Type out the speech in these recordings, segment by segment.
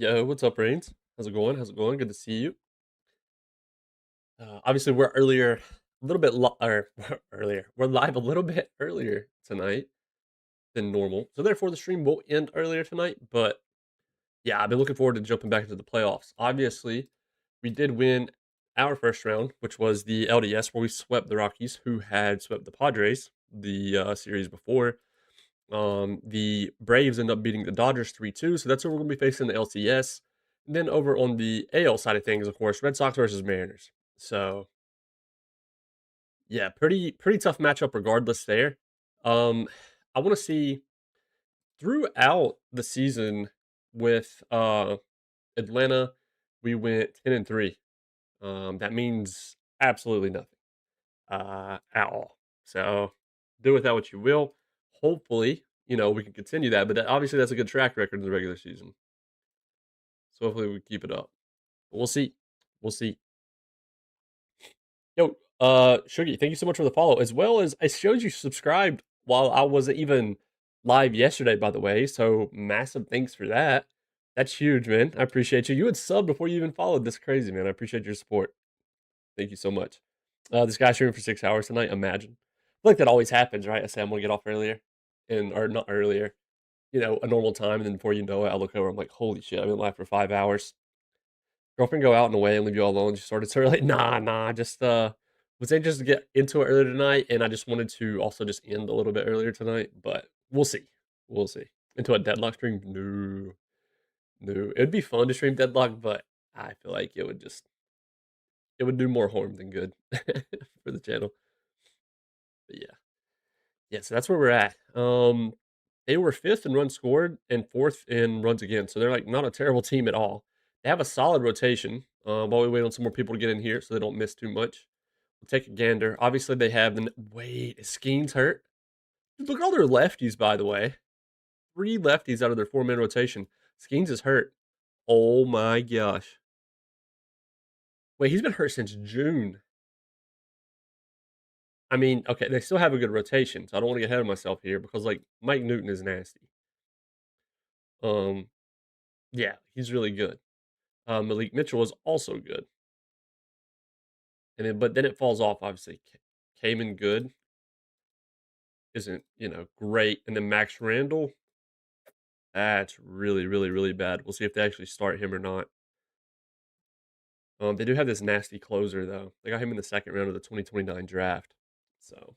Yo, what's up, Rains? How's it going? How's it going? Good to see you. Obviously, we're earlier, a little bit or earlier. We're live a little bit earlier tonight than normal, so therefore the stream will end earlier tonight. But yeah, I've been looking forward to jumping back into the playoffs. Obviously, we did win our first round, which was the LDS, where we swept the Rockies, who had swept the Padres the series before. The Braves end up beating the Dodgers 3-2, so that's what we're going to be facing in the LCS. And then over on the AL side of things, of course, Red Sox versus Mariners. So yeah, pretty tough matchup regardless there. Um, I want to see throughout the season with Atlanta, we went 10-3. That means absolutely nothing at all. So do with that what you will. Hopefully, we can continue that. But obviously, that's a good track record in the regular season. So hopefully, we keep it up. But we'll see. We'll see. Yo, Shuggy, thank you so much for the follow, as well as I showed you subscribed while I wasn't even live yesterday, by the way. So massive thanks for that. That's huge, man. I appreciate you. You had subbed before you even followed. This crazy, man. I appreciate your support. Thank you so much. This guy's streaming for 6 hours tonight. Imagine. I feel like that always happens, right? I say I'm gonna get off earlier, or not earlier, a normal time, and then before you know it, I look over, I'm like, holy shit, I've been live for 5 hours. Girlfriend go out and away and leave you all alone. She started to like, nah, just was they just get into it earlier tonight, and I just wanted to also just end a little bit earlier tonight, but we'll see, we'll see. Into a deadlock stream, no, no, it'd be fun to stream deadlock, but I feel like it would do more harm than good for the channel. But yeah. Yeah, so that's where we're at. They were 5th in runs scored and 4th in runs against, so they're, like, not a terrible team at all. They have a solid rotation, while we wait on some more people to get in here so they don't miss too much. We'll take a gander. Obviously, they have the wait, is Skeens hurt? Dude, look at all their lefties, by the way. 3 lefties out of their 4-man rotation. Skeens is hurt. Oh my gosh. Wait, he's been hurt since June. I mean, okay, they still have a good rotation, so I don't wanna get ahead of myself here because, like, Mike Newton is nasty. Um Yeah, he's really good. Malik Mitchell is also good, and then it falls off. Obviously, Cayman good isn't great, and then Max Randall, that's really really bad. We'll see if they actually start him or not. They do have this nasty closer though. They got him in the second round of the 2029 draft. So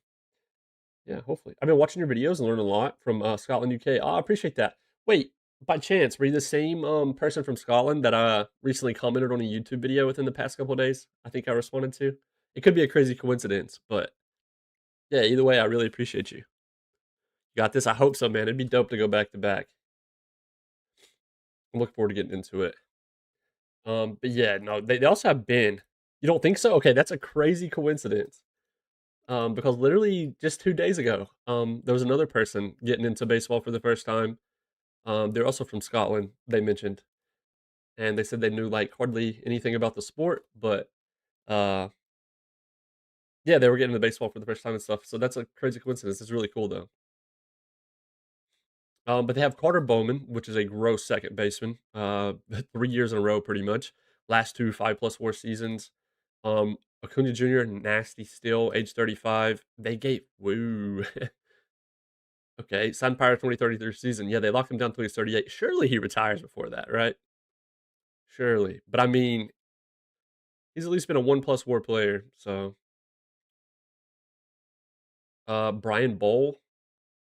yeah, hopefully. I've been watching your videos and learning a lot from Scotland, UK. Oh, I appreciate that. Wait, by chance, were you the same person from Scotland that recently commented on a YouTube video within the past couple of days? I think I responded to. It could be a crazy coincidence, but yeah, either way, I really appreciate you. You got this. I hope so, man. It'd be dope to go back to back. I'm looking forward to getting into it. But yeah, no, they also have Ben. You don't think so? Okay, that's a crazy coincidence. Because literally just 2 days ago, there was another person getting into baseball for the first time. They're also from Scotland, they mentioned, and they said they knew, like, hardly anything about the sport, but, uh, yeah, they were getting into baseball for the first time and stuff, so that's a crazy coincidence. It's really cool, though. But they have Carter Bowman, which is a gross second baseman, 3 years in a row pretty much. Last 2 5+4 seasons. Acuna Jr., nasty still, age 35. They gave woo. Okay, signed prior to 2033 season. Yeah, they locked him down till he's 38. Surely he retires before that, right? Surely. But I mean, he's at least been a 1 plus WAR player. So, Brian Bowl,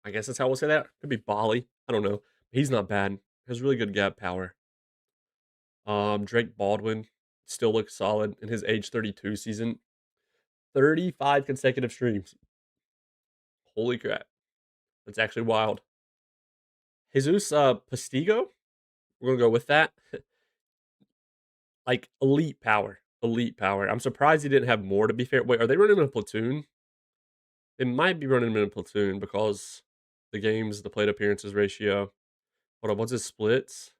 I guess that's how we'll say that. Could be Bali. I don't know. He's not bad. Has really good gap power. Drake Baldwin still looks solid in his age 32 season. 35 consecutive streams. Holy crap. That's actually wild. Jesus Postigo, we're gonna go with that. Like elite power. Elite power. I'm surprised he didn't have more, to be fair. Wait, are they running in a platoon? They might be running him in a platoon because the games, the plate appearances ratio. Hold on, what's his splits?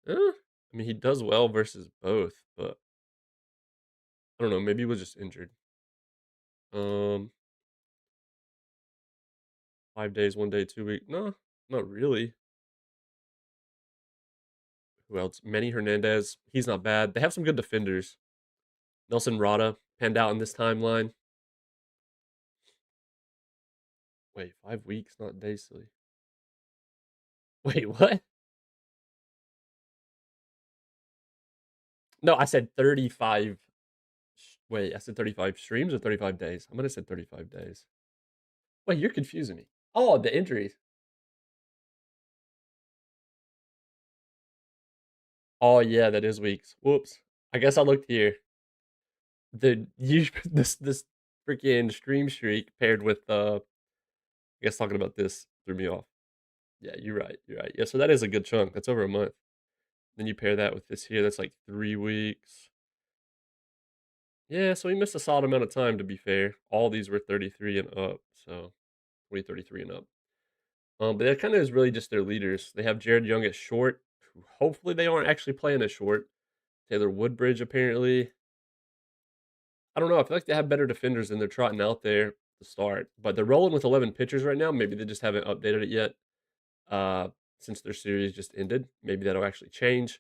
I mean, he does well versus both, but I don't know. Maybe he was just injured. Um, 5 days, 1 day, 2 week. No, not really. Who else? Manny Hernandez. He's not bad. They have some good defenders. Nelson Rada panned out in this timeline. Wait, 5 weeks, not days, silly. Wait, what? No, I said 35. Wait, I said 35 streams or 35 days? I might have said 35 days. Wait, you're confusing me. Oh, the injuries. Oh, yeah, that is weeks. Whoops. I guess I looked here. This freaking stream streak paired with I guess talking about this threw me off. Yeah, you're right. You're right. Yeah, so that is a good chunk. That's over a month. Then you pair that with this here. That's like 3 weeks. Yeah, so he missed a solid amount of time. To be fair, all these were 33 and up. So 33 and up. But that kind of is really just their leaders. They have Jared Young at short. Hopefully, they aren't actually playing at short. Taylor Woodbridge apparently. I don't know. I feel like they have better defenders than they're trotting out there to start. But they're rolling with 11 pitchers right now. Maybe they just haven't updated it yet uh, since their series just ended. Maybe that'll actually change.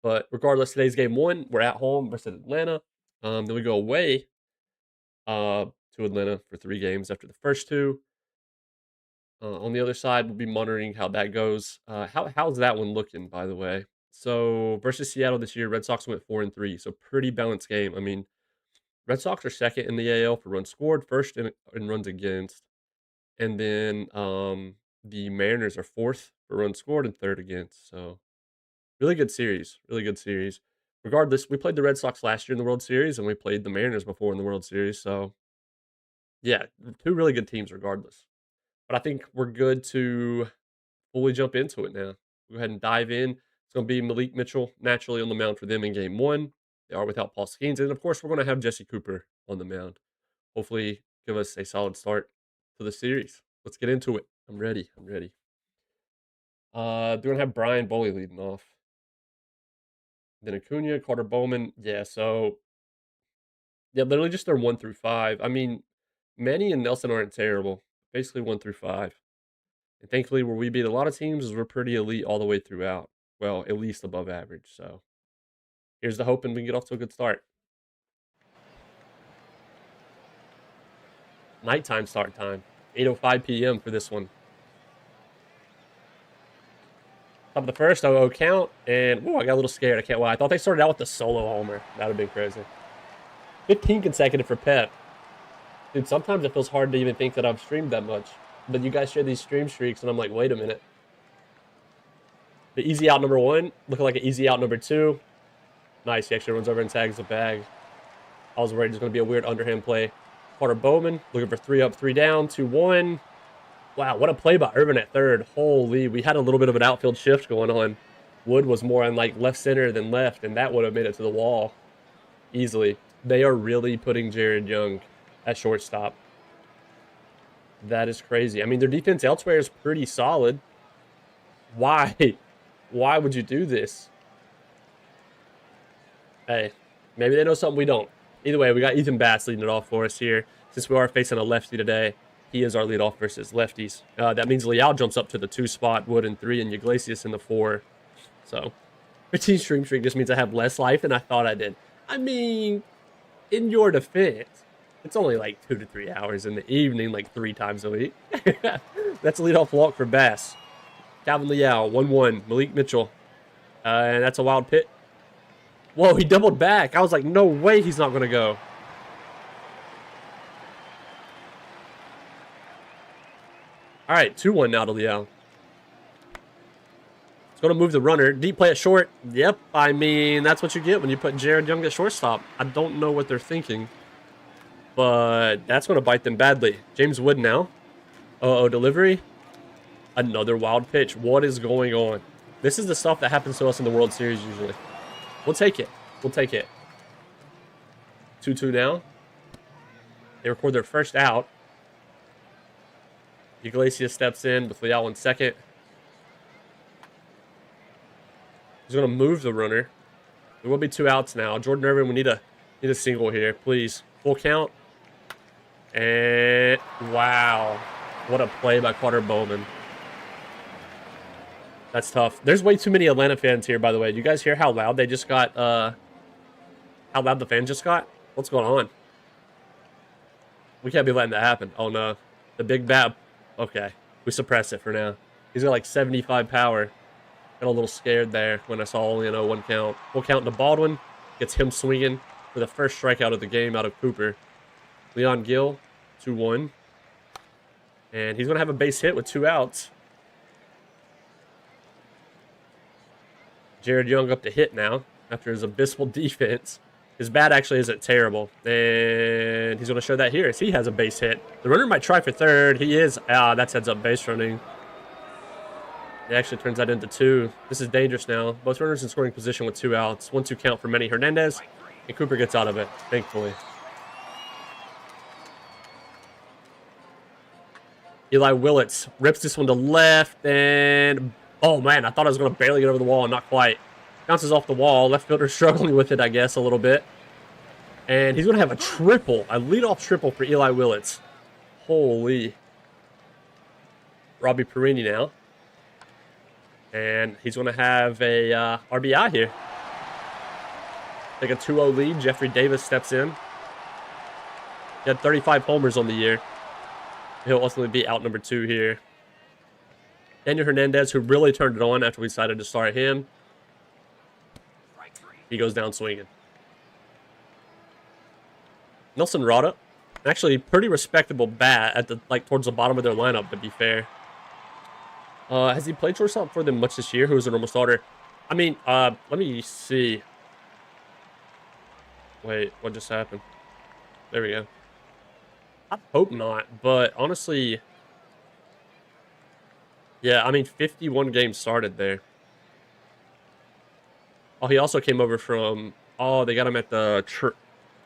But regardless, today's game one. We're at home versus Atlanta. Then we go away to Atlanta for 3 games after the first 2. On the other side, we'll be monitoring how that goes. How's that one looking, by the way? So versus Seattle this year, Red Sox went 4-3. So pretty balanced game. I mean, Red Sox are second in the AL for runs scored, first in runs against, and then the Mariners are fourth for runs scored and third against. So really good series. Really good series. Regardless, we played the Red Sox last year in the World Series, and we played the Mariners before in the World Series. So yeah, 2 really good teams regardless. But I think we're good to fully jump into it now. Go ahead and dive in. It's going to be Malik Mitchell naturally on the mound for them in game one. They are without Paul Skeens. And of course, we're going to have Jesse Cooper on the mound. Hopefully, give us a solid start to the series. Let's get into it. I'm ready. I'm ready. They're going to have Brian Boley leading off. Then Acuna, Carter Bowman. Yeah, so, yeah, literally just their 1 through 5. I mean, Manny and Nelson aren't terrible. Basically 1 through 5. And thankfully, where we beat a lot of teams is we're pretty elite all the way throughout. Well, at least above average. So here's the hope, and we can get off to a good start. Nighttime start time, 8:05 p.m. for this one. Top of the first, 0-0 count, and I got a little scared. I can't lie. I thought they started out with the solo homer. That would have been crazy. 15 consecutive for Pep. Dude, sometimes it feels hard to even think that I've streamed that much. But you guys share these stream streaks, and I'm like, wait a minute. The easy out number 1, looking like an easy out number 2. Nice, he actually runs over and tags the bag. I was worried it was going to be a weird underhand play. Carter Bowman, looking for 3 up, 3 down, 2-1. Wow, what a play by Irvin at third. Holy, we had a little bit of an outfield shift going on. Wood was more on like left center than left, and that would have made it to the wall easily. They are really putting Jared Young at shortstop. That is crazy. I mean, their defense elsewhere is pretty solid. Why? Why would you do this? Hey, maybe they know something we don't. Either way, we got Ethan Bass leading it off for us here. Since we are facing a lefty today, he is our leadoff versus lefties. That means Leal jumps up to the 2 spot, Wood in 3, and Iglesias in the 4. So, 15 stream streak just means I have less life than I thought I did. I mean, in your defense, it's only like 2 to 3 hours in the evening, like 3 times a week. That's a leadoff walk for Bass. Calvin Leal, 1-1. Malik Mitchell. And that's a wild pitch. Whoa, he doubled back. I was like, no way he's not going to go. All right, 2-1 now to Leal. It's going to move the runner. Deep play at short. Yep, I mean, that's what you get when you put Jared Young at shortstop. I don't know what they're thinking, but that's going to bite them badly. James Wood now. Delivery. Another wild pitch. What is going on? This is the stuff that happens to us in the World Series usually. We'll take it. We'll take it. 2-2 now. They record their first out. Iglesias steps in with Leal in second. He's going to move the runner. There will be 2 outs now. Jordan Irvin, we need a single here, please. Full count. And wow. What a play by Carter Bowman. That's tough. There's way too many Atlanta fans here, by the way. Do you guys hear how loud they just got, how loud the fans just got? What's going on? We can't be letting that happen. Oh, no. The big bat. Okay. We suppress it for now. He's got like 75 power. Got a little scared there when I saw only an 0-1 count. Full count to Baldwin. Gets him swinging for the first strikeout of the game out of Cooper. Leon Gill, 2-1. And he's going to have a base hit with 2 outs. Jared Young up to hit now after his abysmal defense. His bat actually isn't terrible. And he's going to show that here as he has a base hit. The runner might try for third. He is. That's heads up base running. It actually turns that into 2. This is dangerous now. Both runners in scoring position with 2 outs. 1-2 count for Manny Hernandez. And Cooper gets out of it, thankfully. Eli Willits rips this one to left. And, oh, man, I thought I was going to barely get over the wall and not quite. Bounces off the wall. Left fielder struggling with it, I guess, a little bit. And he's going to have a triple. A leadoff triple for Eli Willits. Holy. Robbie Perini now. And he's going to have a RBI here. Take a 2-0 lead. Jeffrey Davis steps in. He had 35 homers on the year. He'll ultimately be out number 2 here. Daniel Hernandez, who really turned it on after we decided to start him. He goes down swinging. Nelson Rada, actually pretty respectable bat at the towards the bottom of their lineup, to be fair. Has he played shortstop for them much this year? Who was a normal starter? I mean, let me see. Wait, what just happened? There we go. I hope not, but honestly, yeah, I mean, 51 games started there. Oh, he also came over from, oh, they got him at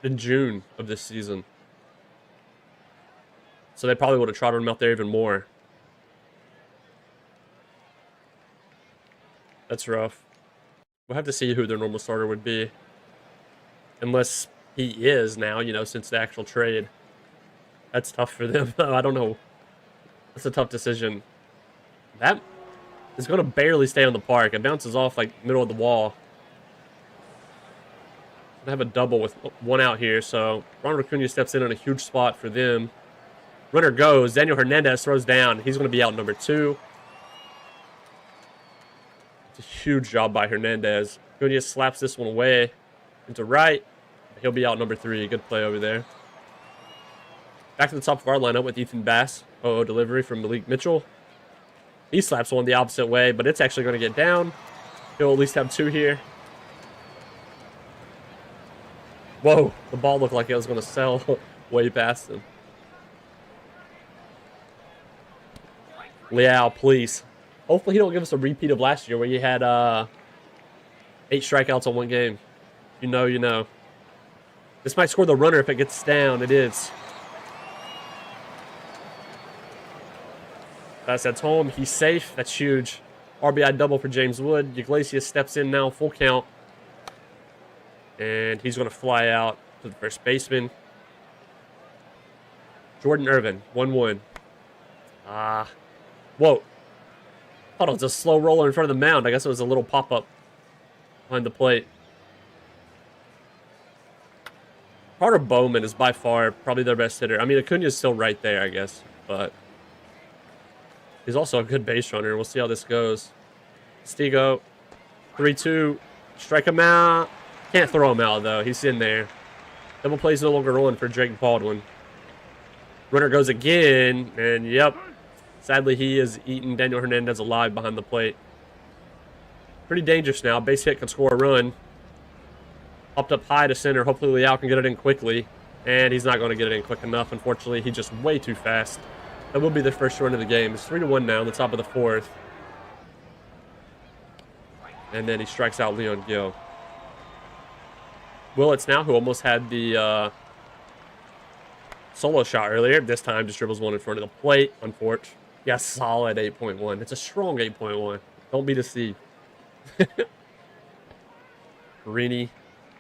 in June of this season. So they probably would have trotted him out there even more. That's rough. We'll have to see who their normal starter would be. Unless he is now, you know, since the actual trade. That's tough for them. I don't know. That's a tough decision. That is going to barely stay on the park. It bounces off, like, middle of the wall. I have a double with 1 out here, so Ronald Acuna steps in a huge spot for them. Runner goes. Daniel Hernandez throws down. He's going to be out number 2. It's a huge job by Hernandez. Acuna slaps this one away into right. He'll be out number 3. Good play over there. Back to the top of our lineup with Ethan Bass. Oh, delivery from Malik Mitchell. He slaps one the opposite way, but it's actually going to get down. He'll at least have 2 here. Whoa, the ball looked like it was going to sail way past him. Leal, please. Hopefully he don't give us a repeat of last year where you had 8 strikeouts on 1 game. You know, you know. This might score the runner if it gets down. It is. That's home. He's safe. That's huge. RBI double for James Wood. Iglesias steps in now, full count. And he's going to fly out to the first baseman. Jordan Irvin, 1-1. Whoa. Thought it was a slow roller in front of the mound. I guess it was a little pop-up behind the plate. Carter Bowman is by far probably their best hitter. I mean, Acuna's still right there, I guess. But he's also a good base runner. We'll see how this goes. Stigo, 3-2. Strike him out. Can't throw him out, though. He's in there. Double play's no longer on for Drake Baldwin. Runner goes again, and yep. Sadly, he is eating Daniel Hernandez alive behind the plate. Pretty dangerous now. Base hit can score a run. Popped up high to center. Hopefully, Leal can get it in quickly. And he's not going to get it in quick enough. Unfortunately, he's just way too fast. That will be the first run of the game. It's 3-1 now in the top of the 4th. And then he strikes out Leon Gill. Willits now, who almost had the solo shot earlier. This time, just dribbles one in front of the plate. Unfortunately. Yeah, solid 8.1. It's a strong 8.1. Don't be deceived. Perini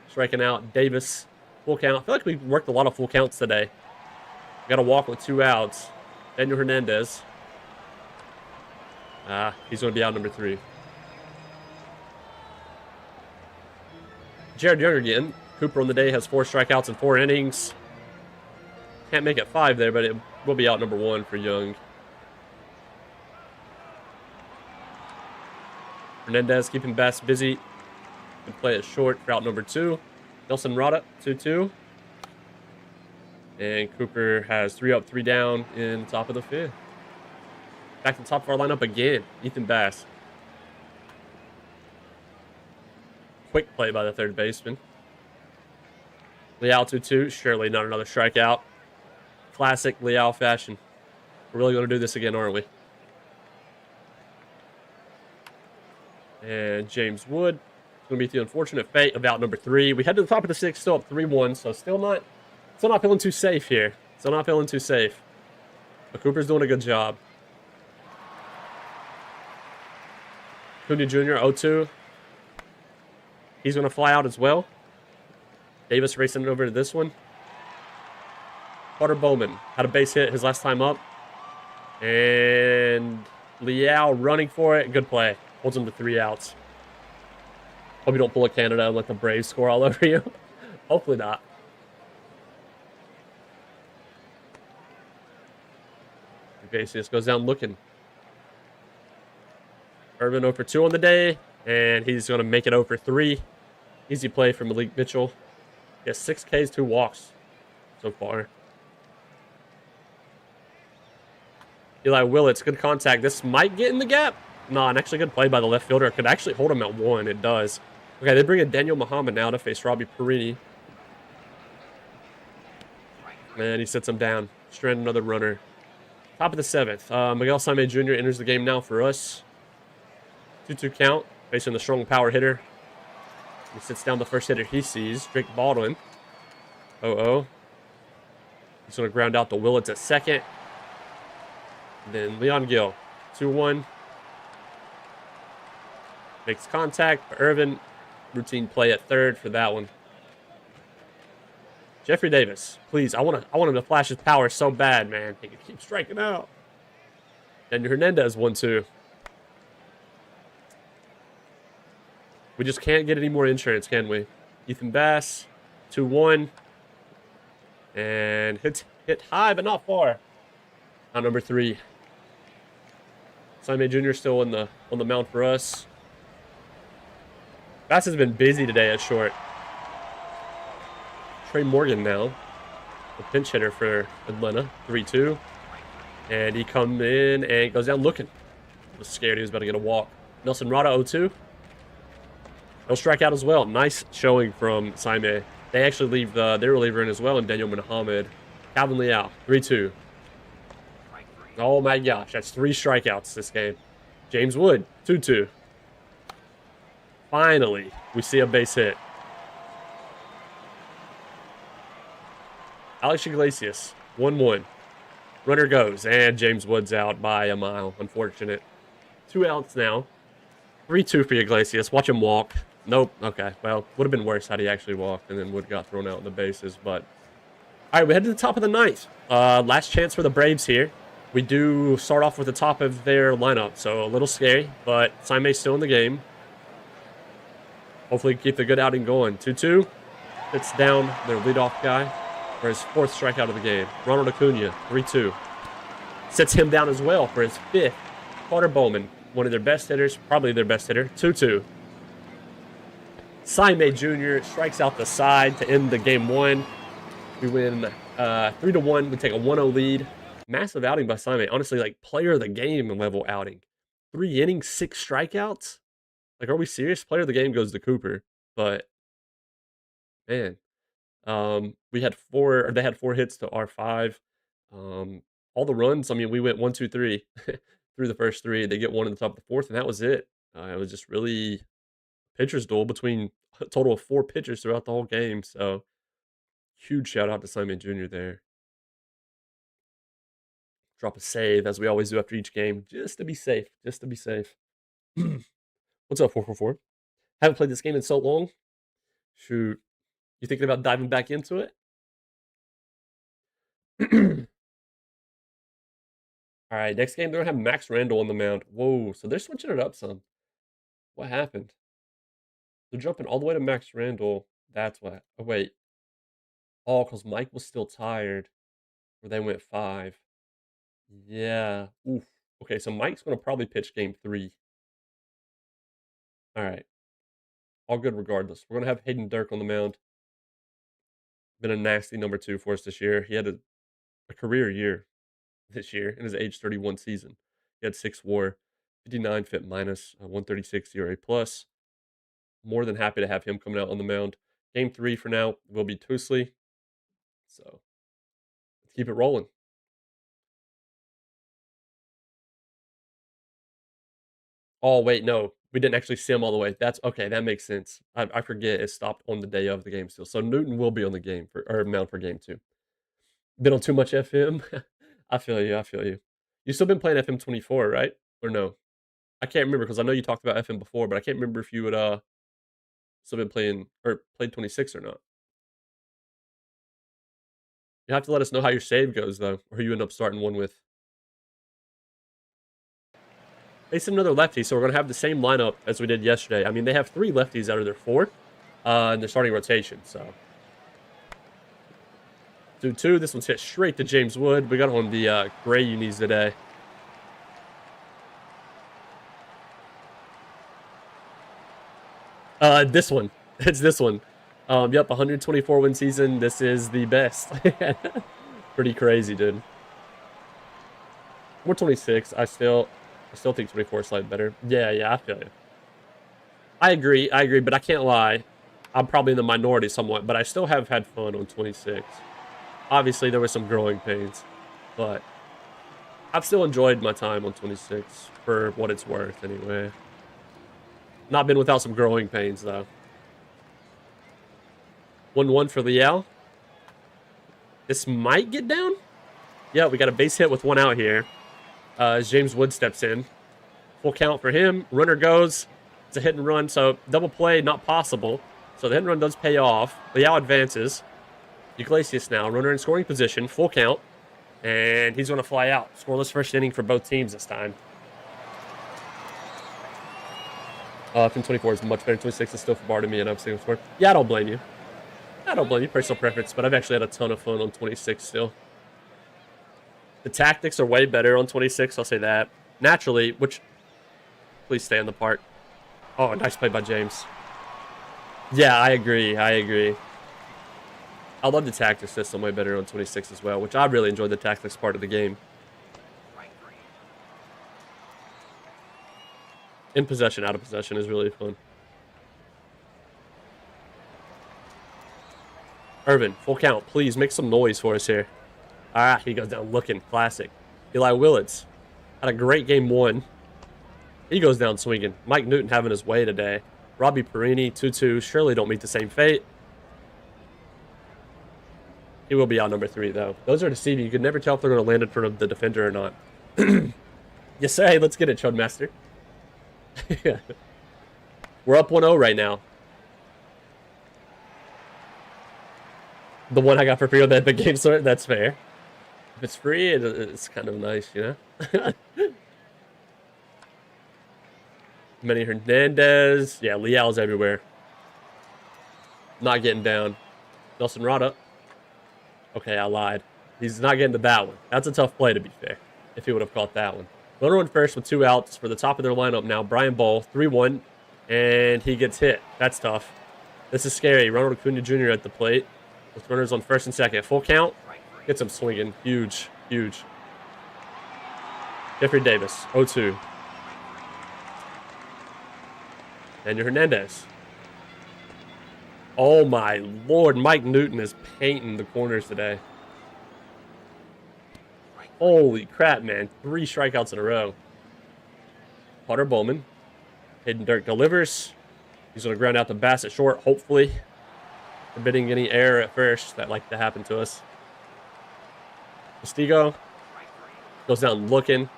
striking out. Davis, full count. I feel like we worked a lot of full counts today. Got a walk with 2 outs. Daniel Hernandez. He's going to be out number 3. Jared Young again. Cooper on the day has 4 strikeouts in 4 innings. Can't make it 5 there, but it will be out number 1 for Young. Hernandez keeping Bass busy. Can play it short for out number 2. Nelson Rada, 2-2. And Cooper has 3 up, 3 down in the top of the 5th. Back to the top of our lineup again, Ethan Bass. Quick play by the third baseman. Liao 2-2, surely not another strikeout. Classic Liao fashion. We're really going to do this again, aren't we? And James Wood. It's going to be the unfortunate fate of out number 3. We head to the top of the 6th, still up 3-1, so still not feeling too safe here. Still not feeling too safe. But Cooper's doing a good job. Cunha Jr., 0-2. He's going to fly out as well. Davis racing over to this one. Carter Bowman had a base hit his last time up. And Liao running for it. Good play. Holds him to 3 outs. Hope you don't pull a Canada and let the Braves score all over you. Hopefully not. Iglesias goes down looking. Irvin 0 for 2 on the day. And he's going to make it 0 for 3. Easy play from Malik Mitchell. He has 6 Ks, 2 walks so far. Eli Willits, good contact. This might get in the gap. No, an actually good play by the left fielder. It could actually hold him at 1. It does. Okay, they bring in Daniel Muhammad now to face Robbie Perini. And he sits him down. Strand another runner. Top of the 7th. Miguel Saime Jr. enters the game now for us. 2-2 count. Facing the strong power hitter. He sits down the first hitter he sees. Drake Baldwin. 0-0. He's going to ground out the Willits at second. Then Leon Gill. 2-1. Makes contact for Irvin. Routine play at third for that one. Jeffrey Davis. Please, I want him to flash his power so bad, man. He can keep striking out. And Hernandez 1-2. We just can't get any more insurance, can we? Ethan Bass, 2-1. And hit high, but not far. On number 3. Simon Jr. still on the mound for us. Bass has been busy today at short. Trey Morgan now, the pinch hitter for Atlanta, 3-2. And he comes in and goes down looking. I was scared he was about to get a walk. Nelson Rada, 0-2. He'll strike out as well. Nice showing from Saime. They actually leave their reliever in as well, and Daniel Muhammad. Calvin Liao, 3-2. Oh my gosh, that's 3 strikeouts this game. James Wood, 2-2. Finally, we see a base hit. Alex Iglesias, 1-1. Runner goes, and James Wood's out by a mile. Unfortunate. 2 outs now. 3-2 for Iglesias. Watch him walk. Nope. Okay. Well, would have been worse had he actually walked and then Wood got thrown out in the bases. But all right, we head to the top of the 9th. Last chance for the Braves here. We do start off with the top of their lineup, so a little scary, but Simei's still in the game. Hopefully keep the good outing going. 2-2. Sits down their leadoff guy for his 4th strikeout of the game. Ronald Acuna, 3-2. Sits him down as well for his 5th. Carter Bowman, one of their best hitters, probably their best hitter, 2-2. Saime Jr. strikes out the side to end the game 1. We win 3-1. We take a 1-0 lead. Massive outing by Saime. Honestly, like player of the game level outing. 3 innings, 6 strikeouts. Like, are we serious? Player of the game goes to Cooper. But man, they had 4 hits to our 5. All the runs. I mean, we went 1, 2, 3 through the first 3. They get 1 in the top of the 4th, and that was it. It was just really pitcher's duel between a total of 4 pitchers throughout the whole game. So huge shout out to Simon Jr. there. Drop a save as we always do after each game, just to be safe. Just to be safe. What's up, 444? Haven't played this game in so long. Shoot. You thinking about diving back into it? All right, next game, they're going to have Max Randall on the mound. Whoa, so they're switching it up some. What happened? They're jumping all the way to Max Randall. That's what. Oh, wait. Oh, because Mike was still tired. Or they went 5. Yeah. Oof. Okay, so Mike's gonna probably pitch game 3. All right. All good regardless. We're gonna have Hayden Dirk on the mound. Been a nasty number 2 for us this year. He had a career year this year in his age 31 season. He had 6 WAR, 59 FIP minus, 136 ERA plus. More than happy to have him coming out on the mound. Game 3 for now will be Tusley. So let's keep it rolling. Oh, wait, no. We didn't actually sim all the way. That's okay. That makes sense. I forget it stopped on the day of the game still. So Newton will be on the game for or mound for game 2. Been on too much FM. I feel you. I feel you. You still been playing FM 24, right? Or no? I can't remember because I know you talked about FM before, but I can't remember if you would still been playing or played 26 or not. You have to let us know how your save goes though, or who you end up starting one with. They another lefty, so we're gonna have the same lineup as we did yesterday. I mean, they have 3 lefties out of their 4 in their starting rotation. So, 2-2. This one's hit straight to James Wood. We got on the gray unis today. This one. It's this one. Yep, 124 win season. This is the best. Pretty crazy, dude. We're 26. I still think 24 is slightly better. Yeah, I feel you. I agree, but I can't lie. I'm probably in the minority somewhat, but I still have had fun on 26. Obviously, there were some growing pains, but I've still enjoyed my time on 26 for what it's worth, anyway. Not been without some growing pains, though. 1-1 for Liao. This might get down. Yeah, we got a base hit with 1 out here. As James Wood steps in. Full count for him. Runner goes. It's a hit and run, so double play not possible. So the hit and run does pay off. Liao advances. Iglesias now, runner in scoring position, full count. And he's going to fly out. Scoreless first inning for both teams this time. From 24 is much better. 26 is still for bar to me, and I'm single score. Yeah, I don't blame you. Personal preference, but I've actually had a ton of fun on 26 still. The tactics are way better on 26, I'll say that. Naturally, which... Please stay in the park. Oh, nice play by James. Yeah, I agree. I love the tactics system way better on 26 as well, which I really enjoyed the tactics part of the game. In possession, out of possession is really fun. Irvin, full count. Please make some noise for us here. Ah, he goes down looking. Classic. Eli Willits had a great game 1. He goes down swinging. Mike Newton having his way today. Robbie Perini, 2-2. Surely don't meet the same fate. He will be out number 3, though. Those are deceiving. You could never tell if they're going to land in front of the defender or not. Yes, sir. Hey, let's get it, Chudmaster. We're up 1-0 right now. The one I got for free on that big game sort, that's fair. If it's free, it's kind of nice, you know? Manny Hernandez. Yeah, Liao's everywhere. Not getting down. Nelson Rada. Okay, I lied. He's not getting to that one. That's a tough play, to be fair, if he would have caught that one. Runner on first with 2 outs for the top of their lineup now. Brian Ball, 3-1, and he gets hit. That's tough. This is scary. Ronald Acuna Jr. at the plate with runners on first and second. Full count. Gets him swinging. Huge. Jeffrey Davis, 0-2. Daniel Hernandez. Oh, my Lord. Mike Newton is painting the corners today. Holy crap, man. 3 strikeouts in a row. Potter Bowman. Hayden Dirk delivers. He's going to ground out the Bassett short, hopefully. Forbidding any error at first. That like to happen to us. Castigo. Goes down looking.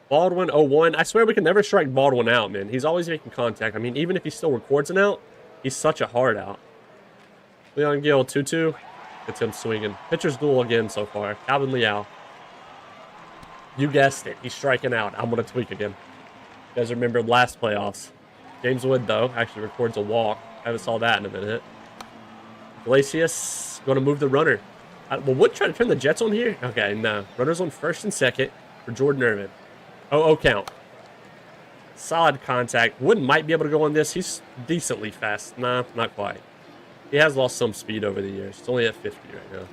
Baldwin, 0-1. I swear we can never strike Baldwin out, man. He's always making contact. I mean, even if he still records an out, he's such a hard out. Leon Gill, 2-2. Gets him swinging. Pitcher's duel again so far. Calvin Liao. You guessed it. He's striking out. I'm going to tweak again. You guys remember last playoffs. James Wood, though, actually records a walk. I haven't saw that in a minute. Iglesias going to move the runner. Well, Wood try to turn the Jets on here? Okay, no. Runner's on first and second for Jordan Irvin. Oh, count. Solid contact. Wood might be able to go on this. He's decently fast. Nah, not quite. He has lost some speed over the years. It's only at 50 right now.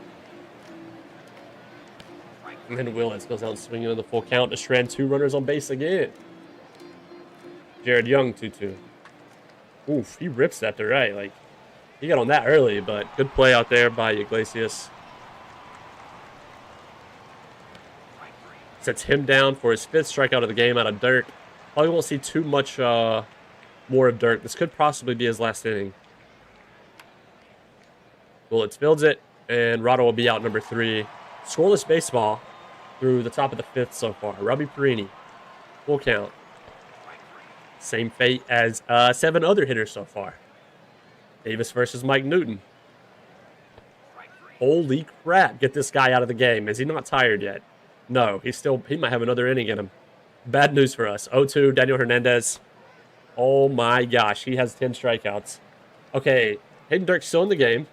And then Willis goes out swinging on the full count to strand 2 runners on base again. Jared Young, 2-2. Oof, he rips that to right. Like, he got on that early, but good play out there by Iglesias. Sets him down for his 5th strikeout of the game out of Dirk. Probably won't see too much more of Dirk. This could possibly be his last inning. Bullets fields it, and Rado will be out number 3. Scoreless baseball through the top of the 5th so far. Robbie Perini, full count. Same fate as 7 other hitters so far. Davis versus Mike Newton. Holy crap, get this guy out of the game. Is he not tired yet? No, he might have another inning in him. Bad news for us. 0-2, Daniel Hernandez. Oh my gosh, he has 10 strikeouts. Okay, Hayden Dirk's still in the game.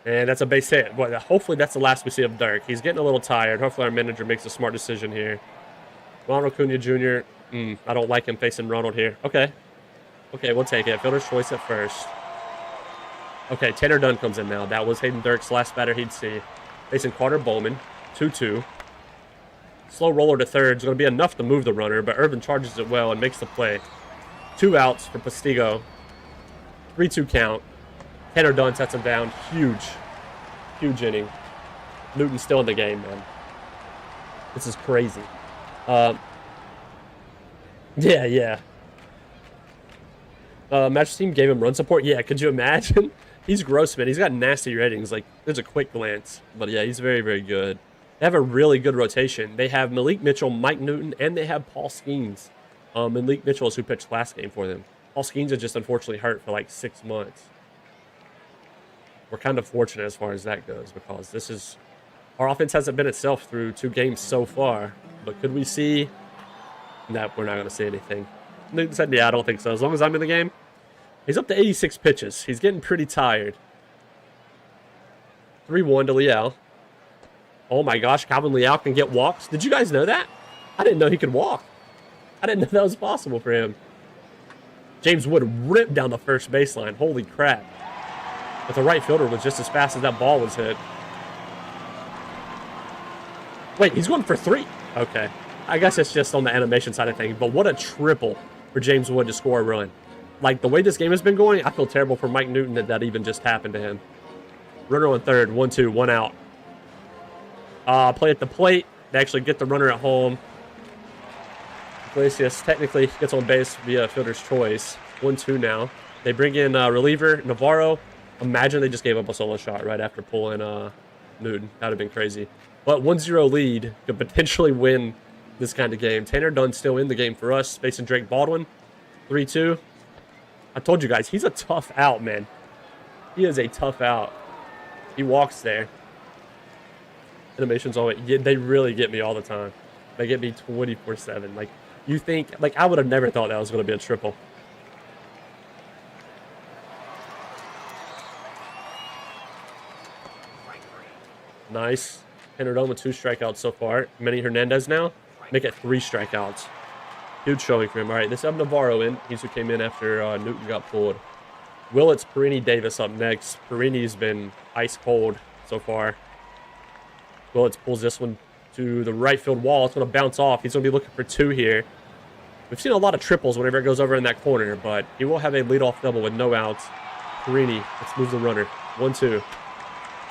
And that's a base hit. Well, hopefully that's the last we see of Dirk. He's getting a little tired. Hopefully our manager makes a smart decision here. Ronald Acuna Jr. I don't like him facing Ronald here. Okay, we'll take it. Fielder's choice at first. Okay, Tanner Dunn comes in now. That was Hayden Dirk's last batter he'd see. Facing Carter Bowman, 2-2. Slow roller to third is going to be enough to move the runner, but Irvin charges it well and makes the play. 2 outs for Postigo. 3-2 count. Tanner Dunn sets him down. Huge inning. Newton's still in the game, man. This is crazy. Yeah. Match team gave him run support. Yeah, could you imagine? He's gross, man. He's got nasty ratings. Like, there's a quick glance. But yeah, he's very, very good. They have a really good rotation. They have Malik Mitchell, Mike Newton, and they have Paul Skeens. Malik Mitchell is who pitched last game for them. Paul Skeens is just unfortunately hurt for like 6 months. We're kind of fortunate as far as that goes because our offense hasn't been itself through 2 games so far. But could we see? No, we're not going to see anything. Newton said, yeah, I don't think so. As long as I'm in the game. He's up to 86 pitches. He's getting pretty tired. 3-1 to Leal. Oh my gosh, Calvin Leal can get walks. Did you guys know that? I didn't know he could walk. I didn't know that was possible for him. James Wood ripped down the first baseline. Holy crap. But the right fielder was just as fast as that ball was hit. Wait, he's going for 3. Okay. I guess it's just on the animation side of things. But what a triple for James Wood to score a run. Like, the way this game has been going, I feel terrible for Mike Newton that even just happened to him. Runner on third, 1-2, 1 out. Play at the plate. They actually get the runner at home. Iglesias technically gets on base via fielder's choice. 1-2 now. They bring in reliever Navarro. Imagine they just gave up a solo shot right after pulling Newton. That would have been crazy. But 1-0 lead could potentially win this kind of game. Tanner Dunn's still in the game for us, facing Drake Baldwin. 3-2. I told you guys, he's a tough out, man. He is a tough out. He walks there. Animations always, they really get me all the time. They get me 24/7. Like, you think, like, I would have never thought that was going to be a triple. Nice. Tanner Dunn with 2 strikeouts so far. Manny Hernandez now. Make it 3 strikeouts. Huge showing for him. All right, this up Navarro in. He's who came in after Newton got pulled. Willits, Perini, Davis up next. Perini's been ice cold so far. Willits pulls this one to the right field wall. It's going to bounce off. He's going to be looking for 2 here. We've seen a lot of triples whenever it goes over in that corner, but he will have a leadoff double with no outs. Perini, let's move the runner. 1-2.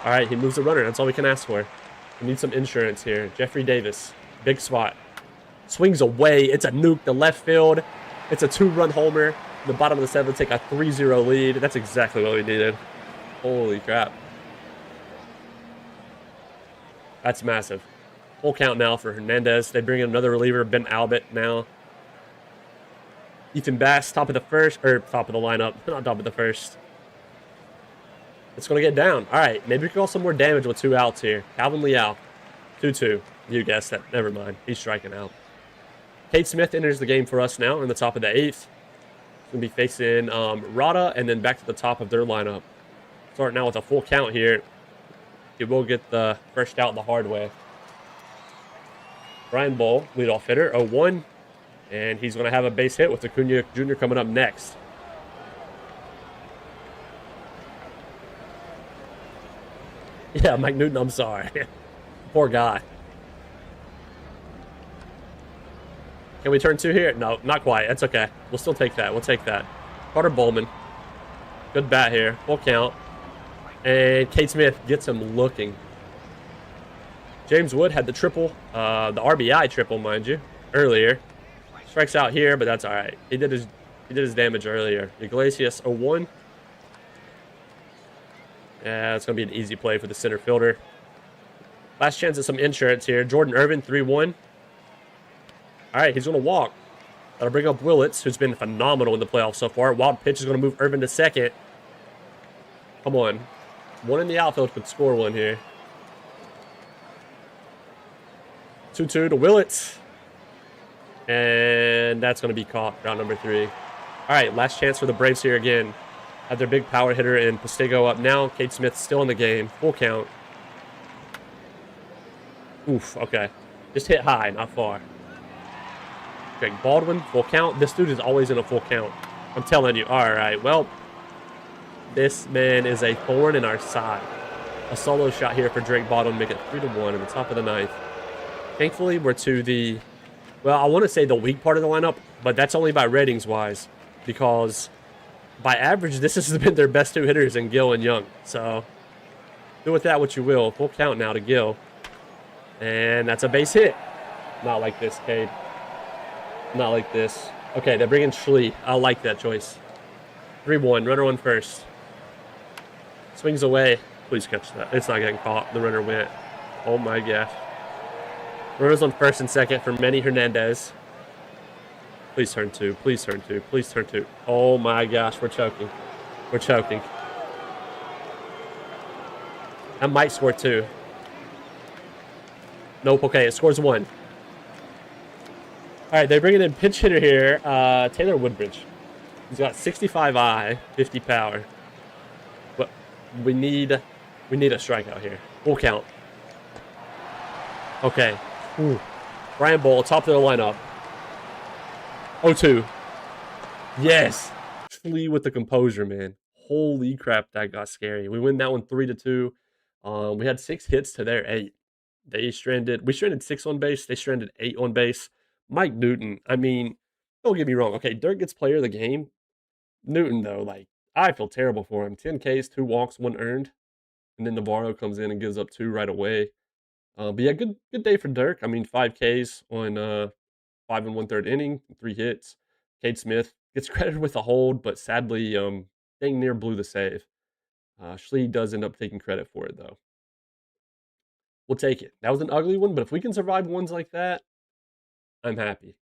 All right, he moves the runner. That's all we can ask for. We need some insurance here. Jeffrey Davis, big spot. Swings away. It's a nuke to left field. It's a 2-run homer. In the bottom of the 7th, take a 3-0 lead. That's exactly what we needed. Holy crap. That's massive. Full count now for Hernandez. They bring in another reliever, Ben Albert now. Ethan Bass, top of the first, or top of the lineup, not top of the first. It's going to get down. All right, maybe we can call some more damage with 2 outs here. Calvin Leal, 2-2. You guessed that. Never mind. He's striking out. Cade Smith enters the game for us now in the top of the 8th. Going to be facing Rada and then back to the top of their lineup. Starting out with a full count here. He will get the first out the hard way. Brian Bull, leadoff hitter, 0-1. And he's going to have a base hit with Acuna Jr. coming up next. Yeah, Mike Newton, I'm sorry. Poor guy. Can we turn 2 here? No, not quite. That's okay. We'll still take that. We'll take that. Carter Bowman. Good bat here. Full count. And Cade Smith gets him looking. James Wood had the triple, the RBI triple, mind you, earlier. Strikes out here, but that's all right. He did his damage earlier. Iglesias 0-1. Yeah, it's gonna be an easy play for the center fielder. Last chance at some insurance here. Jordan Irvin 3-1. All right, he's gonna walk. That'll bring up Willits, who's been phenomenal in the playoffs so far. Wild pitch is gonna move Irvin to second. Come on, one in the outfield could score one here. 2-2 to Willits. And that's going to be caught, round number 3. All right, last chance for the Braves here again. Have their big power hitter in Postigo up now. Cade Smith still in the game. Full count. Oof, okay. Just hit high, not far. Greg Baldwin, full count. This dude is always in a full count. I'm telling you. All right, well, this man is a thorn in our side. A solo shot here for Drake Baldwin, make it 3-1 in the top of the 9th. Thankfully, we're to the, well, I want to say the weak part of the lineup, but that's only by ratings-wise, because by average, this has been their best 2 hitters in Gill and Young. So do with that what you will. Full count now to Gill. And that's a base hit. Not like this, Cade. Not like this. Okay, they're bringing Schlee. I like that choice. 3-1, runner on first. Swings away. Please catch that. It's not getting caught. The runner went. Oh my gosh. Runners on first and second for Manny Hernandez. Please turn 2. Please turn 2. Please turn 2. Oh my gosh, we're choking. We're choking. That might score 2. Nope, okay, it scores 1. All right, they're bringing in pinch hitter here, Taylor Woodbridge. He's got 65 I, 50 power. But we need a strikeout here. Full count. Okay. Ooh. Brian Bull, top of the lineup. 0-2. Yes. Flee with the composure, man. Holy crap, that got scary. We win that one 3-2. We had 6 hits to their 8. We stranded 6 on base. They stranded 8 on base. Mike Newton, I mean, don't get me wrong. Okay, Dirk gets player of the game. Newton, though, like, I feel terrible for him. 10 Ks, 2 walks, 1 earned. And then Navarro comes in and gives up 2 right away. But yeah, good day for Dirk. I mean, 5 Ks on 5 and 1/3 inning, 3 hits. Cade Smith gets credited with a hold, but sadly, dang near blew the save. Schlee does end up taking credit for it, though. We'll take it. That was an ugly one, but if we can survive ones like that, I'm happy.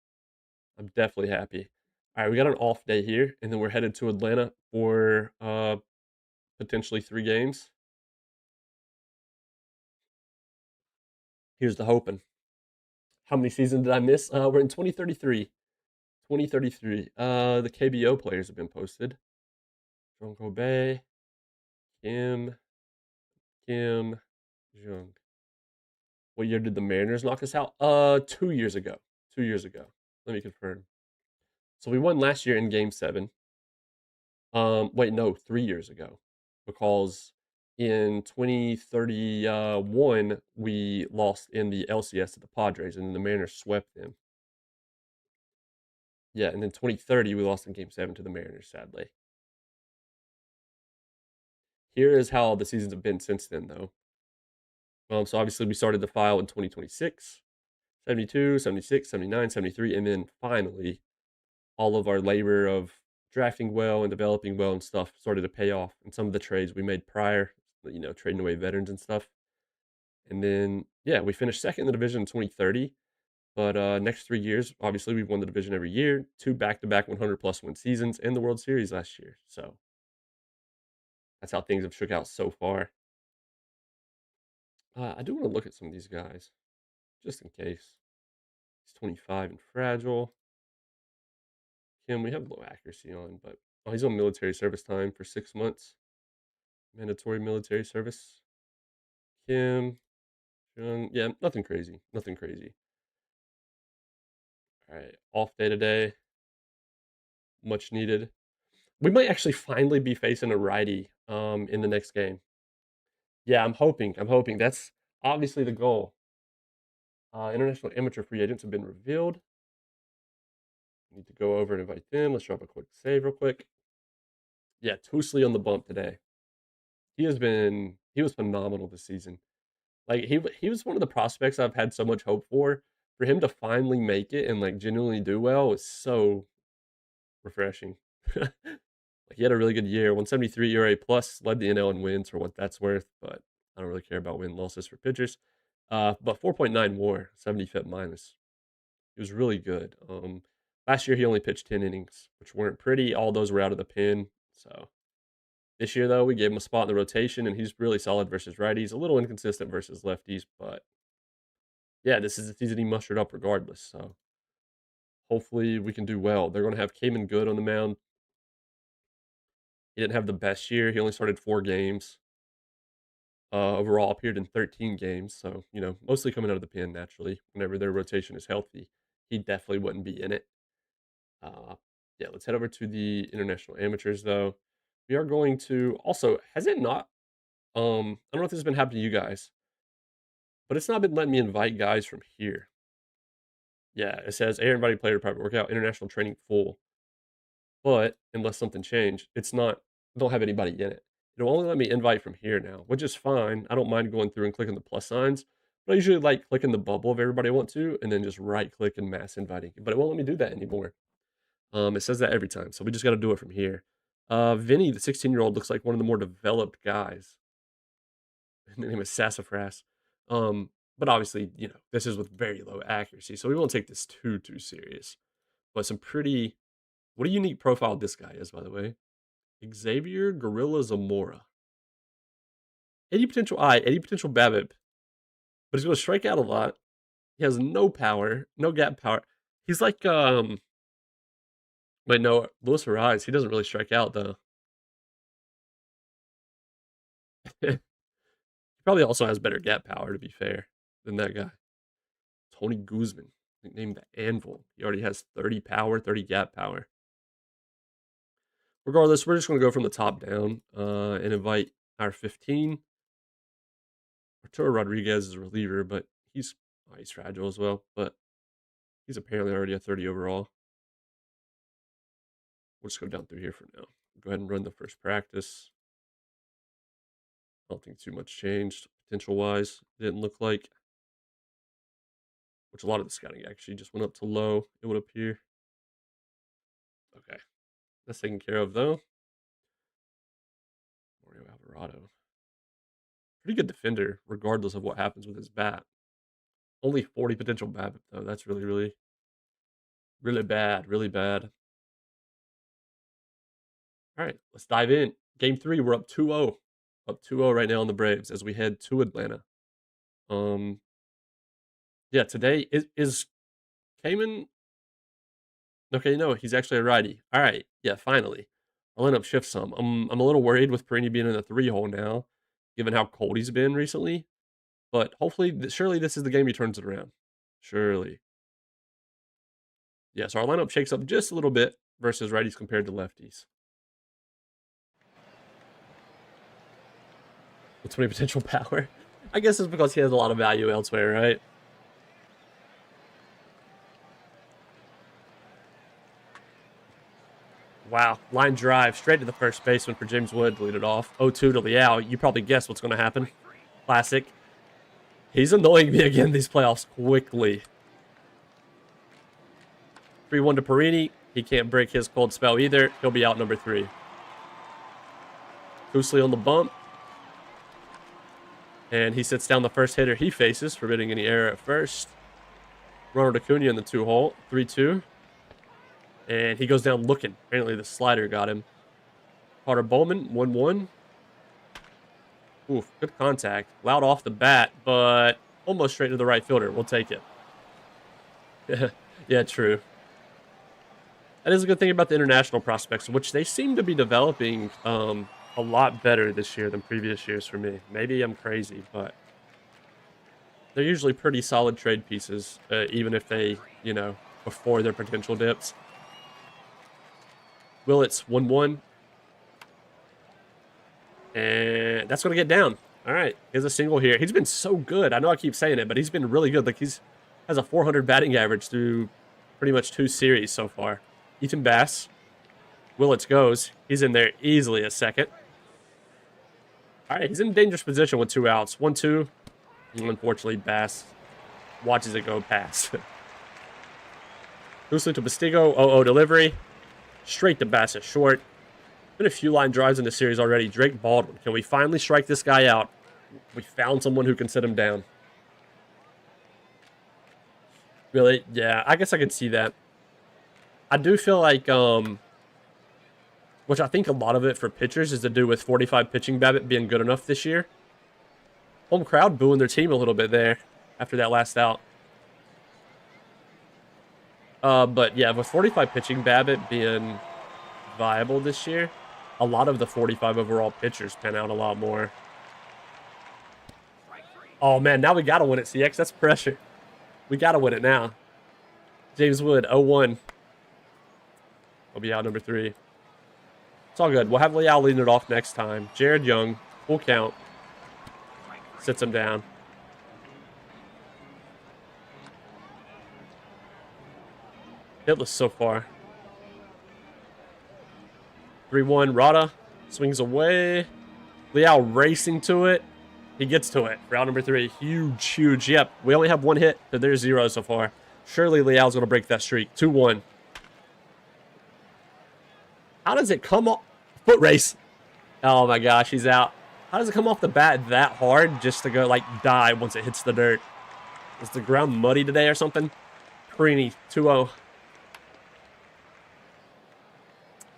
I'm definitely happy. All right, we got an off day here, and then we're headed to Atlanta for potentially 3 games. Here's the hoping. How many seasons did I miss? We're in 2033. 2033. The KBO players have been posted. Jonko Bay, Kim Jung. What year did the Mariners knock us out? 2 years ago. 2 years ago. Let me confirm. So we won last year in Game 7. Wait, no, 3 years ago, because in 2031 we lost in the LCS to the Padres, and then the Mariners swept them. Yeah, and then 2030 we lost in Game 7 to the Mariners, sadly. Here is how the seasons have been since then, though. So obviously we started the file in 2026, 72, 76, 79, 73, and then finally all of our labor of drafting well and developing well and stuff started to pay off. And some of the trades we made prior, trading away veterans and stuff. And then, yeah, we finished second in the division in 2030. But next 3 years, obviously, we've won the division every year. 2 back-to-back 100-plus win seasons and the World Series last year. So that's how things have shook out so far. I do want to look at some of these guys, just in case. He's 25 and fragile. Kim, we have low accuracy on, but oh, he's on military service time for 6 months. Mandatory military service. Kim, Jung, yeah, nothing crazy. Nothing crazy. All right, off day today. Much needed. We might actually finally be facing a righty in the next game. Yeah, I'm hoping. I'm hoping. That's obviously the goal. International amateur free agents have been revealed. Need to go over and invite them. Let's drop a quick save real quick. Yeah, Toosley on the bump today. He was phenomenal this season. Like he was one of the prospects I've had so much hope for. For him to finally make it and like genuinely do well was so refreshing. Like he had a really good year. 173 ERA plus, led the NL in wins for what that's worth, but I don't really care about win losses for pitchers. But 4.9 WAR, 75th minus. He was really good. Last year he only pitched 10 innings, which weren't pretty. All those were out of the pen. So this year though, we gave him a spot in the rotation, and he's really solid versus righties. A little inconsistent versus lefties, but yeah, this is the season he mustered up regardless. So hopefully we can do well. They're going to have Cayman Good on the mound. He didn't have the best year. He only started 4 games. Overall, appeared in 13 games. So, mostly coming out of the pen naturally. Whenever their rotation is healthy, he definitely wouldn't be in it. Uh, yeah, let's head over to the international amateurs, though. We are going to also, has it not? I don't know if this has been happening to you guys, but it's not been letting me invite guys from here. Yeah, it says air invited player to private workout, international training full. But unless something changed, it's not, don't have anybody in it. It'll only let me invite from here now, which is fine. I don't mind going through and clicking the plus signs, but I usually like clicking the bubble of everybody I want to, and then just right click and mass inviting. But it won't let me do that anymore. It says that every time, so we just got to do it from here. Vinny, the 16-year-old, looks like one of the more developed guys. His name is Sassafras. But obviously, this is with very low accuracy, so we won't take this too serious. But some pretty, what a unique profile this guy is, by the way. Xavier Gorilla Zamora. 80 potential eye, 80 potential BABIP, but he's going to strike out a lot. He has no power, no gap power. He's like, wait, no, Luis Ariz. He doesn't really strike out, though. He probably also has better gap power, to be fair, than that guy. Tony Guzman, nicknamed the Anvil. He already has 30 power, 30 gap power. Regardless, we're just going to go from the top down and invite our 15. Arturo Rodriguez is a reliever, but he's fragile as well. But he's apparently already a 30 overall. We'll just go down through here for now. Go ahead and run the first practice. I don't think too much changed potential-wise. Didn't look like. Which a lot of the scouting actually just went up to low, it would appear. Okay. That's taken care of, though. Mario Alvarado. Pretty good defender, regardless of what happens with his bat. Only 40 potential BABIP, though. That's really, really, really bad. Really bad. All right, let's dive in. Game 3, we're up 2-0. Up 2-0 right now on the Braves as we head to Atlanta. Yeah, today is Cayman. Okay, no, he's actually a righty. All right, yeah, finally. I'll end up shift some. I'm a little worried with Perini being in the 3-hole now, given how cold he's been recently. But hopefully, surely this is the game he turns it around. Surely. Yeah, so our lineup shakes up just a little bit versus righties compared to lefties. With 20 potential power. I guess it's because he has a lot of value elsewhere, right? Wow, line drive straight to the first baseman for James Wood to lead it off. 0-2 to Liao. You probably guessed what's going to happen. Classic. He's annoying me again these playoffs quickly. 3-1 to Perini. He can't break his cold spell either. He'll be out number 3. Goosley on the bump. And he sits down the first hitter he faces, forbidding any error at first. Ronald Acuna in the 2-hole. 3-2. And he goes down looking. Apparently the slider got him. Carter Bowman, 1-1. Oof, good contact. Loud off the bat, but almost straight to the right fielder. We'll take it. Yeah, true. That is a good thing about the international prospects, which they seem to be developing a lot better this year than previous years for me. Maybe I'm crazy, but they're usually pretty solid trade pieces, even if they, before their potential dips. Willits 1-1. And that's going to get down. All right. Here's a single here. He's been so good. I know I keep saying it, but he's been really good. Like, he's has a 400 batting average through pretty much 2 series so far. Ethan Bass. Willits goes. He's in there easily a second. All right. He's in a dangerous position with 2 outs. 1-2. Unfortunately, Bass watches it go past. Loosely to Bastigo. 0-0 delivery. Straight to Bass at short. Been a few line drives in the series already. Drake Baldwin. Can we finally strike this guy out? We found someone who can sit him down. Really? Yeah, I guess I could see that. I do feel like, which I think a lot of it for pitchers is to do with 45 pitching BABIP being good enough this year. Home crowd booing their team a little bit there after that last out. But yeah, with 45 pitching BABIP being viable this year, a lot of the 45 overall pitchers pan out a lot more. Oh, man, now we got to win it, CX. That's pressure. We got to win it now. James Wood, 0-1. Will be out number 3. It's all good. We'll have Leal leading it off next time. Jared Young, full count. Sits him down. Hitless so far. 3-1, Rada swings away. Leal racing to it. He gets to it. Round number 3. Huge, huge. Yep, we only have 1 hit, so there's 0 so far. Surely Leal's going to break that streak. 2-1. How does it come off? Foot race. Oh my gosh, he's out. How does it come off the bat that hard just to go, like, die once it hits the dirt? Is the ground muddy today or something? Perini, 2-0.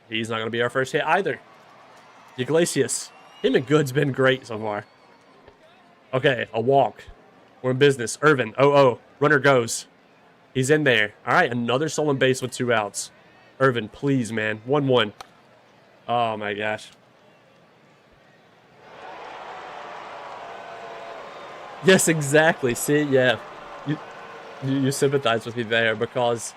He's not going to be our first hit either. Iglesias. Him and Good's been great so far. Okay, a walk. We're in business. Irvin, 0-0. Runner goes. He's in there. All right, another stolen base with 2 outs. Irvin, please, man. 1-1. Oh, my gosh. Yes, exactly. See, yeah. You sympathize with me there because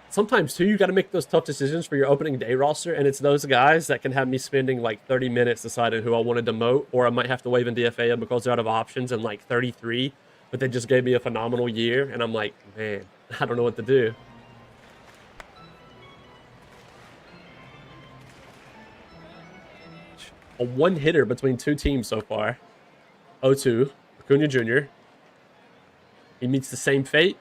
sometimes, too, you got to make those tough decisions for your opening day roster, and it's those guys that can have me spending, like, 30 minutes deciding who I want to demote, or I might have to waive in DFA because they're out of options in, like, 33, but they just gave me a phenomenal year, and I'm like, man, I don't know what to do. A 1-hitter between 2 teams so far. 0-2, Acuna Jr. He meets the same fate.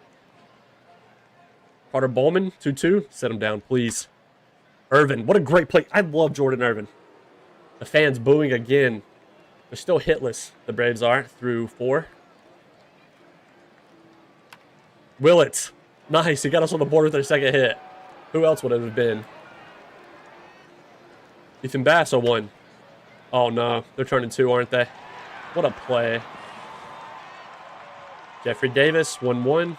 Carter Bowman, 2-2. Set him down, please. Irvin, what a great play. I love Jordan Irvin. The fans booing again. They're still hitless, the Braves are, through 4. Willits. Nice, he got us on the board with their second hit. Who else would it have been? Ethan Bass, 0-1. Oh, no. They're turning 2, aren't they? What a play. Jeffrey Davis, 1-1.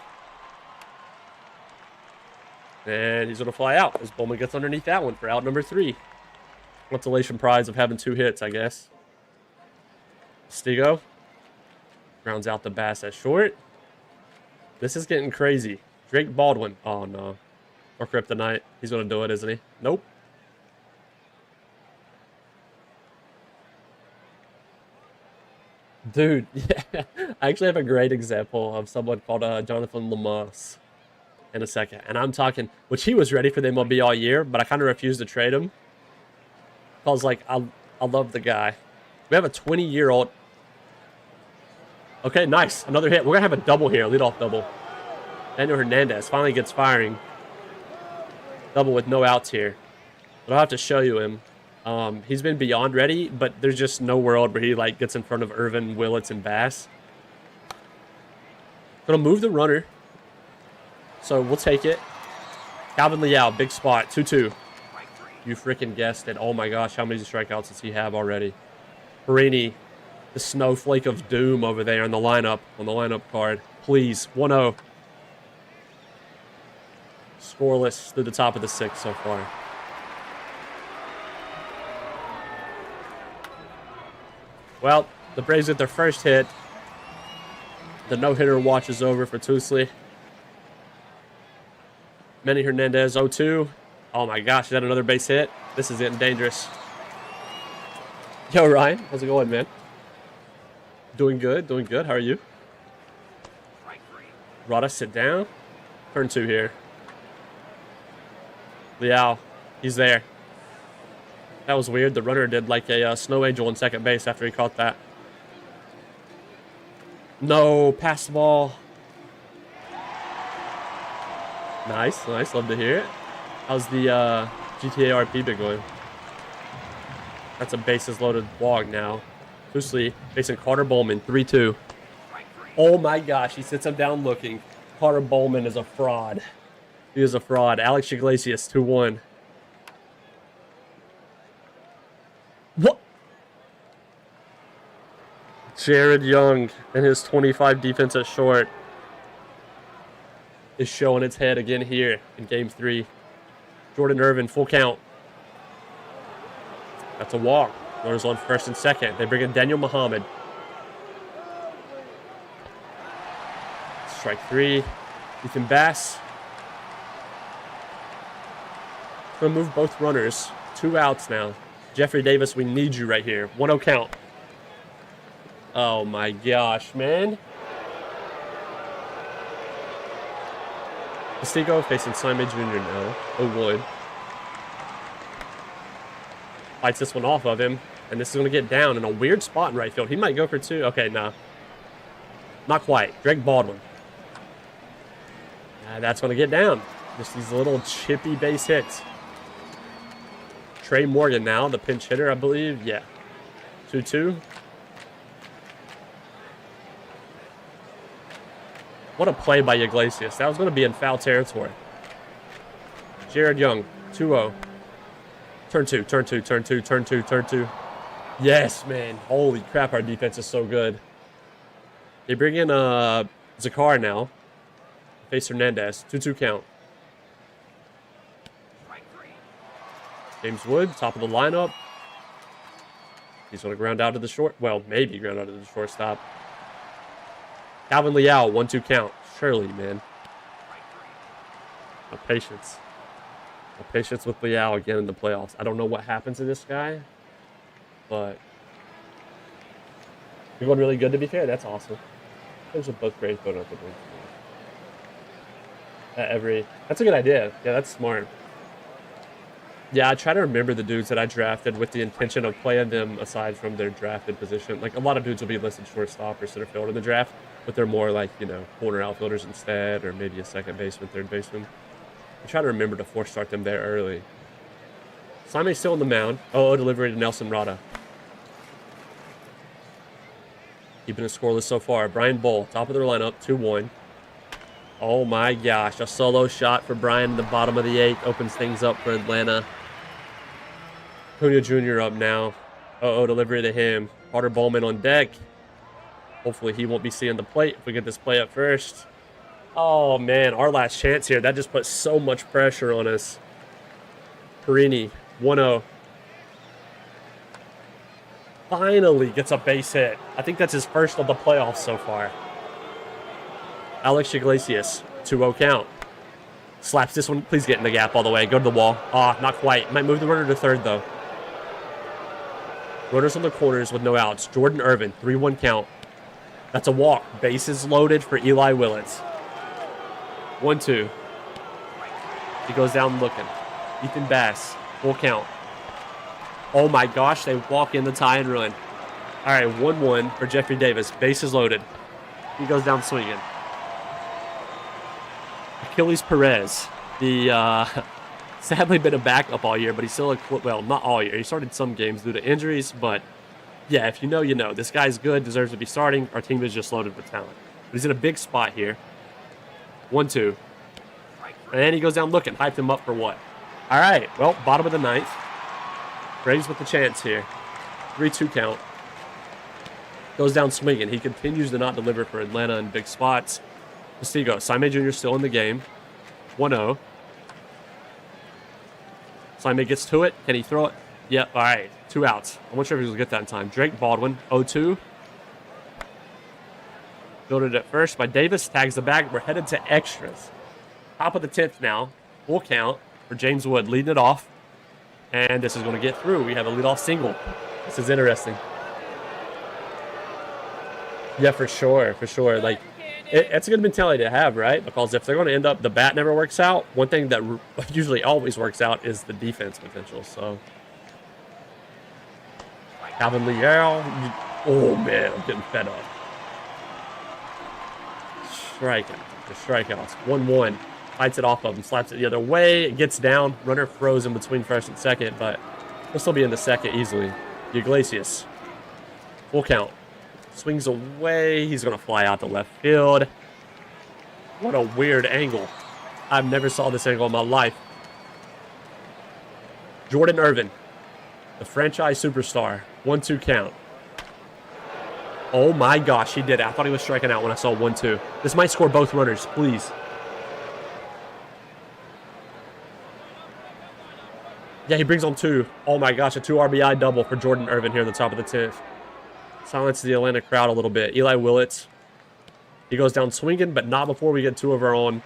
And he's going to fly out as Bowman gets underneath that one for out number 3. Consolation prize of having 2 hits, I guess. Stigo rounds out the Bass at short. This is getting crazy. Drake Baldwin. Oh, no. Or Kryptonite. He's going to do it, isn't he? Nope. Dude, yeah. I actually have a great example of someone called Jonathan Lamas in a second. And I'm talking, which he was ready for the MLB all year, but I kind of refused to trade him. Because, like, I love the guy. We have a 20-year-old. Okay, nice. Another hit. We're going to have a double here, leadoff double. Daniel Hernandez finally gets firing. Double with no outs here. But I'll have to show you him. He's been beyond ready, but there's just no world where he, like, gets in front of Irvin, Willits, and Bass. Gonna move the runner. So we'll take it. Calvin Leal, big spot, 2-2. You freaking guessed it. Oh my gosh, how many strikeouts does he have already? Perini, the snowflake of doom over there in the lineup, on the lineup card. Please, 1-0. Scoreless through the top of the 6th so far. Well, the Braves get their first hit. The no-hitter watch is over for Tusley. Manny Hernandez, 0-2. Oh my gosh, is that another base hit? This is getting dangerous. Yo, Ryan, how's it going, man? Doing good, doing good. How are you? Rada, sit down. Turn 2 here. Liao, he's there. That was weird. The runner did like a snow angel on second base after he caught that. No, pass the ball. Nice, nice. Love to hear it. How's the GTA RP been going? That's a bases loaded walk now. Tusley facing Carter Bowman, 3-2. Oh my gosh, he sits him down looking. Carter Bowman is a fraud. He is a fraud. Alex Iglesias, 2-1. What? Jared Young and his 25 defense at short is showing its head again here in Game 3. Jordan Irvin, full count. That's a walk. Runners on first and second. They bring in Daniel Muhammad. Strike 3. Ethan Bass. Gonna move both runners. 2 outs now. Jeffrey Davis, we need you right here. 1-0 count. Oh my gosh, man. Castigo facing Simon Jr. now. Oh, Wood. Fights this one off of him. And this is going to get down in a weird spot in right field. He might go for 2. Okay, nah. Not quite. Greg Baldwin. That's going to get down. Just these little chippy base hits. Trey Morgan now, the pinch hitter, I believe. Yeah. 2-2. What a play by Iglesias. That was going to be in foul territory. Jared Young, 2-0. Turn 2, turn 2, turn 2, turn 2, turn 2. Yes, man. Holy crap, our defense is so good. They bring in Zakar now. Face Hernandez. 2-2 count. James Wood, top of the lineup. He's going to ground out to the short. Well, maybe ground out to the shortstop. Calvin Liao, 1-2 count. Surely, man. My patience. My patience with Liao again in the playoffs. I don't know what happens to this guy, but you're going really good, to be fair. That's awesome. There's a both great photo up there. That's a good idea. Yeah, that's smart. Yeah, I try to remember the dudes that I drafted with the intention of playing them aside from their drafted position. Like, a lot of dudes will be listed shortstop or center field in the draft, but they're more like, you know, corner outfielders instead, or maybe a second baseman, third baseman. I try to remember to force start them there early. Simon's still on the mound. Oh, delivery to Nelson Rada. Keeping it scoreless so far. Brian Bull, top of their lineup, 2-1. Oh my gosh, a solo shot for Brian in the bottom of the 8th opens things up for Atlanta. Cunha Jr. up now. Uh-oh, delivery to him. Carter Bowman on deck. Hopefully he won't be seeing the plate if we get this play up first. Oh, man, our last chance here. That just puts so much pressure on us. Perini, 1-0. Finally gets a base hit. I think that's his first of the playoffs so far. Alex Iglesias, 2-0 count. Slaps this one. Please get in the gap all the way. Go to the wall. Ah, not quite. Might move the runner to third, though. Runners on the corners with no outs. Jordan Irvin, 3-1 count. That's a walk. Bases loaded for Eli Willits. 1-2. He goes down looking. Ethan Bass, full count. Oh my gosh, they walk in the tie and run. All right, 1-1 for Jeffrey Davis. Bases loaded. He goes down swinging. Achilles Perez, the sadly been a backup all year, but he's still well, not all year. He started some games due to injuries, but yeah, if you know, you know. This guy's good, deserves to be starting. Our team is just loaded with talent. But he's in a big spot here. 1-2. And he goes down looking. Hyped him up for what? All right, well, bottom of the 9th. Braves with the chance here. 3-2 count. Goes down swinging. He continues to not deliver for Atlanta in big spots. Castigo, Simon Jr. still in the game. 1-0. Simon gets to it. Can he throw it? Yep. All right. 2 outs. I'm not sure if he's going to get that in time. Drake Baldwin, 0-2. Fielded at first by Davis. Tags the bag. We're headed to extras. Top of the 10th now. Full count for James Wood leading it off. And this is going to get through. We have a leadoff single. This is interesting. Yeah, for sure. For sure. Like, it's a good mentality to have, right? Because if they're going to end up, the bat never works out. One thing that usually always works out is the defense potential. So, Calvin Leal. Oh, man. I'm getting fed up. Strikeout. The strikeouts. 1-1. Fights it off of him. Slaps it the other way. It gets down. Runner frozen between first and second, but he'll still be in the second easily. Iglesias. Full count. Swings away. He's going to fly out to left field. What a weird angle. I've never saw this angle in my life. Jordan Irvin, the franchise superstar. 1-2 count. Oh my gosh, he did it. I thought he was striking out when I saw 1-2. This might score both runners, please. Yeah, he brings on 2. Oh my gosh, a 2 RBI double for Jordan Irvin here at the top of the 10th. Silence the Atlanta crowd a little bit. Eli Willits. He goes down swinging, but not before we get 2 of our own.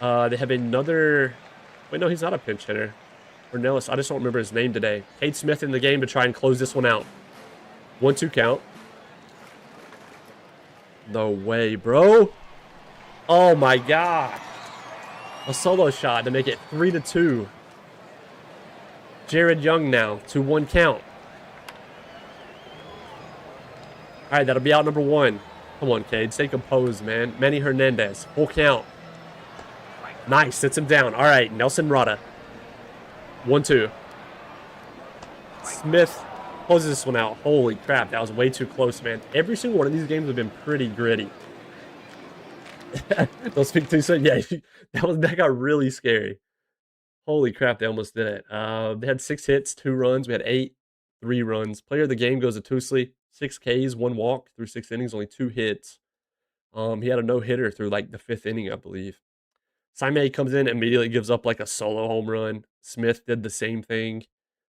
They have another... Wait, no, he's not a pinch hitter. Ornelas, I just don't remember his name today. Cade Smith in the game to try and close this one out. 1-2 count. No way, bro. Oh my god. A solo shot to make it 3-2. Jared Young now, 2-1 count. All right, that'll be out number 1. Come on, Cade. Stay composed, man. Manny Hernandez, full count. Nice, sits him down. All right, Nelson Rada. 1-2. Smith closes this one out. Holy crap, that was way too close, man. Every single one of these games have been pretty gritty. Don't speak too soon. Yeah, that got really scary. Holy crap, they almost did it. They had 6 hits, 2 runs. We had 8, 3 runs. Player of the game goes to Tusley. 6 Ks, 1 walk through 6 innings, only 2 hits. He had a no-hitter through like the 5th inning, I believe. Saime comes in, immediately gives up like a solo home run. Smith did the same thing,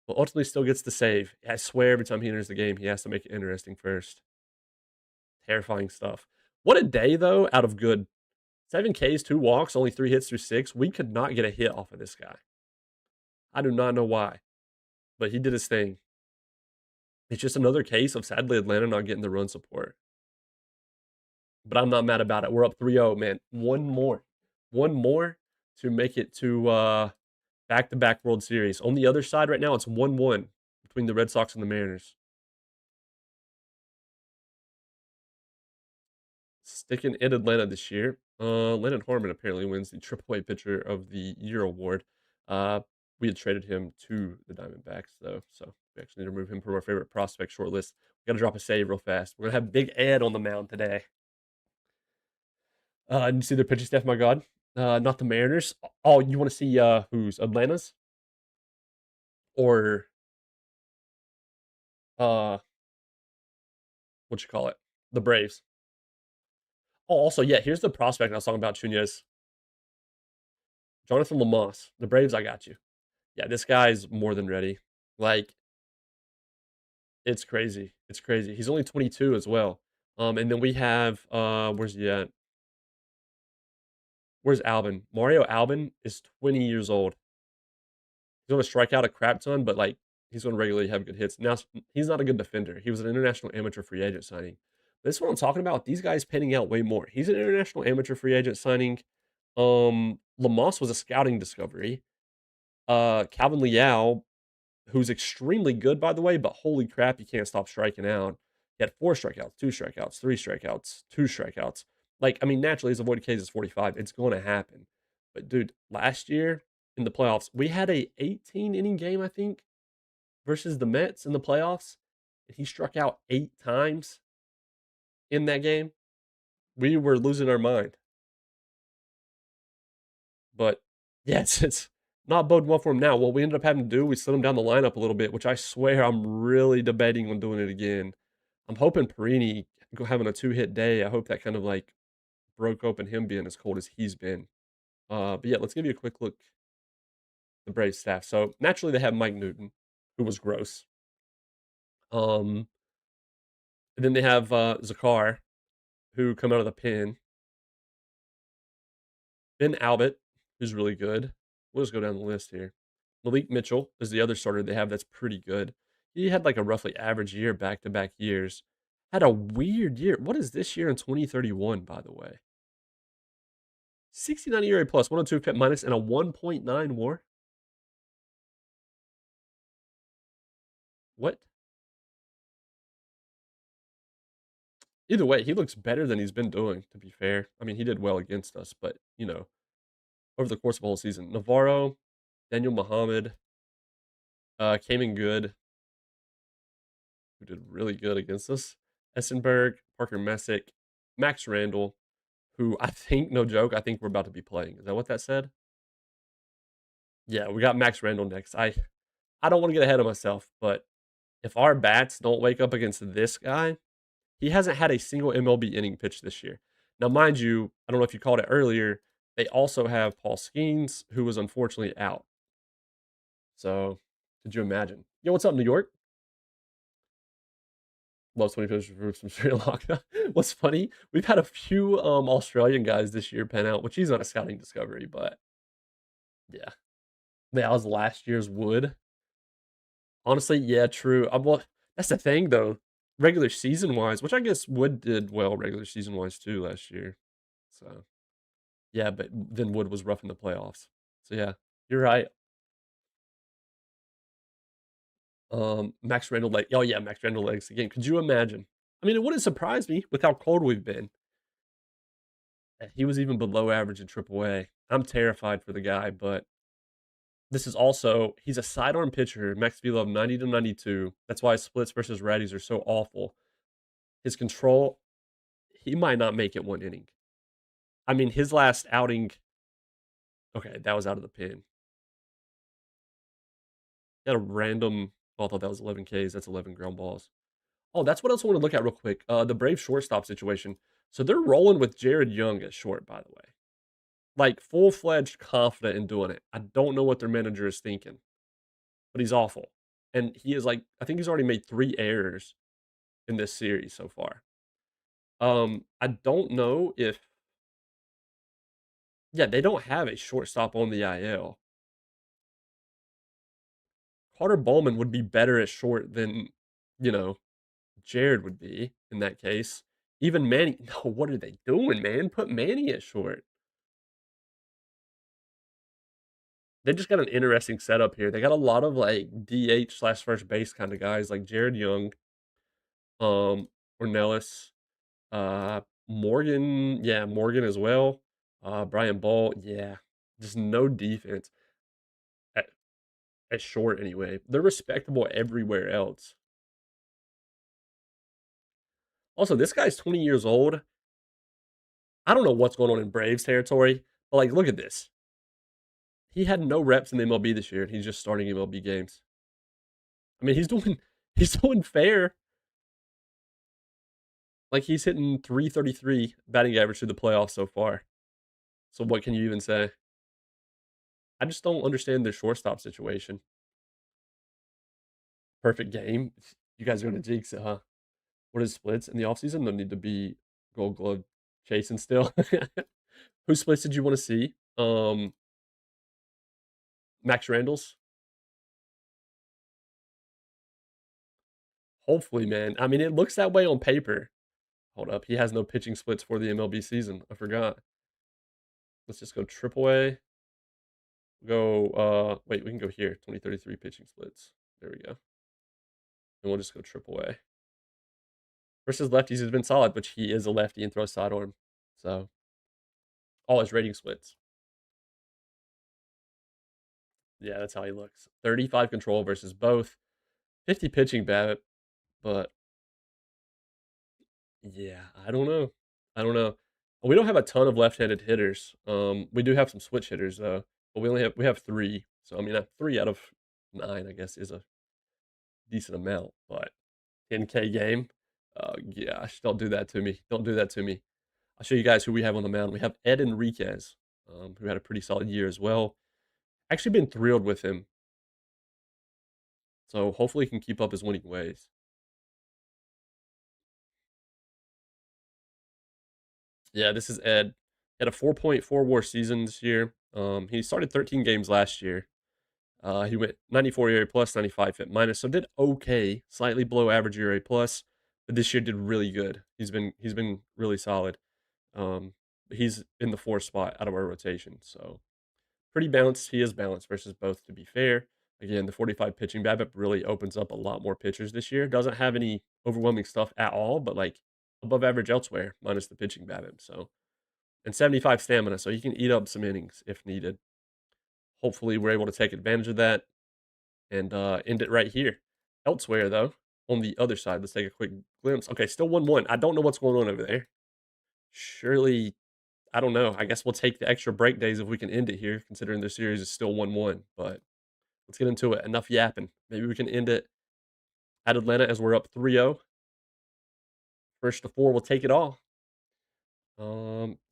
but ultimately still gets the save. I swear every time he enters the game, he has to make it interesting first. Terrifying stuff. What a day, though, out of good. 7 Ks, 2 walks, only 3 hits through 6. We could not get a hit off of this guy. I do not know why, but he did his thing. It's just another case of, sadly, Atlanta not getting the run support. But I'm not mad about it. We're up 3-0, man. One more to make it to back-to-back World Series. On the other side right now, it's 1-1 between the Red Sox and the Mariners. Sticking in Atlanta this year. Lennon Harmon apparently wins the AAA Pitcher of the Year award. We had traded him to the Diamondbacks, though, so we actually need to remove him from our favorite prospect shortlist. We got to drop a save real fast. We're going to have Big Ed on the mound today. And you see their pitching staff, my God. Not the Mariners. Oh, you want to see who's? Atlanta's? Or, what you call it? The Braves. Oh, also, yeah, here's the prospect I was talking about, Chunez. Jonathan Lamas. The Braves, I got you. Yeah, this guy's more than ready. Like, it's crazy. It's crazy. He's only 22 as well. And then we have, where's he at? Where's Albin? Mario Albin is 20 years old. He's going to strike out a crap ton, but, like, he's going to regularly have good hits. Now, he's not a good defender. He was an international amateur free agent signing. This is what I'm talking about. These guys panning out way more. He's an international amateur free agent signing. Lamas was a scouting discovery. Calvin Leal, who's extremely good, by the way, but holy crap, he can't stop striking out. He had 4 strikeouts, 2 strikeouts, 3 strikeouts, 2 strikeouts. Like, I mean, naturally, his avoided Ks is 45. It's going to happen. But, dude, last year in the playoffs, we had a 18-inning game, I think, versus the Mets in the playoffs. And he struck out 8 times in that game. We were losing our mind. But, yes, it's not boding well for him now. What we ended up having to do, we slid him down the lineup a little bit, which I swear I'm really debating on doing it again. I'm hoping Perini having a 2-hit day. I hope that kind of like broke open him being as cold as he's been. But yeah, let's give you a quick look the Braves staff. So naturally, they have Mike Newton, who was gross. And then they have Zakar, who come out of the pen. Ben Albert, who's really good. We'll just go down the list here. Malik Mitchell is the other starter they have that's pretty good. He had like a roughly average year back to back years. Had a weird year. What is this year in 2031, by the way? 69 ERA plus, 102 FIP minus, and a 1.9 WAR. What? Either way, he looks better than he's been doing, to be fair. I mean, he did well against us, but, over the course of the whole season. Navarro, Daniel Muhammad, came in good, who did really good against us. Essenberg, Parker Messick, Max Randall, who I think, no joke, I think we're about to be playing. Is that what that said? Yeah, we got Max Randall next. I don't want to get ahead of myself, but if our bats don't wake up against this guy, he hasn't had a single MLB inning pitch this year. Now, mind you, I don't know if you called it earlier, they also have Paul Skeens, who was unfortunately out. So, could you imagine? Yo, what's up, New York? Loves 20 pitches from Sri Lanka. What's funny, we've had a few Australian guys this year pen out, which he's not a scouting discovery, but yeah. That was last year's Wood. Honestly, yeah, true. Well, that's the thing though. Regular season wise, which I guess Wood did well regular season wise too last year. So yeah, but then Wood was rough in the playoffs. So yeah, you're right. Max Randall leg. Oh yeah, Max Randall legs again. Could you imagine? I mean, it wouldn't surprise me with how cold we've been. He was even below average in AAA. I'm terrified for the guy, but this is also he's a sidearm pitcher, max velo of 90 to 92. That's why splits versus righties are so awful. His control, he might not make it one inning. I mean, his last outing, okay, that was out of the pin. He had a random, oh, I thought that was 11 Ks. That's 11 ground balls. Oh, that's what else I want to look at real quick. The Brave shortstop situation. So they're rolling with Jared Young at short, by the way. Like full fledged confident in doing it. I don't know what their manager is thinking, but he's awful. And he is like, I think he's already made 3 errors in this series so far. I don't know if, yeah, they don't have a shortstop on the IL. Carter Bowman would be better at short than, you know, Jared would be in that case. Even Manny, no, what are they doing, man? Put Manny at short. They just got an interesting setup here. They got a lot of like DH slash first base kind of guys like Jared Young, Ornelas, Morgan, yeah, Morgan as well. Brian Ball, yeah, just no defense at, at short anyway. They're respectable everywhere else. Also, this guy's 20 years old. I don't know what's going on in Braves territory, but like, look at this. He had no reps in the MLB this year, and he's just starting MLB games. I mean, he's doing fair. Like he's hitting 333 batting average through the playoffs so far. So what can you even say? I just don't understand their shortstop situation. Perfect game. You guys are gonna jinx it, huh? What is splits in the offseason? They'll need to be Gold Glove chasing still. Whose splits did you want to see? Max Randall's. Hopefully, man. I mean, it looks that way on paper. Hold up, he has no pitching splits for the MLB season. I forgot. Let's just go AAA. Go. Wait, we can go here. 2033 pitching splits. There we go. And we'll just go AAA. Versus lefties has been solid, but he is a lefty and throws sidearm. So, all his rating splits. Yeah, that's how he looks. 35 control versus both. 50 pitching BABIP, but yeah, I don't know. I don't know. We don't have a ton of left-handed hitters. We do have some switch hitters though, but we have 3. So I mean, 3 out of 9, I guess, is a decent amount. But 10K game, oh gosh, don't do that to me. Don't do that to me. I'll show you guys who we have on the mound. We have Ed Enriquez, who had a pretty solid year as well. Actually been thrilled with him. So hopefully he can keep up his winning ways. Yeah, this is Ed. He had a 4.4 WAR season this year. He started 13 games last year. He went 94 ERA plus, 95 FIP minus, so did okay, slightly below average ERA plus, but this year did really good. He's been really solid. Um, he's in the 4th spot out of our rotation, so pretty balanced. He is balanced versus both, to be fair. Again, the 45 pitching BABIP really opens up a lot more pitchers this year. Doesn't have any overwhelming stuff at all, but like above average elsewhere, minus the pitching BABIP. So, and 75 stamina, so he can eat up some innings if needed. Hopefully, we're able to take advantage of that and end it right here. Elsewhere, though, on the other side, let's take a quick glimpse. Okay, still 1-1. I don't know what's going on over there. Surely, I don't know. I guess we'll take the extra break days if we can end it here, considering the series is still 1-1. But let's get into it. Enough yapping. Maybe we can end it at Atlanta as we're up 3-0. First to 4 will take it all.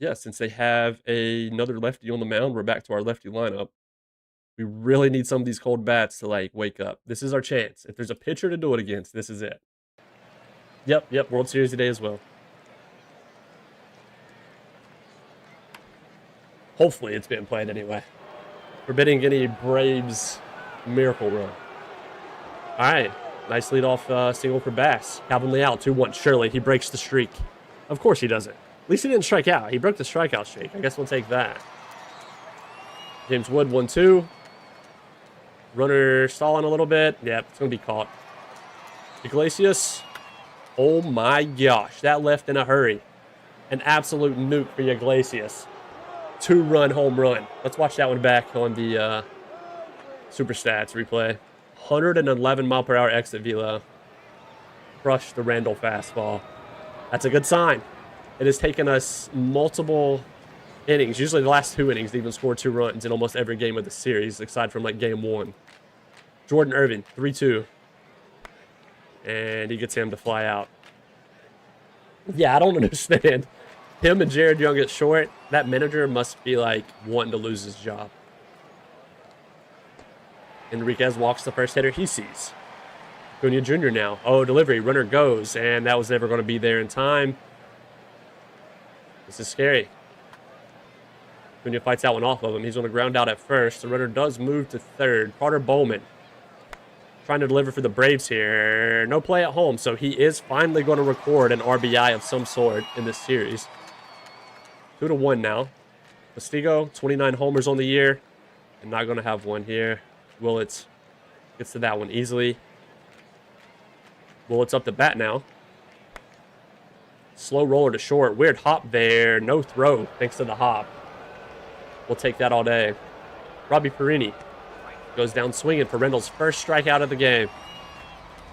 Yeah, since they have another lefty on the mound, we're back to our lefty lineup. We really need some of these cold bats to like wake up. This is our chance. If there's a pitcher to do it against, this is it. Yep, World Series today as well. Hopefully it's being played anyway. Forbidding any Braves miracle run. All right, nice leadoff single for Bass. Calvin Leal, 2-1. Surely he breaks the streak. Of course he doesn't. At least he didn't strike out. He broke the strikeout streak. I guess we'll take that. James Wood, 1-2. Runner stalling a little bit. Yep, it's going to be caught. Iglesias. Oh my gosh, that left in a hurry. An absolute nuke for Iglesias. 2-run home run. Let's watch that one back on the Super Stats replay. 111 mile per hour exit velo. Crushed the Randall fastball. That's a good sign. It has taken us multiple innings, usually the last 2 innings, to even score 2 runs in almost every game of the series, aside from like game 1. Jordan Irvin, 3-2. And he gets him to fly out. Yeah, I don't understand. Him and Jared Young at short, that manager must be like wanting to lose his job. Enriquez walks the first hitter he sees. Cunha Jr. now. Oh, delivery. Runner goes, and that was never going to be there in time. This is scary. Cunha fights that one off of him. He's on the ground out at first. The runner does move to third. Carter Bowman trying to deliver for the Braves here. No play at home, so he is finally going to record an RBI of some sort in this series. 2-1 now. Postigo, 29 homers on the year. And not going to have one here. Willits gets to that one easily. Willits up to bat now. Slow roller to short. Weird hop there. No throw thanks to the hop. We'll take that all day. Robbie Perini goes down swinging for Rendell's first strikeout of the game.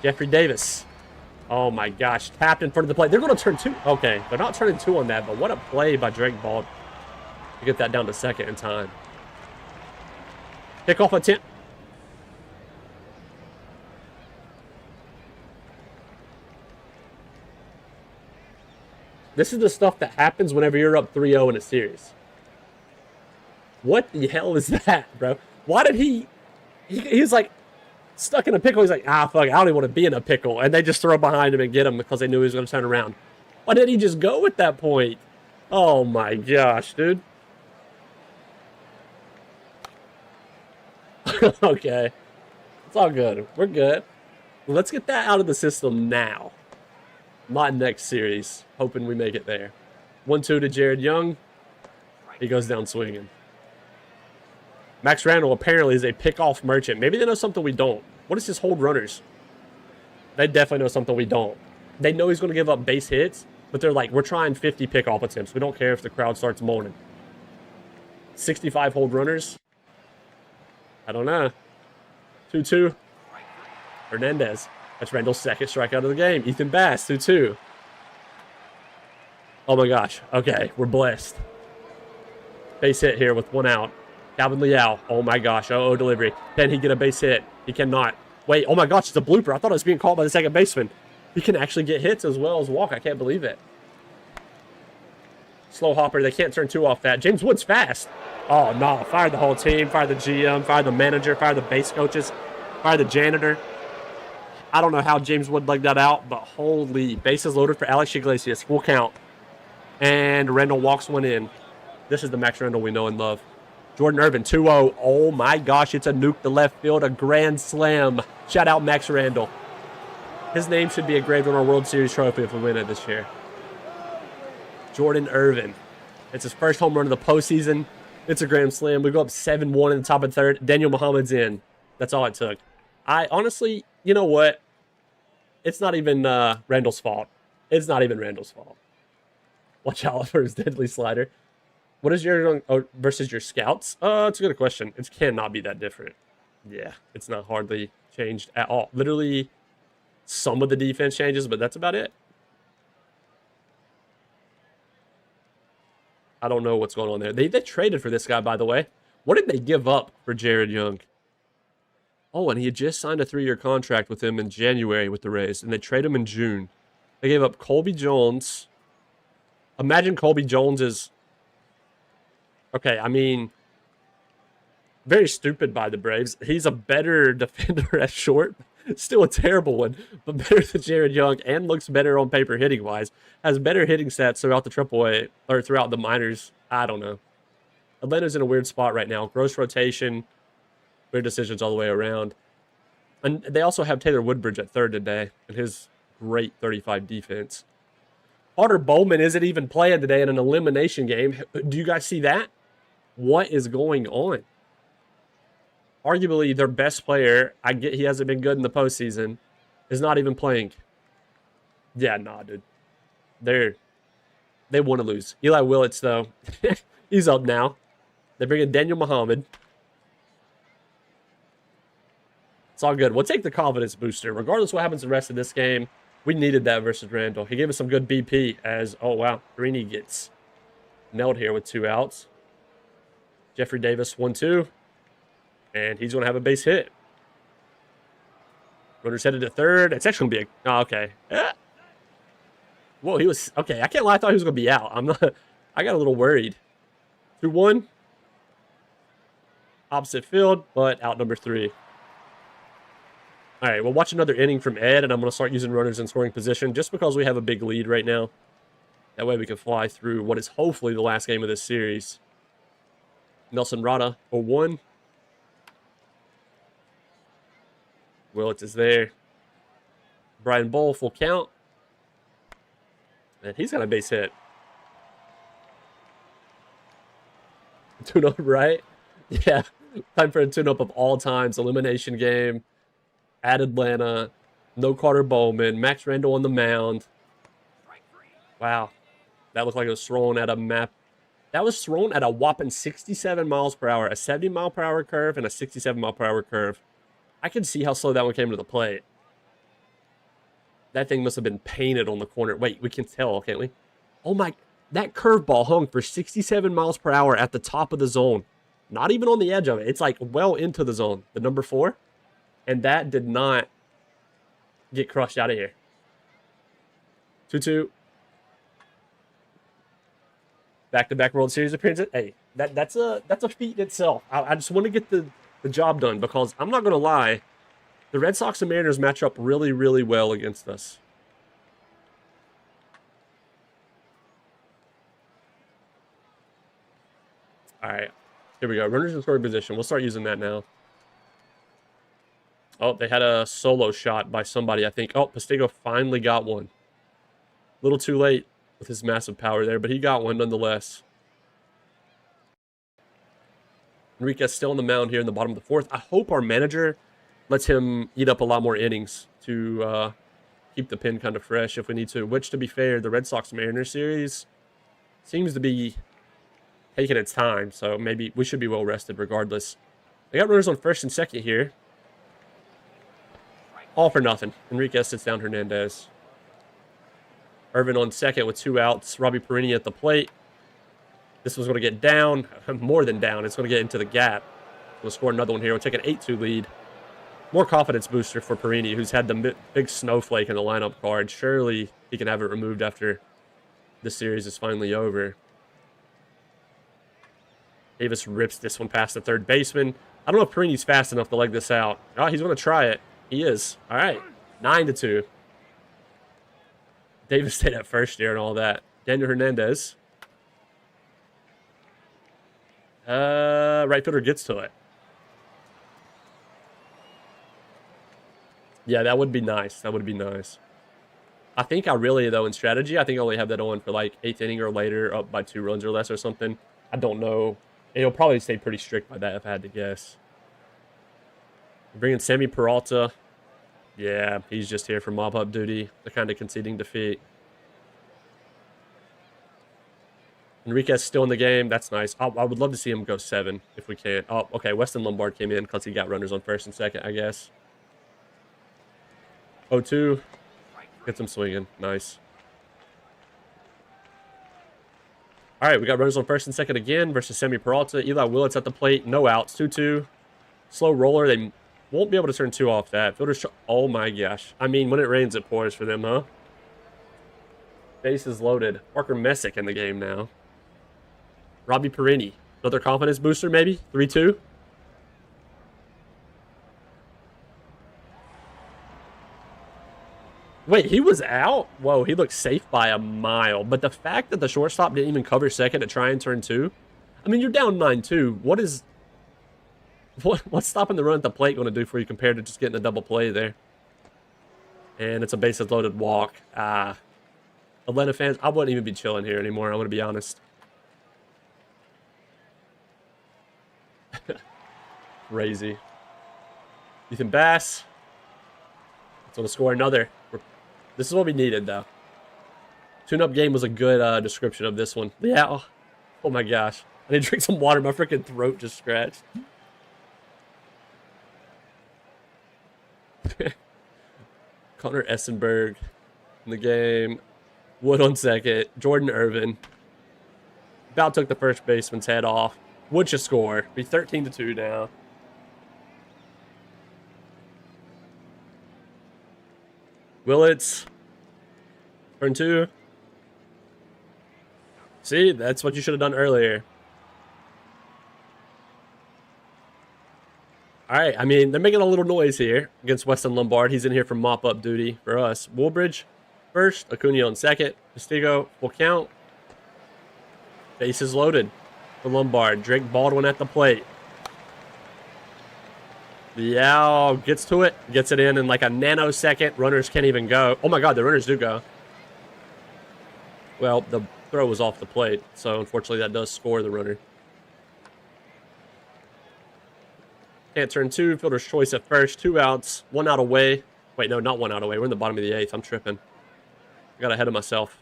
Jeffrey Davis. Oh my gosh. Tapped in front of the plate. They're going to turn 2. Okay, they're not turning 2 on that, but what a play by Drake Bald to get that down to second in time. Kickoff attempt. This is the stuff that happens whenever you're up 3-0 in a series. What the hell is that, bro? Why did he was like stuck in a pickle. He's like, fuck, I don't even want to be in a pickle. And they just throw behind him and get him because they knew he was going to turn around. Why didn't he just go at that point? Oh my gosh, dude. Okay. It's all good. We're good. Let's get that out of the system now. Not next series. Hoping we make it there. 1-2 to Jared Young. He goes down swinging. Max Randall apparently is a pick-off merchant. Maybe they know something we don't. What is his hold runners? They definitely know something we don't. They know he's going to give up base hits, but they're like, we're trying 50 pick-off attempts. We don't care if the crowd starts moaning. 65 hold runners? I don't know. 2-2. Hernandez. That's Randall's second strikeout of the game. Ethan Bass, 2-2. Oh my gosh. Okay, we're blessed. Base hit here with 1 out. Calvin Leal. Oh my gosh. Uh-oh, delivery. Can he get a base hit? He cannot. Wait, oh my gosh, it's a blooper. I thought I was being called by the second baseman. He can actually get hits as well as walk. I can't believe it. Slow hopper. They can't turn 2 off that. James Wood's fast. Oh, no. Fire the whole team. Fire the GM. Fire the manager. Fire the base coaches. Fire the janitor. I don't know how James Wood legged that out, but holy. Bases loaded for Alex Iglesias. Full count. And Randall walks one in. This is the Max Randall we know and love. Jordan Irvin, 2-0. Oh, my gosh. It's a nuke to left field. A grand slam. Shout out Max Randall. His name should be engraved on our World Series trophy if we win it this year. Jordan Irvin. It's his first home run of the postseason. It's a grand slam. We go up 7-1 in the top of the third. Daniel Muhammad's in. That's all it took. I honestly, you know what? It's not even Randall's fault. It's not even Randall's fault. Watch out for his deadly slider. What is your versus your scouts? It's a good question. It cannot be that different. Yeah, it's not hardly changed at all. Literally, some of the defense changes, but that's about it. I don't know what's going on there. They traded for this guy, by the way. What did they give up for Jared Young? Oh, and he had just signed a 3-year contract with him in January with the Rays, and they traded him in June. They gave up Colby Jones. Imagine Colby Jones is... Okay, I mean... Very stupid by the Braves. He's a better defender at short. Still a terrible one, but better than Jared Young and looks better on paper hitting-wise. Has better hitting stats throughout the AAA, or throughout the minors. I don't know. Atlanta's in a weird spot right now. Gross rotation. Weird decisions all the way around. And they also have Taylor Woodbridge at third today and his great 35 defense. Carter Bowman isn't even playing today in an elimination game. Do you guys see that? What is going on? Arguably their best player, I get he hasn't been good in the postseason, is not even playing. Yeah, nah, dude. They want to lose. Eli Willits, though, he's up now. They bring in Daniel Muhammad. It's all good. We'll take the confidence booster. Regardless of what happens the rest of this game, we needed that versus Randall. He gave us some good BP as, oh, wow, Perini gets nailed here with 2 outs. Jeffrey Davis, 1-2. And he's going to have a base hit. Runner's headed to third. It's actually going to be a... Oh, okay. Whoa, he was... Okay, I can't lie. I thought he was going to be out. I'm not... I got a little worried. 2-1. Opposite field, but out number 3. All right, we'll watch another inning from Ed, and I'm going to start using runners in scoring position just because we have a big lead right now. That way we can fly through what is hopefully the last game of this series. Nelson Rada, 0-1. Willits is there. Brian Bull, full count. And he's got a base hit. Tune-up, right? Yeah. Time for a tune-up of all times. Elimination game. At Atlanta. No Carter Bowman. Max Randall on the mound. Wow. That looked like it was thrown at a map. That was thrown at a whopping 67 miles per hour. A 70 mile per hour curve and a 67 mile per hour curve. I can see how slow that one came to the plate. That thing must have been painted on the corner. Wait, we can tell, can't we? Oh my, that curveball hung for 67 miles per hour at the top of the zone. Not even on the edge of it. It's like well into the zone. The number 4. And that did not get crushed out of here. 2-2. Back-to-back World Series appearances. Hey, that's a feat in itself. I just want to get the job done because I'm not going to lie. The Red Sox and Mariners match up really, really well against us. All right. Here we go. Runners in scoring position. We'll start using that now. Oh, they had a solo shot by somebody, I think. Oh, Postigo finally got one. A little too late with his massive power there, but he got one nonetheless. Enriquez still on the mound here in the bottom of the 4th. I hope our manager lets him eat up a lot more innings to keep the pin kind of fresh if we need to. Which, to be fair, the Red Sox-Mariners series seems to be taking its time, so maybe we should be well rested regardless. They got runners on first and second here. All for nothing. Enriquez sits down Hernandez. Irvin on second with 2 outs. Robbie Perini at the plate. This was going to get down. More than down. It's going to get into the gap. We'll score another one here. We'll take an 8-2 lead. More confidence booster for Perini, who's had the big snowflake in the lineup card. Surely he can have it removed after the series is finally over. Davis rips this one past the third baseman. I don't know if Perini's fast enough to leg this out. Oh, he's going to try it. He is. All right. 9-2. Davis stayed at first here and all that. Daniel Hernandez. Right fielder gets to it. Yeah, that would be nice. That would be nice. I think I really, though, in strategy, I think I only have that on for like 8th inning or later, up by 2 runs or less or something. I don't know. It'll probably stay pretty strict by that if I had to guess. We're bringing Sammy Peralta. Yeah, he's just here for mop-up duty. They're kind of conceding defeat. Enriquez still in the game. That's nice. I would love to see him go 7 if we can. Oh, okay. Weston Lombard came in because he got runners on first and second, I guess. 0-2. Gets him swinging. Nice. All right, we got runners on first and second again versus Sammy Peralta. Eli Willits at the plate. No outs. 2-2. Slow roller. They won't be able to turn 2 off that. Fielders. Oh, my gosh. I mean, when it rains, it pours for them, huh? Bases loaded. Parker Messick in the game now. Robbie Perini. Another confidence booster, maybe? 3-2. Wait, he was out? Whoa, he looked safe by a mile. But the fact that the shortstop didn't even cover second to try and turn 2. I mean, you're down 9-2. What's stopping the run at the plate going to do for you compared to just getting a double play there? And it's a bases loaded walk. Atlanta fans, I wouldn't even be chilling here anymore. I'm going to be honest. Crazy. Ethan Bass. It's going to score another. This is what we needed, though. Tune-up game was a good description of this one. Yeah. Oh my gosh. I need to drink some water. My freaking throat just scratched. Connor Essenberg in the game. Wood on second. Jordan Irvin. About took the first baseman's head off. Would you score? Be 13-2 now. Willits. Turn 2. See, that's what you should have done earlier. All right, I mean, they're making a little noise here against Weston Lombard. He's in here for mop-up duty for us. Woolbridge first. Acuna on second. Castigo, full count. Bases loaded for Lombard. Drake Baldwin at the plate. Yeah, gets to it. Gets it in like a nanosecond. Runners can't even go. Oh, my God, the runners do go. Well, the throw was off the plate, so unfortunately that does score the runner. Can't turn 2. Fielder's choice at first. 2 outs. 1 out away. Wait, no, not 1 out away. We're in the bottom of the 8th. I'm tripping. I got ahead of myself.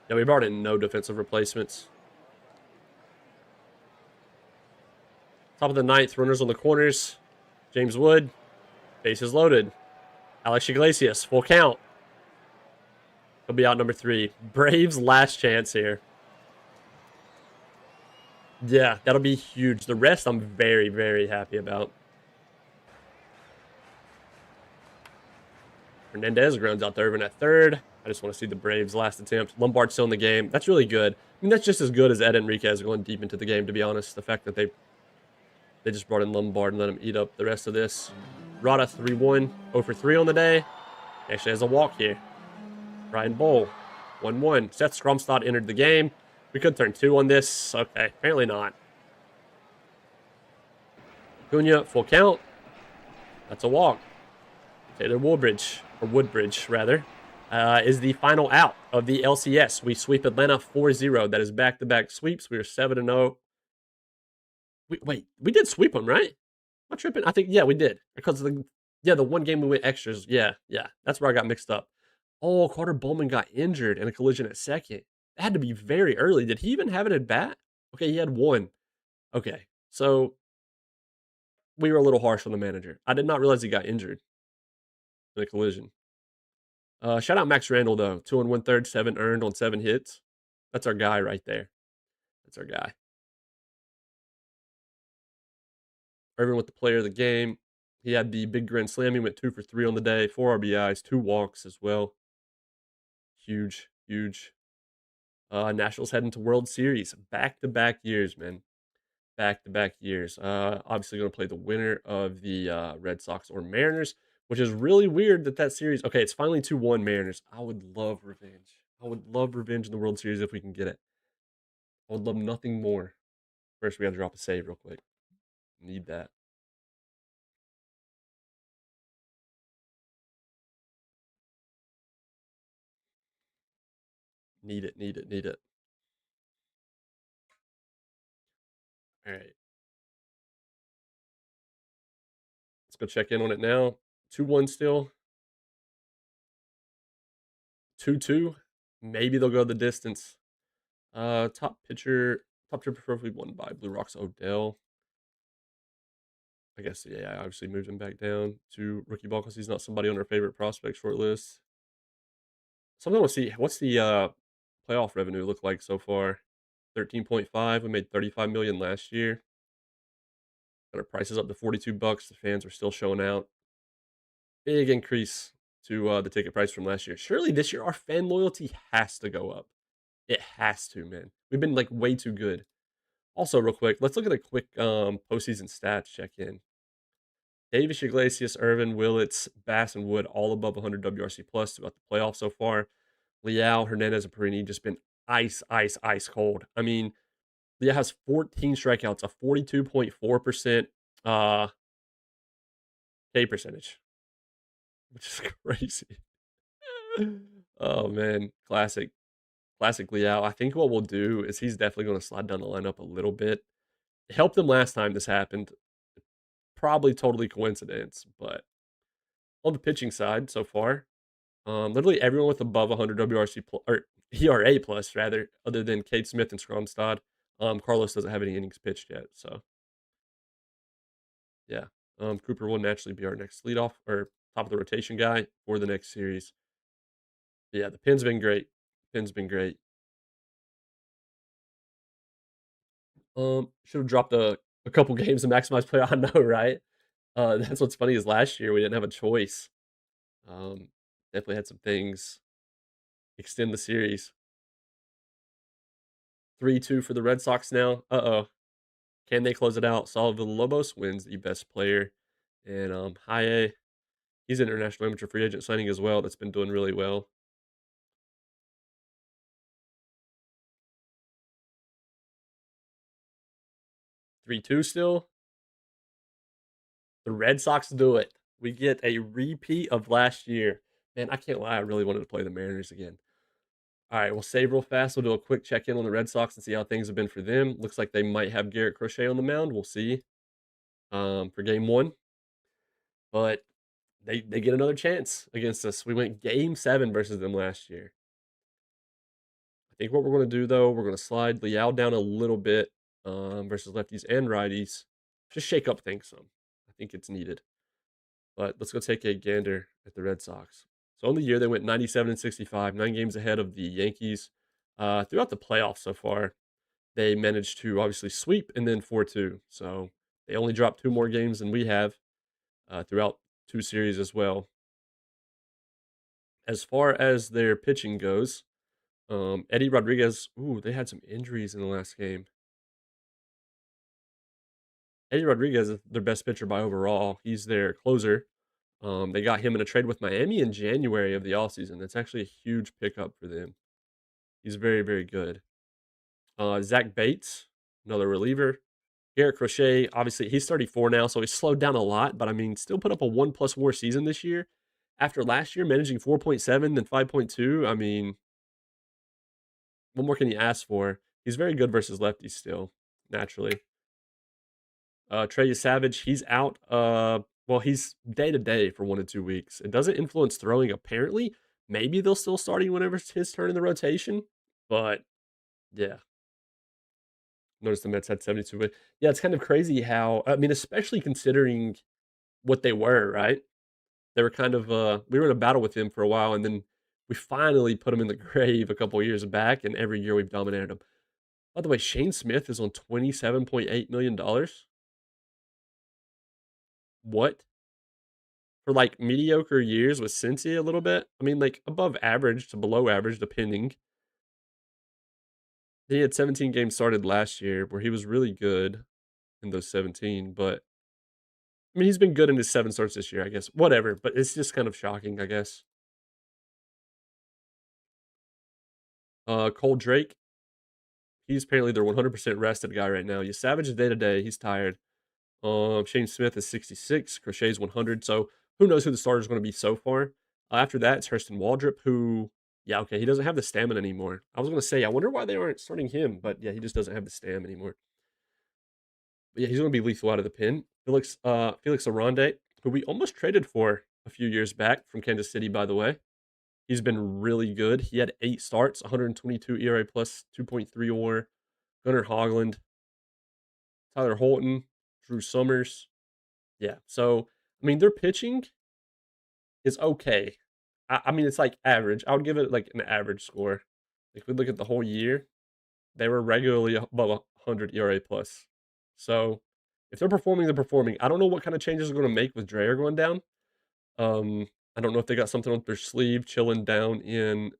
Yeah, we brought in no defensive replacements. Top of the 9th. Runners on the corners. James Wood. Bases loaded. Alex Iglesias. Full count. He'll be out number 3. Braves last chance here. Yeah, that'll be huge. The rest I'm very, very happy about. Hernandez grounds out to Irvin at third. I just want to see the Braves' last attempt. Lombard still in the game. That's really good. I mean, that's just as good as Ed Enriquez going deep into the game, to be honest. The fact that they just brought in Lombard and let him eat up the rest of this. Rada 3-1. 0 for 3 on the day. Actually has a walk here. Ryan Bowl. 1-1. Seth Stromstad entered the game. We could turn 2 on this. Okay, apparently not. Acuna, full count. That's a walk. Taylor Woodbridge, or Woodbridge, rather, is the final out of the LCS. We sweep Atlanta 4-0. That is back-to-back sweeps. We are 7-0. Wait, we did sweep them, right? Am I tripping? I think, yeah, we did. Because the one game we went extras. Yeah. That's where I got mixed up. Oh, Carter Bowman got injured in a collision at second. That had to be very early. Did he even have it at bat? Okay, he had 1. Okay, so we were a little harsh on the manager. I did not realize he got injured in a collision. Shout out Max Randall, though. 2 1/3, 7 earned on 7 hits. That's our guy right there. That's our guy. Irvin with the player of the game. He had the big grand slam. He went 2 for 3 on the day. 4 RBIs, 2 walks as well. Huge. Nationals heading to World Series, back-to-back years, man. Back-to-back years. Obviously gonna play the winner of the, Red Sox or Mariners, which is really weird that that series okay, it's finally 2-1 Mariners. I would love revenge. I would love revenge in the World Series if we can get it. I would love nothing more. First, we gotta drop a save real quick. Need that. Need it, need it, need it. Alright, let's go check in on it now. 2-1 still. 2-2. Maybe they'll go the distance. Top pitcher preferably won by Blue Rocks Odell. I guess, yeah, I obviously moved him back down to rookie ball because he's not somebody on our favorite prospect short list. Something I want to see. What's the playoff revenue look like so far? 13.5. We made 35 million last year. Got our prices up to $42. The fans are still showing out. Big increase to the ticket price from last year. Surely this year our fan loyalty has to go up. It has to, man. We've been like way too good. Also, real quick, let's look at a quick postseason stats check in. Davis, Iglesias, Irvin, Willits, Bass, and Wood all above 100 WRC plus throughout the playoffs so far. Leal, Hernandez, and Perini just been ice cold. I mean, Leal has 14 strikeouts, a 42.4% uh, K percentage, which is crazy. Oh man, classic Leal. I think what we'll do is he's definitely going to slide down the lineup a little bit. It helped him last time this happened. Probably totally coincidence, but on the pitching side so far, literally everyone with above 100 WRC or ERA plus rather, other than Cade Smith and Stromstad. Carlos doesn't have any innings pitched yet, so yeah. Cooper will naturally be our next leadoff or top of the rotation guy for the next series. Yeah, the pin's been great. Pin's been great. Should have dropped a couple games to maximize play. I know, right? That's what's funny is last year we didn't have a choice. Um, definitely had some things extend the series. 3-2 for the Red Sox now. Uh-oh. Can they close it out? Saul Villalobos wins the best player. And Haye, he's an international amateur free agent signing as well. That's been doing really well. 3-2 still. The Red Sox do it. We get a repeat of last year. Man, I can't lie. I really wanted to play the Mariners again. All right, we'll save real fast. We'll do a quick check in on the Red Sox and see how things have been for them. Looks like they might have Garrett Crochet on the mound. We'll see for game one. But they get another chance against us. We went game 7 versus them last year. I think what we're going to do, though, we're going to slide Leal down a little bit versus lefties and righties. Just shake up things some. I think it's needed. But let's go take a gander at the Red Sox. So on the year, they went 97 and 65, 9 games ahead of the Yankees. Throughout the playoffs so far, they managed to obviously sweep and then 4-2. So they only dropped 2 more games than we have throughout 2 series as well. As far as their pitching goes, Eddie Rodriguez, ooh, they had some injuries in the last game. Eddie Rodriguez is their best pitcher by overall. He's their closer. They got him in a trade with Miami in January of the offseason. That's actually a huge pickup for them. He's very, very good. Zach Bates, another reliever. Garrett Crochet, obviously, he's 34 now, so he's slowed down a lot, but I mean, still put up a 1+ WAR season this year. After last year, managing 4.7 then 5.2, I mean, what more can you ask for? He's very good versus lefties still, naturally. Trey Savage, he's out. Well, he's day to day for 1 to 2 weeks. It doesn't influence throwing, apparently. Maybe they'll still start him whenever it's his turn in the rotation. But yeah, notice the Mets had 72. But yeah, it's kind of crazy how, I mean, especially considering what they were, right? They were kind of, we were in a battle with him for a while, and then we finally put him in the grave a couple years back, and every year we've dominated him. By the way, Shane Smith is on $27.8 million. What? For, like, mediocre years with Cincy a little bit? I mean, like, above average to below average, depending. He had 17 games started last year where he was really good in those 17, but I mean, he's been good in his 7 starts this year, I guess. Whatever, but it's just kind of shocking, I guess. Cole Drake, he's apparently their 100% rested guy right now. You Savage is day to day, he's tired. Shane Smith is 66, Crochet's 100. So who knows who the starter is going to be so far? After that, it's Hurston Waldrop, who, yeah, okay, he doesn't have the stamina anymore. I was going to say, I wonder why they aren't starting him, but yeah, he just doesn't have the stamina anymore. But yeah, he's going to be lethal out of the pin. Felix Arande, who we almost traded for a few years back from Kansas City, by the way. He's been really good. He had 8 starts, 122 ERA plus 2.3 WAR. Gunnar Hoglund, Tyler Holton, Drew Summers. Yeah, so I mean, their pitching is okay. I mean, it's like average. I would give it like an average score. If we look at the whole year, they were regularly above 100 ERA plus. So if they're performing, they're performing. I don't know what kind of changes they're going to make with Dreyer going down. I don't know if they got something up their sleeve, chilling down in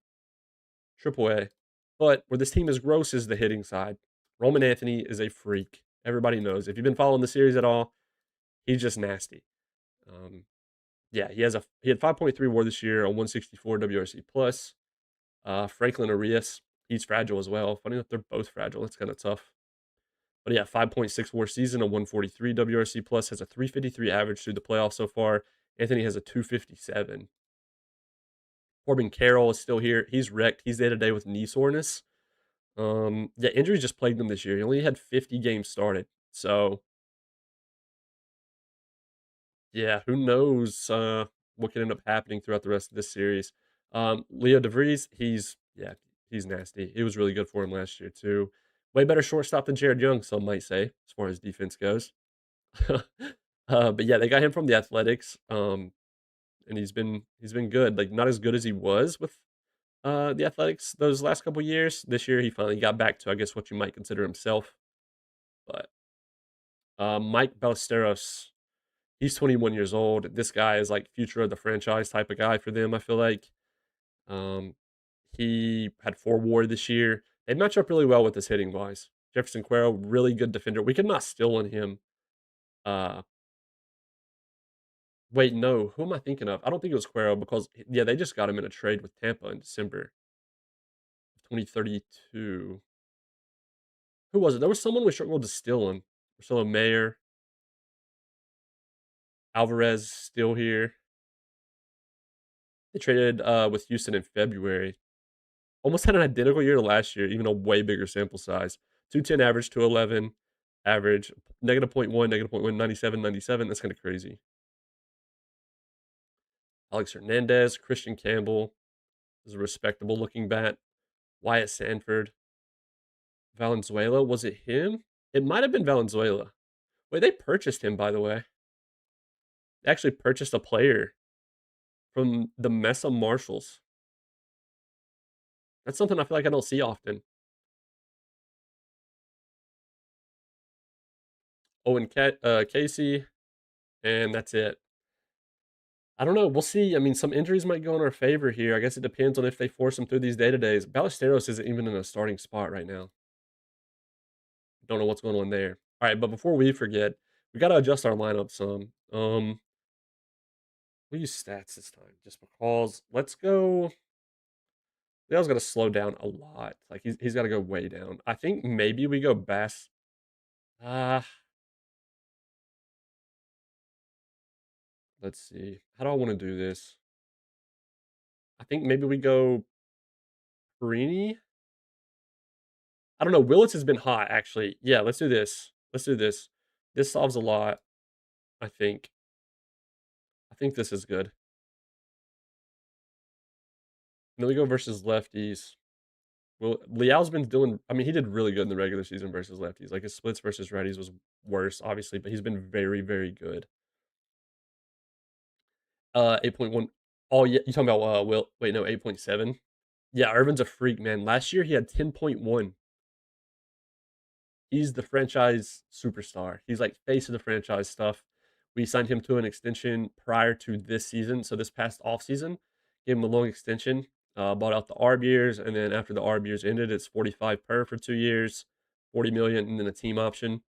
AAA. But where this team is gross is the hitting side. Roman Anthony is a freak. Everybody knows. If you've been following the series at all, he's just nasty. Um, yeah, he had 5.3 WAR this year, a 164 WRC plus. Franklin Arias, he's fragile as well. Funny enough, they're both fragile. It's kind of tough. But yeah, 5.6 WAR season, a 143 WRC plus, has a 353 average through the playoffs so far. Anthony has a 257. Corbin Carroll is still here. He's wrecked. He's day to day with knee soreness. Yeah, injuries just plagued him this year. He only had 50 games started. So yeah, who knows what can end up happening throughout the rest of this series. Leo DeVries, he's nasty. He was really good for him last year too. Way better shortstop than Jared Young, some might say, as far as defense goes. But yeah, they got him from the Athletics, and he's been good. Like not as good as he was with the Athletics those last couple years. This year, he finally got back to I guess what you might consider himself. But Mike Ballesteros, he's 21 years old. This guy is like future of the franchise type of guy for them. I feel like um, he had 4 WAR this year. They match up really well with his hitting wise. Jefferson Cuero, really good defender. We could not steal on him. Uh, Wait, no, who am I thinking of? I don't think it was Cuero because yeah, they just got him in a trade with Tampa in December of 2032. Who was it? There was someone we struggled to steal on. Marcelo Mayer, Alvarez still here. They traded with Houston in February. Almost had an identical year to last year, even a way bigger sample size. 210 average, 211 average, negative point 0.1, negative point 0.1, 97, 97. That's kind of crazy. Alex Hernandez, Christian Campbell is a respectable looking bat. Wyatt Sanford, Valenzuela. Was it him? It might have been Valenzuela. Wait, they purchased him, by the way. They actually purchased a player from the Mesa Marshals. That's something I feel like I don't see often. Owen Casey, and that's it. I don't know. We'll see. I mean, some injuries might go in our favor here. I guess it depends on if they force him through these day to days. Ballesteros isn't even in a starting spot right now. Don't know what's going on there. All right, but before we forget, we got to adjust our lineup some. We'll use stats this time just because. Let's go. Leo's got to slow down a lot. Like he's got to go way down. I think maybe we go Bass. Uh let's see. How do I want to do this? I think maybe we go Perini. I don't know. Willis has been hot actually. Yeah, let's do this. Let's do this. This solves a lot. I think. I think this is good. And then we go versus lefties. Well, Liao's been doing. I mean, he did really good in the regular season versus lefties. Like his splits versus righties was worse, obviously, but he's been very, very good. 8.1. Oh yeah, you talking about Will? Wait, no, 8.7. Yeah, Irvin's a freak, man. Last year he had 10.1. He's the franchise superstar. He's like face of the franchise stuff. We signed him to an extension prior to this season, so this past off season, gave him a long extension. Bought out the ARB years, and then after the ARB years ended, it's 45 per for 2 years, 40 million, and then a team option.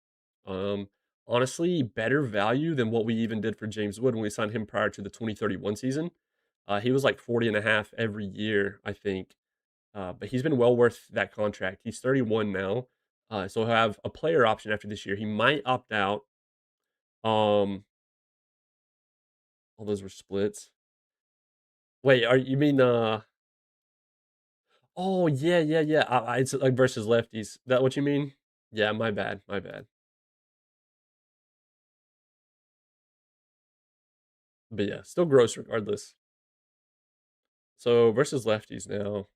Um, Honestly, better value than what we even did for James Wood when we signed him prior to the 2031 season. He was like 40 and a half every year, I think. But he's been well worth that contract. He's 31 now. So he'll have a player option after this year. He might opt out. Um, all those were splits. Wait, are you mean oh yeah, yeah, yeah. It's like versus lefties. That what you mean? Yeah, my bad, my bad. But yeah, still gross regardless. So versus lefties now.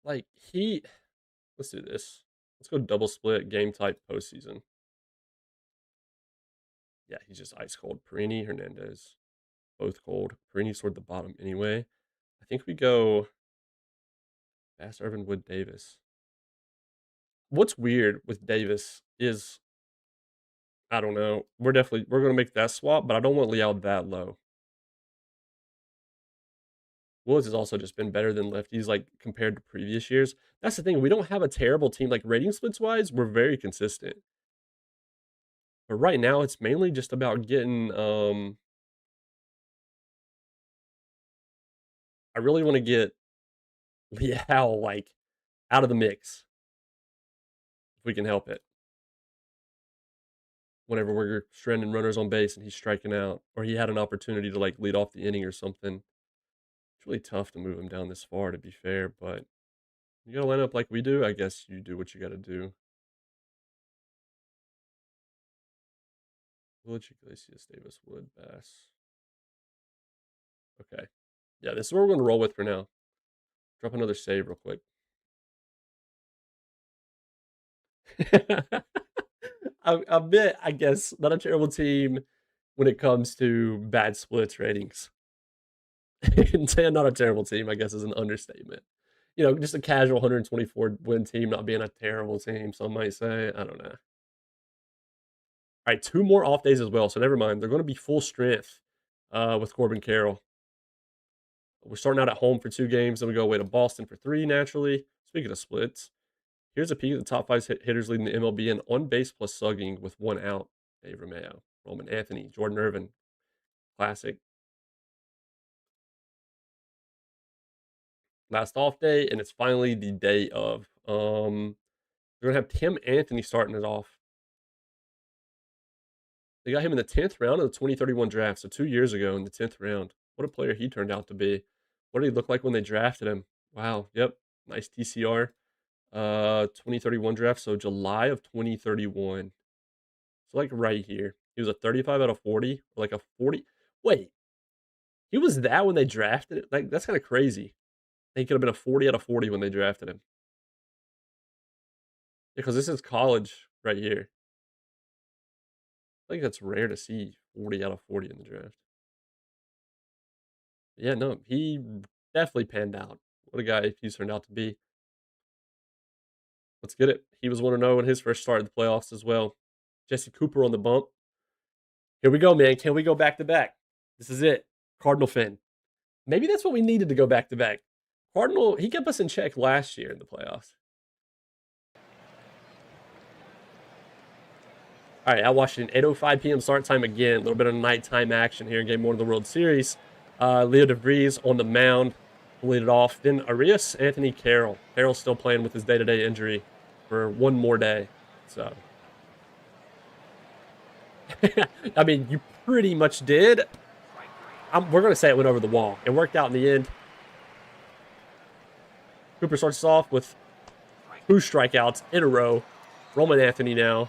Like he let's do this. Let's go double split game type postseason. Yeah, he's just ice cold. Perini, Hernandez, both cold. Perini's toward the bottom anyway. I think we go Bass, Irvin, Wood, Davis. What's weird with Davis is I don't know. We're gonna make that swap, but I don't want Liao that low. Woods has also just been better than lefties, like, compared to previous years. That's the thing, we don't have a terrible team, like, rating splits-wise, we're very consistent. But right now, it's mainly just about getting, I really wanna get Liao, like, out of the mix, if we can help it. Whenever we're stranding runners on base and he's striking out, or he had an opportunity to, like, lead off the inning or something. It's really tough to move him down this far, to be fair, but you gotta line up like we do, I guess you do what you gotta do. Village, Iglesias, Davis, Wood, Bass. Okay. Yeah, this is what we're gonna roll with for now. Drop another save real quick. I bet, I guess, not a terrible team when it comes to bad splits ratings. And saying not a terrible team, I guess, is an understatement. You know, just a casual 124 win team not being a terrible team, some might say. I don't know. All right, 2 more off days as well, so never mind. They're gonna be full strength with Corbin Carroll. We're starting out at home for 2 games, then we go away to Boston for 3 naturally. Speaking of splits, here's a peek at the top 5 hitters leading the MLB in on base plus slugging with 1 out. Dave Romeo, Roman Anthony, Jordan Irvin, classic. Last off day, and it's finally the day of. We're gonna have Tim Anthony starting it off. They got him in the 10th round of the 2031 draft, so 2 years ago in the 10th round. What a player he turned out to be. What did he look like when they drafted him? Wow, yep, nice TCR. 2031 draft, so July of 2031. So, like, right here. He was a 35 out of 40, or like a 40 wait, he was that when they drafted it? Like, that's kinda crazy. He could have been a 40 out of 40 when they drafted him. Because this is college right here. I think that's rare to see 40 out of 40 in the draft. Yeah, no, he definitely panned out. What a guy he's turned out to be. Let's get it. He was 1-0 in his first start in the playoffs as well. Jesse Cooper on the bump. Here we go, man. Can we go back to back? This is it. Cardinal Finn. Maybe that's what we needed to go back to back. Cardinal, he kept us in check last year in the playoffs. All right, at Washington, 8:05 p.m. start time again. A little bit of nighttime action here in Game 1 of the World Series. Leo DeVries on the mound to lead it off. Then Arias, Anthony Carroll. Carroll's still playing with his day-to-day injury for one more day. So, I mean, you pretty much did. We're going to say it went over the wall. It worked out in the end. Cooper starts us off with 2 strikeouts in a row. Roman Anthony now.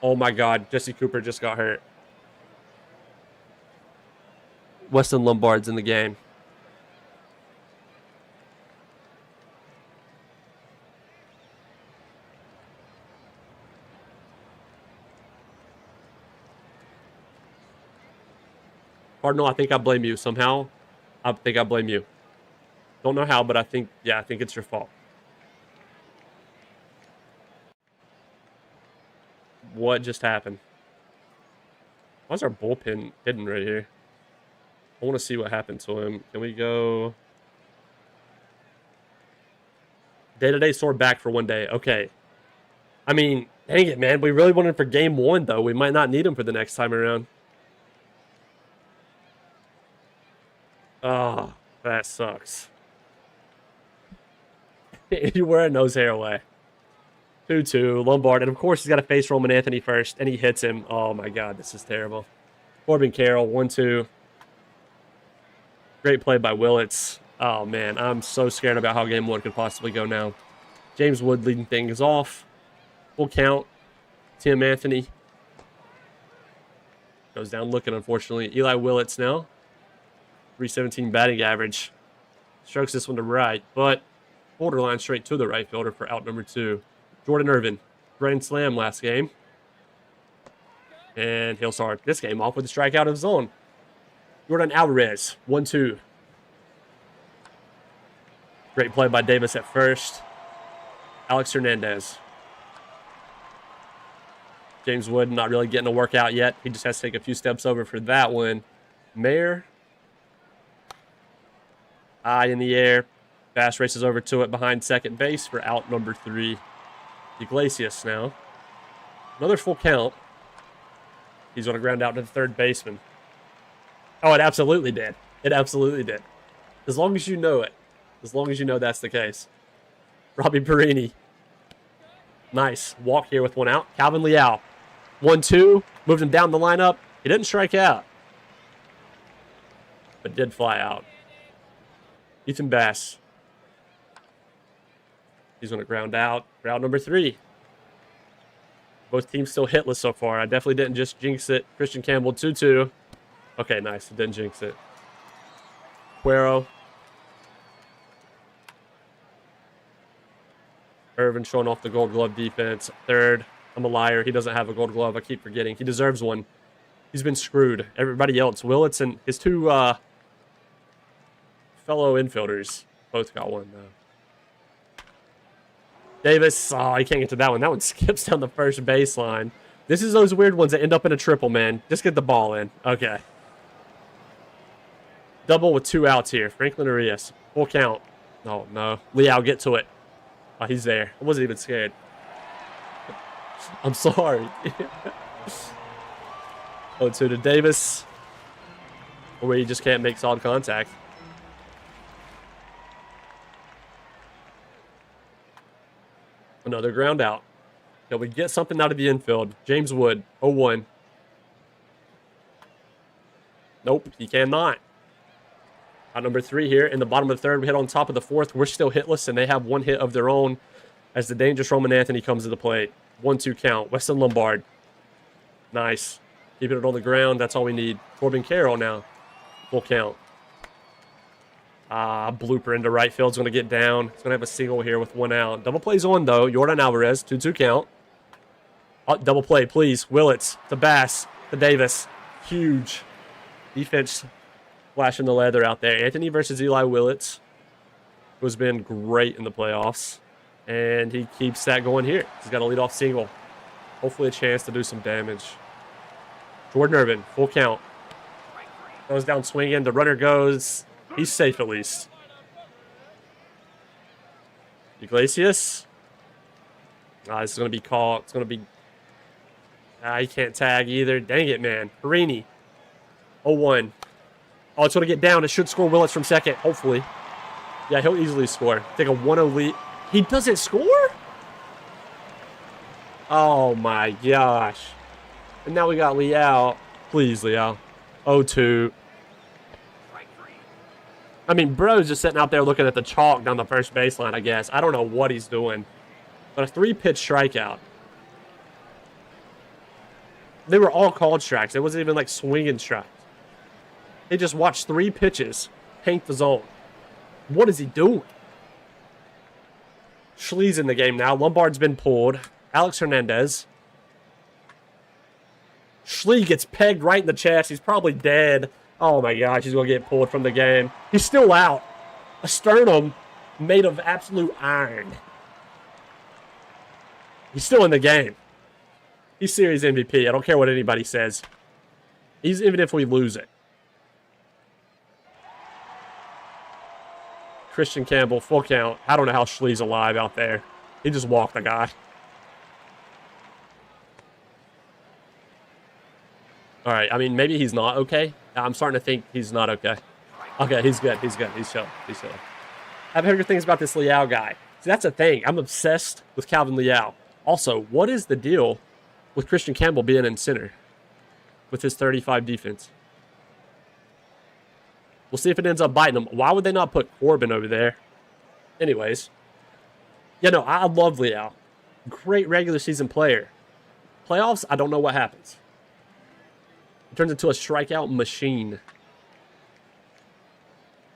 Oh my God, Jesse Cooper just got hurt. Weston Lombard's in the game. Cardinal, I think I blame you somehow. I think I blame you. Don't know how, but I think it's your fault. What just happened? Why's our bullpen hidden right here? I want to see what happened to him. Can we go day-to-day sword back for 1 day? Okay. I mean, dang it, man. We really wanted him for game 1, though. We might not need him for the next time around. Oh, that sucks. You're wearing nose hair away. 2-2, Lombard. And, of course, he's got to face Roman Anthony first, and he hits him. Oh, my God. This is terrible. Corbin Carroll, 1-2. Great play by Willits. Oh, man. I'm so scared about how game 1 could possibly go now. James Wood leading things off. Full count. Tim Anthony. Goes down looking, unfortunately. Eli Willits now. 317 batting average. Strokes this one to right, but borderline straight to the right fielder for out number 2. Jordan Irvin. Grand slam last game. And he'll start this game off with a strikeout of his own. Jordan Alvarez. 1-2. Great play by Davis at first. Alex Hernandez. James Wood not really getting a workout yet. He just has to take a few steps over for that one. Mayer. Eye in the air. Bass races over to it behind second base for out number 3. Iglesias now. Another full count. He's going to ground out to the third baseman. Oh, it absolutely did. It absolutely did. As long as you know it. As long as you know that's the case. Robbie Perini. Nice. Walk here with one out. Calvin Liao. 1-2. Moved him down the lineup. He didn't strike out. But did fly out. Ethan Bass. He's going to ground out. Round number 3. Both teams still hitless so far. I definitely didn't just jinx it. Christian Campbell, 2-2. Okay, nice. Didn't jinx it. Cuero. Irvin showing off the gold glove defense. Third. I'm a liar. He doesn't have a gold glove. I keep forgetting. He deserves one. He's been screwed. Everybody else, Willits and his 2 fellow infielders, both got one, though. Davis. Oh, he can't get to that one. That one skips down the first baseline. This is those weird ones that end up in a triple, man. Just get the ball in. Okay. Double with 2 outs here. Franklin Arias. Full count. Oh, no. Liao, get to it. Oh, he's there. I wasn't even scared. I'm sorry. 0-2 to Davis. Where he just can't make solid contact. Another ground out. Can we get something out of the infield? James Wood, 0-1. Nope, he cannot. Out number 3 here. In the bottom of the third, we hit on top of the 4th. We're still hitless, and they have 1 hit of their own as the dangerous Roman Anthony comes to the plate. 1-2 count. Weston Lombard. Nice. Keeping it on the ground. That's all we need. Corbin Carroll now. Full count. Blooper into right field. Is going to get down. He's going to have a single here with 1 out. Double plays on, though. Jordan Alvarez. 2-2 count. Double play, please. Willits to Bass to Davis. Huge defense flashing the leather out there. Anthony versus Eli Willits, who's been great in the playoffs. And he keeps that going here. He's got a leadoff single. Hopefully a chance to do some damage. Jordan Irvin, full count. Goes down swinging. The runner goes. He's safe at least. Iglesias. This is going to be caught. It's going to be... he can't tag either. Dang it, man. Perini. 0-1. Oh, it's going to get down. It should score Willits from second, hopefully. Yeah, he'll easily score. Take a 1-0 lead. He doesn't score? Oh, my gosh. And now we got Liao. Please, Liao. 0-2. I mean, bro's just sitting out there looking at the chalk down the first baseline, I guess. I don't know what he's doing. But a 3-pitch strikeout. They were all called strikes. It wasn't even like swinging strikes. They just watched 3 pitches paint the zone. What is he doing? Schlee's in the game now. Lombard's been pulled. Alex Hernandez. Schlee gets pegged right in the chest. He's probably dead. Oh my gosh, he's going to get pulled from the game. He's still out. A sternum made of absolute iron. He's still in the game. He's series MVP. I don't care what anybody says. He's even if we lose it. Christian Campbell, full count. I don't know how Schlee's alive out there. He just walked the guy. All right, I mean, maybe he's not okay. I'm starting to think he's not okay. Okay, he's good. He's good. He's chilling. He's chilling. I've heard good things about this Liao guy. See, that's a thing. I'm obsessed with Calvin Liao. Also, what is the deal with Christian Campbell being in center with his 35 defense? We'll see if it ends up biting him. Why would they not put Corbin over there? Anyways. Yeah, no, I love Liao. Great regular season player. Playoffs, I don't know what happens. It turns into a strikeout machine.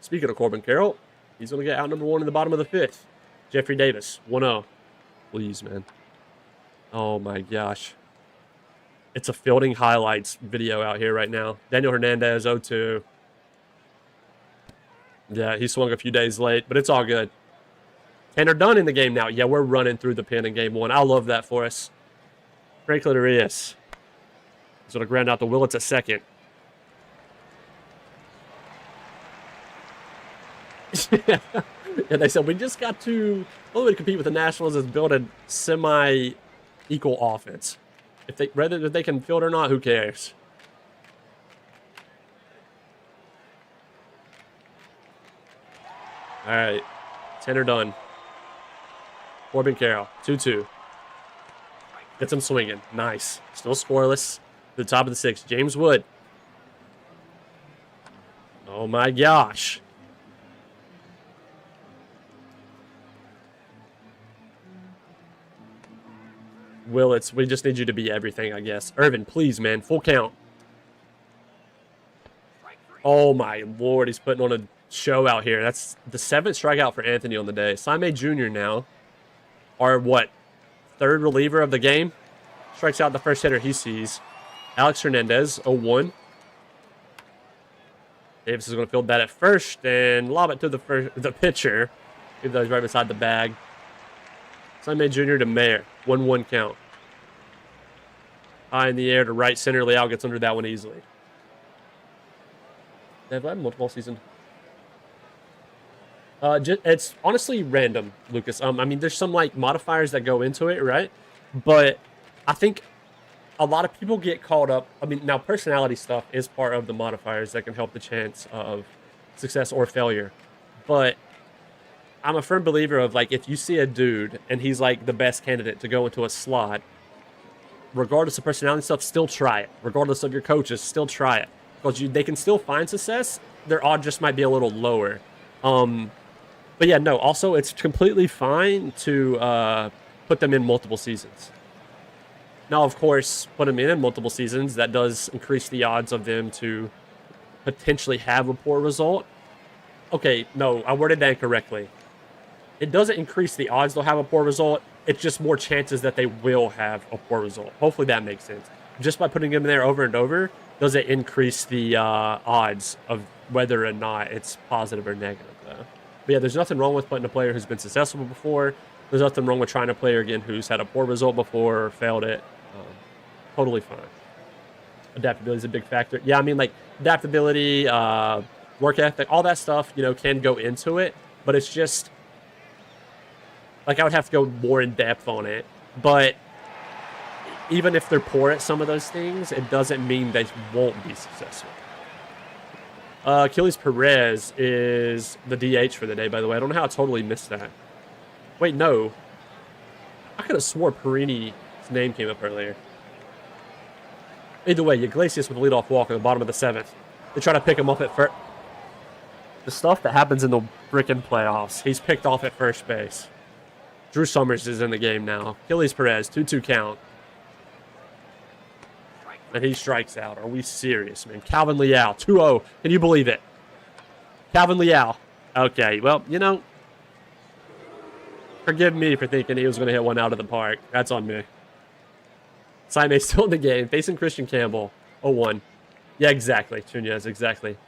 Speaking of Corbin Carroll, he's going to get out number 1 in the bottom of the 5th. Jeffrey Davis, 1-0. Please, man. Oh, my gosh. It's a fielding highlights video out here right now. Daniel Hernandez, 0-2. Yeah, he swung a few days late, but it's all good. Tanner Dunn in the game now. Yeah, we're running through the pin in game 1. I love that for us. Franklin Arias. He's going to ground out the Willets at second. Yeah, they said we just got to... The only way to compete with the Nationals is build a semi-equal offense. Whether they can field or not, who cares? All right. Tanner Dunn. Corbin Carroll. 2-2. Gets him swinging. Nice. Still scoreless. To the top of the 6th. James Wood. Oh, my gosh. Willets, we just need you to be everything, I guess. Irvin, please, man. Full count. Oh, my Lord. He's putting on a show out here. That's the 7th strikeout for Anthony on the day. Saime Jr. now, our, what, 3rd reliever of the game? Strikes out the first hitter he sees. Alex Hernandez, 0-1. Davis is going to field that at first and lob it to the pitcher, even though he's right beside the bag. Saime Jr. to Mayer. 1-1 count. High in the air to right center. Liao gets under that one easily. They've had multiple season. It's honestly random, Lucas. I mean, there's some like modifiers that go into it, right? But I think a lot of people get caught up. I mean, now personality stuff is part of the modifiers that can help the chance of success or failure. But I'm a firm believer of like, if you see a dude and he's like the best candidate to go into a slot, regardless of personality stuff, still try it. Regardless of your coaches, still try it. Because they can still find success. Their odd just might be a little lower. But yeah, no, also it's completely fine to put them in multiple seasons. Now, of course, put them in multiple seasons, that does increase the odds of them to potentially have a poor result. Okay, no, I worded that incorrectly. It doesn't increase the odds they'll have a poor result. It's just more chances that they will have a poor result. Hopefully that makes sense. Just by putting them in there over and over, does it increase the odds of whether or not it's positive or negative, though? But yeah, there's nothing wrong with putting a player who's been successful before. There's nothing wrong with trying a player again who's had a poor result before or failed it. Totally fine. Adaptability is a big factor. Yeah, I mean, like, adaptability, work ethic, all that stuff, you know, can go into it. But it's just, like, I would have to go more in depth on it. But even if they're poor at some of those things, it doesn't mean they won't be successful. Achilles Perez is the DH for the day, by the way. I don't know how I totally missed that. Wait, no. I could have swore Perini's name came up earlier. Either way, Iglesias with a leadoff walk in the bottom of the 7th. They try to pick him up at first. The stuff that happens in the frickin' playoffs. He's picked off at first base. Drew Summers is in the game now. Achilles Perez, 2-2 count. And he strikes out. Are we serious, man? Calvin Liao, 2-0. Can you believe it? Calvin Liao. Okay, well, you know, forgive me for thinking he was going to hit one out of the park. That's on me. Saime still in the game, facing Christian Campbell. 0-1. Yeah, exactly. Chunez, exactly.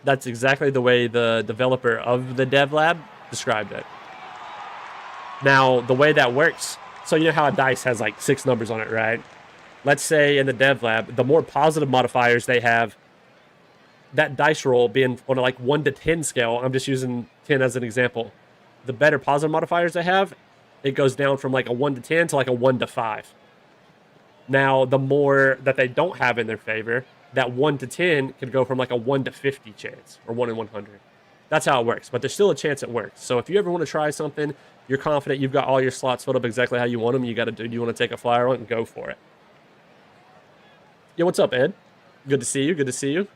That's exactly the way the developer of the dev lab described it. Now, the way that works, so you know how a dice has like 6 numbers on it, right? Let's say in the dev lab, the more positive modifiers they have, that dice roll being on a like 1 to 10 scale, I'm just using 10 as an example. The better positive modifiers they have, it goes down from like a 1 to 10 to like a 1 to 5. Now, the more that they don't have in their favor, that 1 to 10 could go from like a 1 to 50 chance, or 1 in 100. That's how it works, but there's still a chance it works. So if you ever want to try something, you're confident you've got all your slots filled up exactly how you want them, you want to take a flyer on it and go for it. Yo, what's up, Ed? Good to see you, good to see you.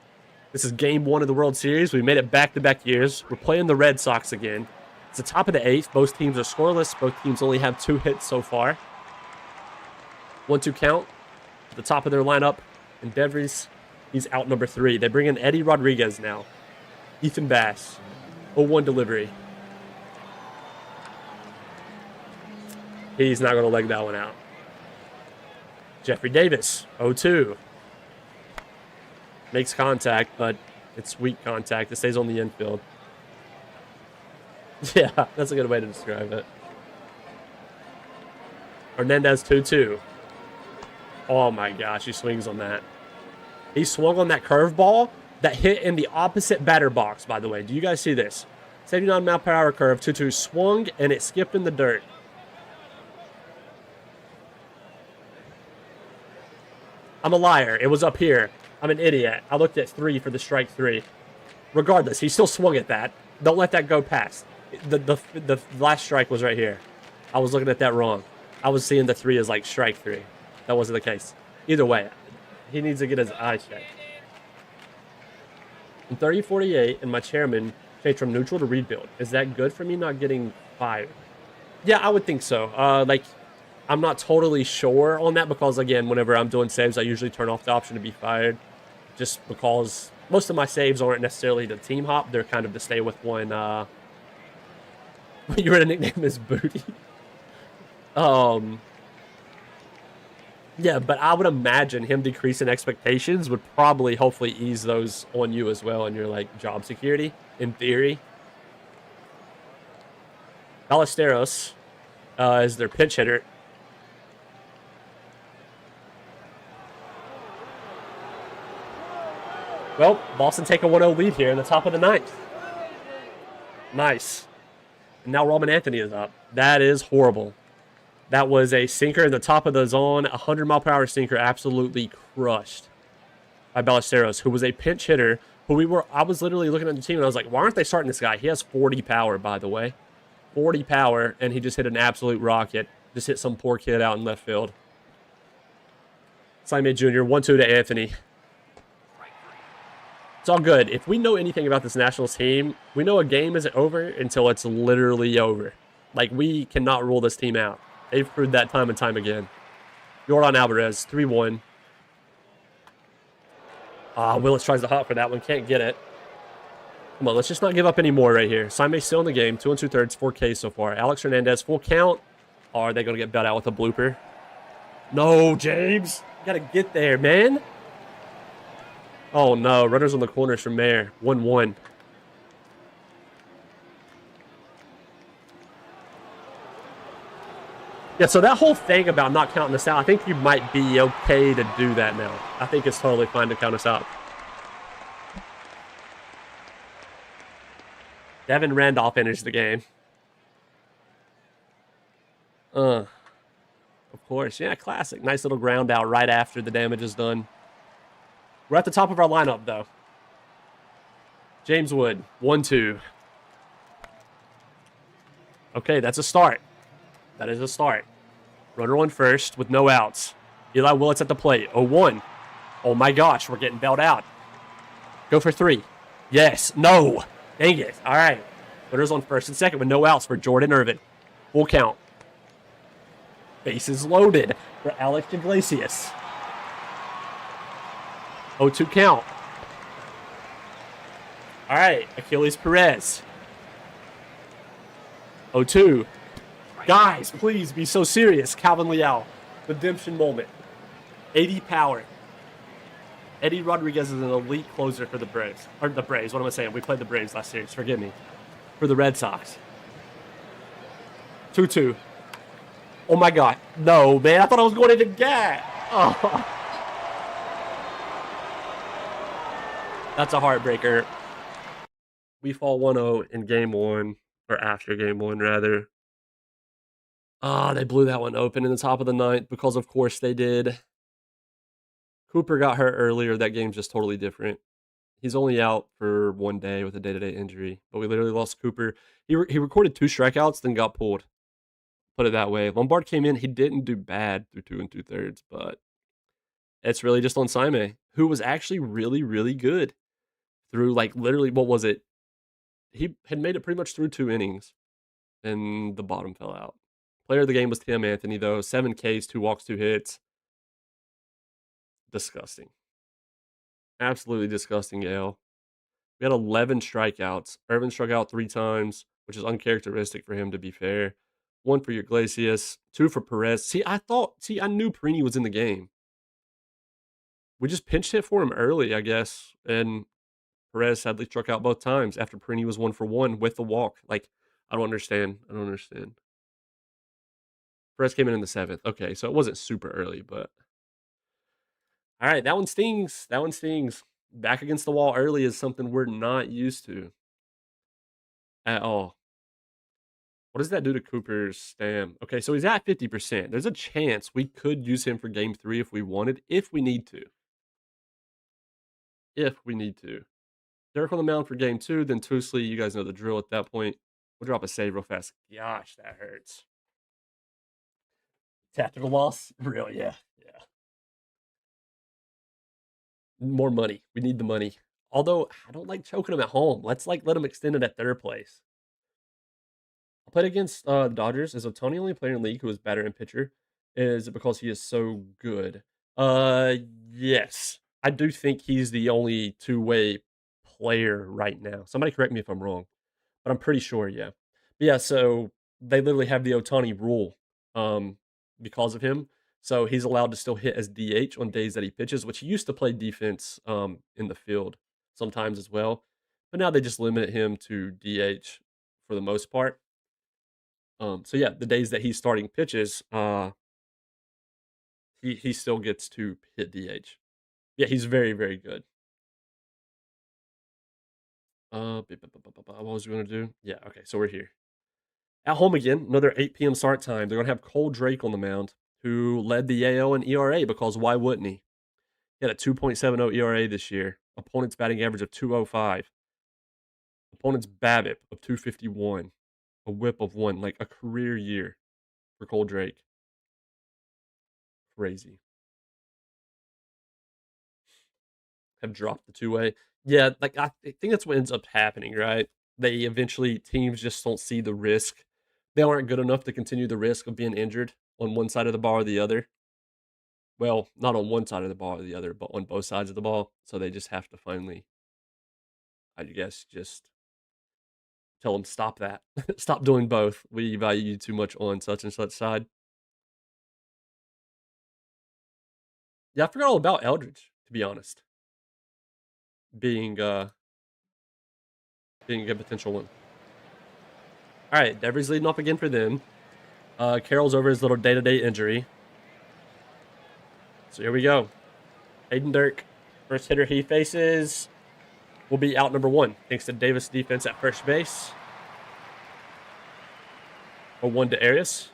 This is game 1 of the World Series. We made it back-to-back years. We're playing the Red Sox again. It's the top of the 8th. Both teams are scoreless. Both teams only have 2 hits so far. 1-2 count. At the top of their lineup. And Devries, he's out number 3. They bring in Eddie Rodriguez now. Ethan Bass. 0-1 delivery. He's not going to leg that one out. Jeffrey Davis. 0-2. Makes contact, but it's weak contact. It stays on the infield. Yeah, that's a good way to describe it. Hernandez 2-2. Oh my gosh, he swings on that. He swung on that curveball that hit in the opposite batter box, by the way. Do you guys see this? 79 mile per hour curve, 2-2 swung, and it skipped in the dirt. I'm a liar. It was up here. I'm an idiot. I looked at 3 for the strike 3. Regardless, he still swung at that. Don't let that go past. The last strike was right here. I was looking at that wrong. I was seeing the 3 as like strike 3. That wasn't the case. Either way, he needs to get his eyes checked. I'm 30-48, and my chairman changed from neutral to rebuild. Is that good for me not getting fired? Yeah, I would think so. Like, I'm not totally sure on that because, again, whenever I'm doing saves, I usually turn off the option to be fired. Just because most of my saves aren't necessarily to team hop. They're kind of to stay with one. You read a nickname as Booty. Yeah, but I would imagine him decreasing expectations would probably, hopefully, ease those on you as well in your, like, job security, in theory. Ballesteros is their pinch hitter. Well, Boston take a 1-0 lead here in the top of the 9th. Nice. And now Roman Anthony is up. That is horrible. That was a sinker in the top of the zone. 100 mile per hour sinker, absolutely crushed by Ballesteros, who was a pinch hitter. I was literally looking at the team and I was like, why aren't they starting this guy? He has 40 power, by the way. 40 power, and he just hit an absolute rocket. Just hit some poor kid out in left field. Simon Jr., 1-2 to Anthony. It's all good. If we know anything about this Nationals team, we know a game isn't over until it's literally over. Like, we cannot rule this team out. They've proved that time and time again. Yordan Alvarez, 3-1. Willis tries to hop for that one. Can't get it. Come on, let's just not give up any more right here. Simon's still in the game. 2 2/3, 4Ks so far. Alex Hernandez, full count. Or are they going to get bet out with a blooper? No, James. You got to get there, man. Oh, no. Runners on the corners from Mayer. 1-1. Yeah, so that whole thing about not counting us out, I think you might be okay to do that now. I think it's totally fine to count us out. Devin Randolph enters the game. Of course. Yeah, classic. Nice little ground out right after the damage is done. We're at the top of our lineup, though. James Wood, 1-2. Okay, that's a start. That is a start. Runner on first with no outs. Eli Willits at the plate. 0-1. Oh my gosh, we're getting bailed out. Go for 3. Yes. No. Dang it. All right. Runners on first and second with no outs for Jordan Irvin. Full count. Bases loaded for Alex Iglesias. 0-2 count. All right. Achilles Perez. 0-2. Guys, please be so serious. Calvin Leal. Redemption moment. 80 power. Eddie Rodriguez is an elite closer for the Braves. Or the Braves, what am I saying? We played the Braves last series, forgive me. For the Red Sox. 2-2. Oh my God. No, man. I thought I was going into gap. Oh. That's a heartbreaker. We fall 1-0 in game one, or after game one, rather. Ah, they blew that one open in the top of the ninth because, of course, they did. Cooper got hurt earlier. That game's just totally different. He's only out for 1 day with a day-to-day injury, but we literally lost Cooper. He recorded 2 strikeouts, then got pulled. Put it that way. Lombard came in. He didn't do bad through 2 2/3, but it's really just on Saime, who was actually really, really good through, like, literally, what was it? He had made it pretty much through 2 innings, and the bottom fell out. Player of the game was Tim Anthony, though. 7 Ks, 2 walks, 2 hits. Disgusting. Absolutely disgusting, Gale. We had 11 strikeouts. Irvin struck out 3 times, which is uncharacteristic for him, to be fair. 1 for Iglesias, 2 for Perez. I knew Perini was in the game. We just pinch hit for him early, I guess, and Perez sadly struck out both times after Perini was 1 for 1 with the walk. Like, I don't understand. Perez came in the 7th. Okay, so it wasn't super early, but all right, that one stings. Back against the wall early is something we're not used to at all. What does that do to Cooper's stam? Okay, so he's at 50%. There's a chance we could use him for game 3 if we wanted, if we need to. Derek on the mound for game 2, then Tousley. You guys know the drill at that point. We'll drop a save real fast. Gosh, that hurts. Tactical loss? Really? Yeah. More money. We need the money. Although, I don't like choking him at home. Let's, let him extend it at 3rd place. I played against the Dodgers. Is Ohtani only player in the league who is better in pitcher? Is it because he is so good? Yes. I do think he's the only two-way player right now. Somebody correct me if I'm wrong, but I'm pretty sure, yeah. But yeah, so they literally have the Ohtani rule because of him. So he's allowed to still hit as DH on days that he pitches, which he used to play defense in the field sometimes as well. But now they just limit him to DH for the most part. So yeah, the days that he's starting pitches, he still gets to hit DH. Yeah, he's very, very good. What was we gonna do? Yeah, okay, so we're here. At home again, another 8 p.m. start time. They're gonna have Cole Drake on the mound, who led the AO in ERA because why wouldn't he? He had a 2.70 ERA this year. Opponent's batting average of 205. Opponent's BABIP of 251. A whip of 1, like a career year for Cole Drake. Crazy. Have dropped the 2-way. Yeah, like I think that's what ends up happening, right? Teams just don't see the risk. They aren't good enough to continue the risk of being injured on one side of the ball or the other. Well, not on one side of the ball or the other, but on both sides of the ball. So they just have to finally, I guess, just tell them stop that. Stop doing both. We value you too much on such and such side. Yeah, I forgot all about Eldridge, to be honest. Being a potential one. All right, Devry's leading off again for them. Carroll's over his little day-to-day injury. So here we go. Hayden Dirk, first hitter he faces, will be out number 1, thanks to Davis' defense at first base. A 1 to Arias.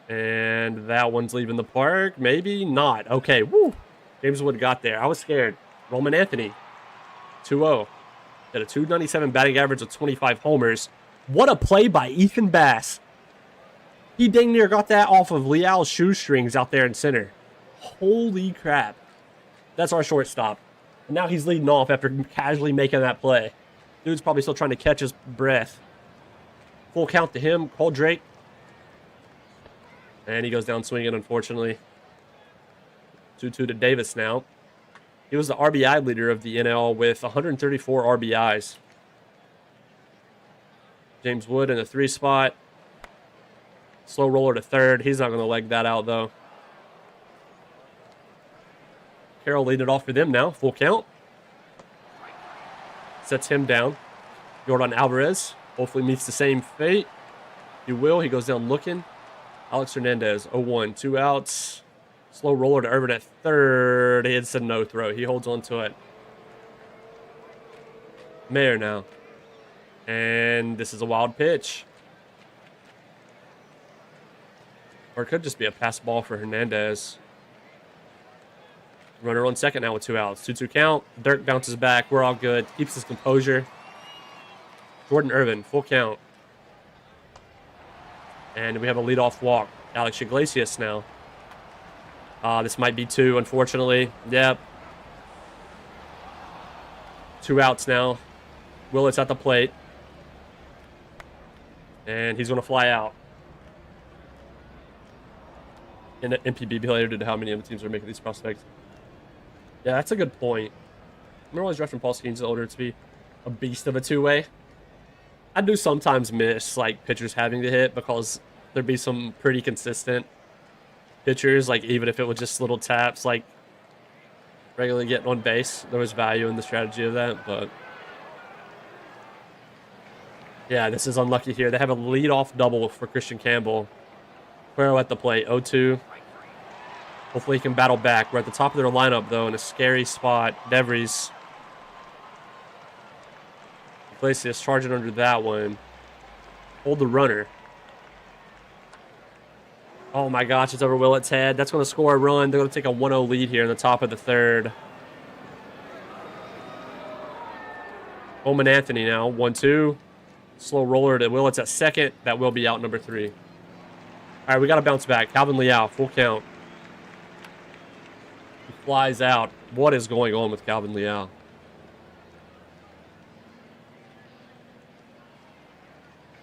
And that one's leaving the park. Maybe not. Okay, woo. James Wood got there. I was scared. Roman Anthony, 2-0. At a 297 batting average of 25 homers. What a play by Ethan Bass. He dang near got that off of Leal's shoestrings out there in center. Holy crap. That's our shortstop. And now he's leading off after casually making that play. Dude's probably still trying to catch his breath. Full count to him. Cole Drake. And he goes down swinging, unfortunately. 2-2 to Davis now. He was the RBI leader of the NL with 134 RBIs. James Wood in the 3 spot. Slow roller to 3rd. He's not going to leg that out, though. Carroll leading it off for them now. Full count. Sets him down. Jordan Alvarez hopefully meets the same fate. He will. He goes down looking. Alex Hernandez, 0-1. 2 outs. Slow roller to Irvin at 3rd. It's a no throw. He holds on to it. Mayer now. And this is a wild pitch. Or it could just be a pass ball for Hernandez. Runner on second now with 2 outs. 2-2 count. Dirk bounces back. We're all good. Keeps his composure. Jordan Irvin, full count. And we have a leadoff walk. Alex Iglesias now. This might be 2, unfortunately. Yep. 2 outs now. Willett's at the plate. And he's going to fly out. And the NPB related to how many of the teams are making these prospects. Yeah, that's a good point. Remember when I was drafting Paul Skeens older to be a beast of a two-way? I do sometimes miss, like, pitchers having to hit because there'd be some pretty consistent pitchers, like, even if it was just little taps, like, regularly getting on base. There was value in the strategy of that, but... yeah, this is unlucky here. They have a leadoff double for Christian Campbell. Cuero at the plate, 0-2. Hopefully he can battle back. We're at the top of their lineup, though, in a scary spot. DeVries. Iglesias charging under that one. Hold the runner. Oh, my gosh, it's over Willett's head. That's going to score a run. They're going to take a 1-0 lead here in the top of the third. Bowman Anthony now, 1-2. Slow roller to Willett's at second. That will be out number 3. All right, we got to bounce back. Calvin Liao, full count. He flies out. What is going on with Calvin Liao?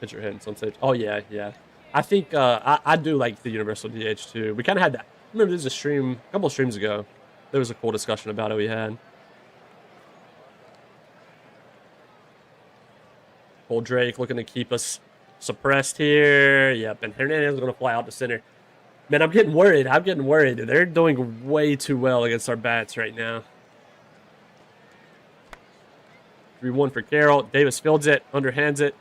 Pitcher hitting some stage. Oh, yeah, yeah. I think I do like the universal DH, too. We kind of had that. I remember there was a couple of streams ago. There was a cool discussion about it we had. Cole Drake looking to keep us suppressed here. Yep, and Hernandez is going to fly out to center. Man, I'm getting worried. They're doing way too well against our bats right now. 3-1 for Carroll. Davis fields it, underhands it.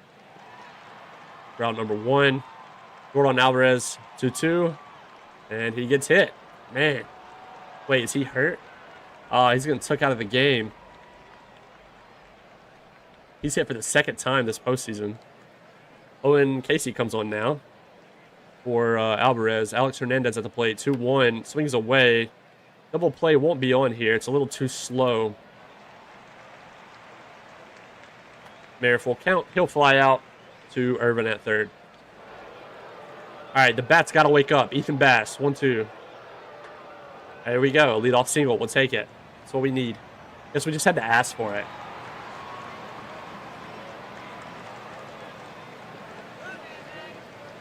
Route number 1. Jordan Alvarez, 2-2. And he gets hit. Man. Wait, is he hurt? He's getting took out of the game. He's hit for the second time this postseason. Owen Casey comes on now for Alvarez. Alex Hernandez at the plate, 2-1. Swings away. Double play won't be on here. It's a little too slow. Mayer full count. He'll fly out to Irvin at third. All right, the bat's got to wake up. Ethan Bass, 1-2. There we go. Leadoff single. We'll take it. That's what we need. Guess we just had to ask for it.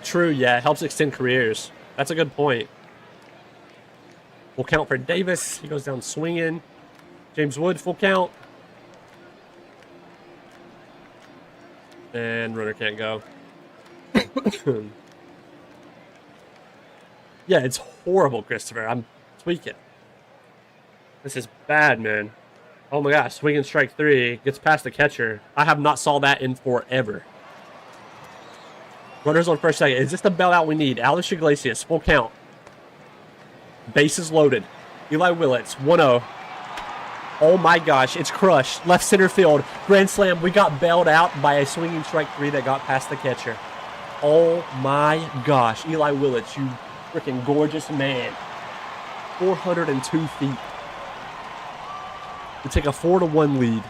True, yeah. It helps extend careers. That's a good point. Full count for Davis. He goes down swinging. James Wood, full count. And runner can't go. Yeah, it's horrible, Christopher. I'm tweaking. This is bad, man. Oh my gosh, swinging strike 3. Gets past the catcher. I have not saw that in forever. Runners on first, second. Is this the bailout we need? Alex Iglesias, full count. Bases loaded. Eli Willits, 1-0. Oh my gosh, it's crushed. Left center field. Grand slam. We got bailed out by a swinging strike 3 that got past the catcher. Oh my gosh. Eli Willits, you freaking gorgeous man. 402 feet. We take a 4-1 lead.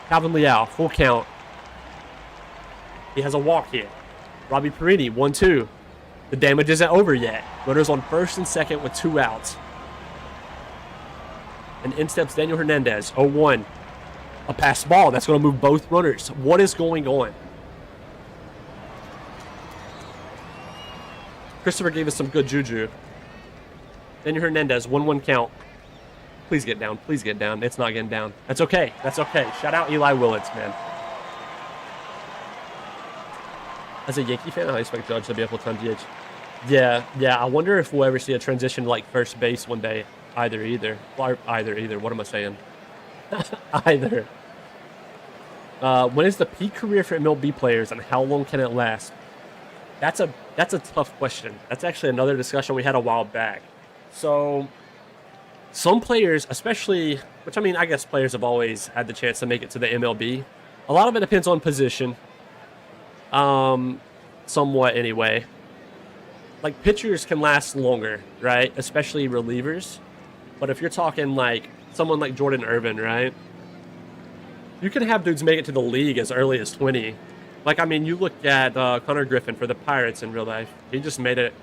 Calvin Liao, full count. He has a walk here. Robbie Perini, 1-2. The damage isn't over yet. Runners on first and second with 2 outs. And in steps Daniel Hernandez, 0-1. A pass ball. That's going to move both runners. What is going on? Christopher gave us some good juju. Daniel Hernandez, 1-1 count. Please get down. Please get down. It's not getting down. That's okay. That's okay. Shout out Eli Willits, man. As a Yankee fan, I expect Judge to be a full-time DH. Yeah. I wonder if we'll ever see a transition to like first base one day. Either. What am I saying? Either. When is the peak career for MLB players, and how long can it last? That's a tough question. That's actually another discussion we had a while back. So some players, especially, which I mean, I guess players have always had the chance to make it to the MLB. A lot of it depends on position. Somewhat anyway. Like pitchers can last longer, right? Especially relievers. But if you're talking like someone like Jordan Irvin, right? You can have dudes make it to the league as early as 20. Like, I mean, you look at Connor Griffin for the Pirates in real life. He just made it.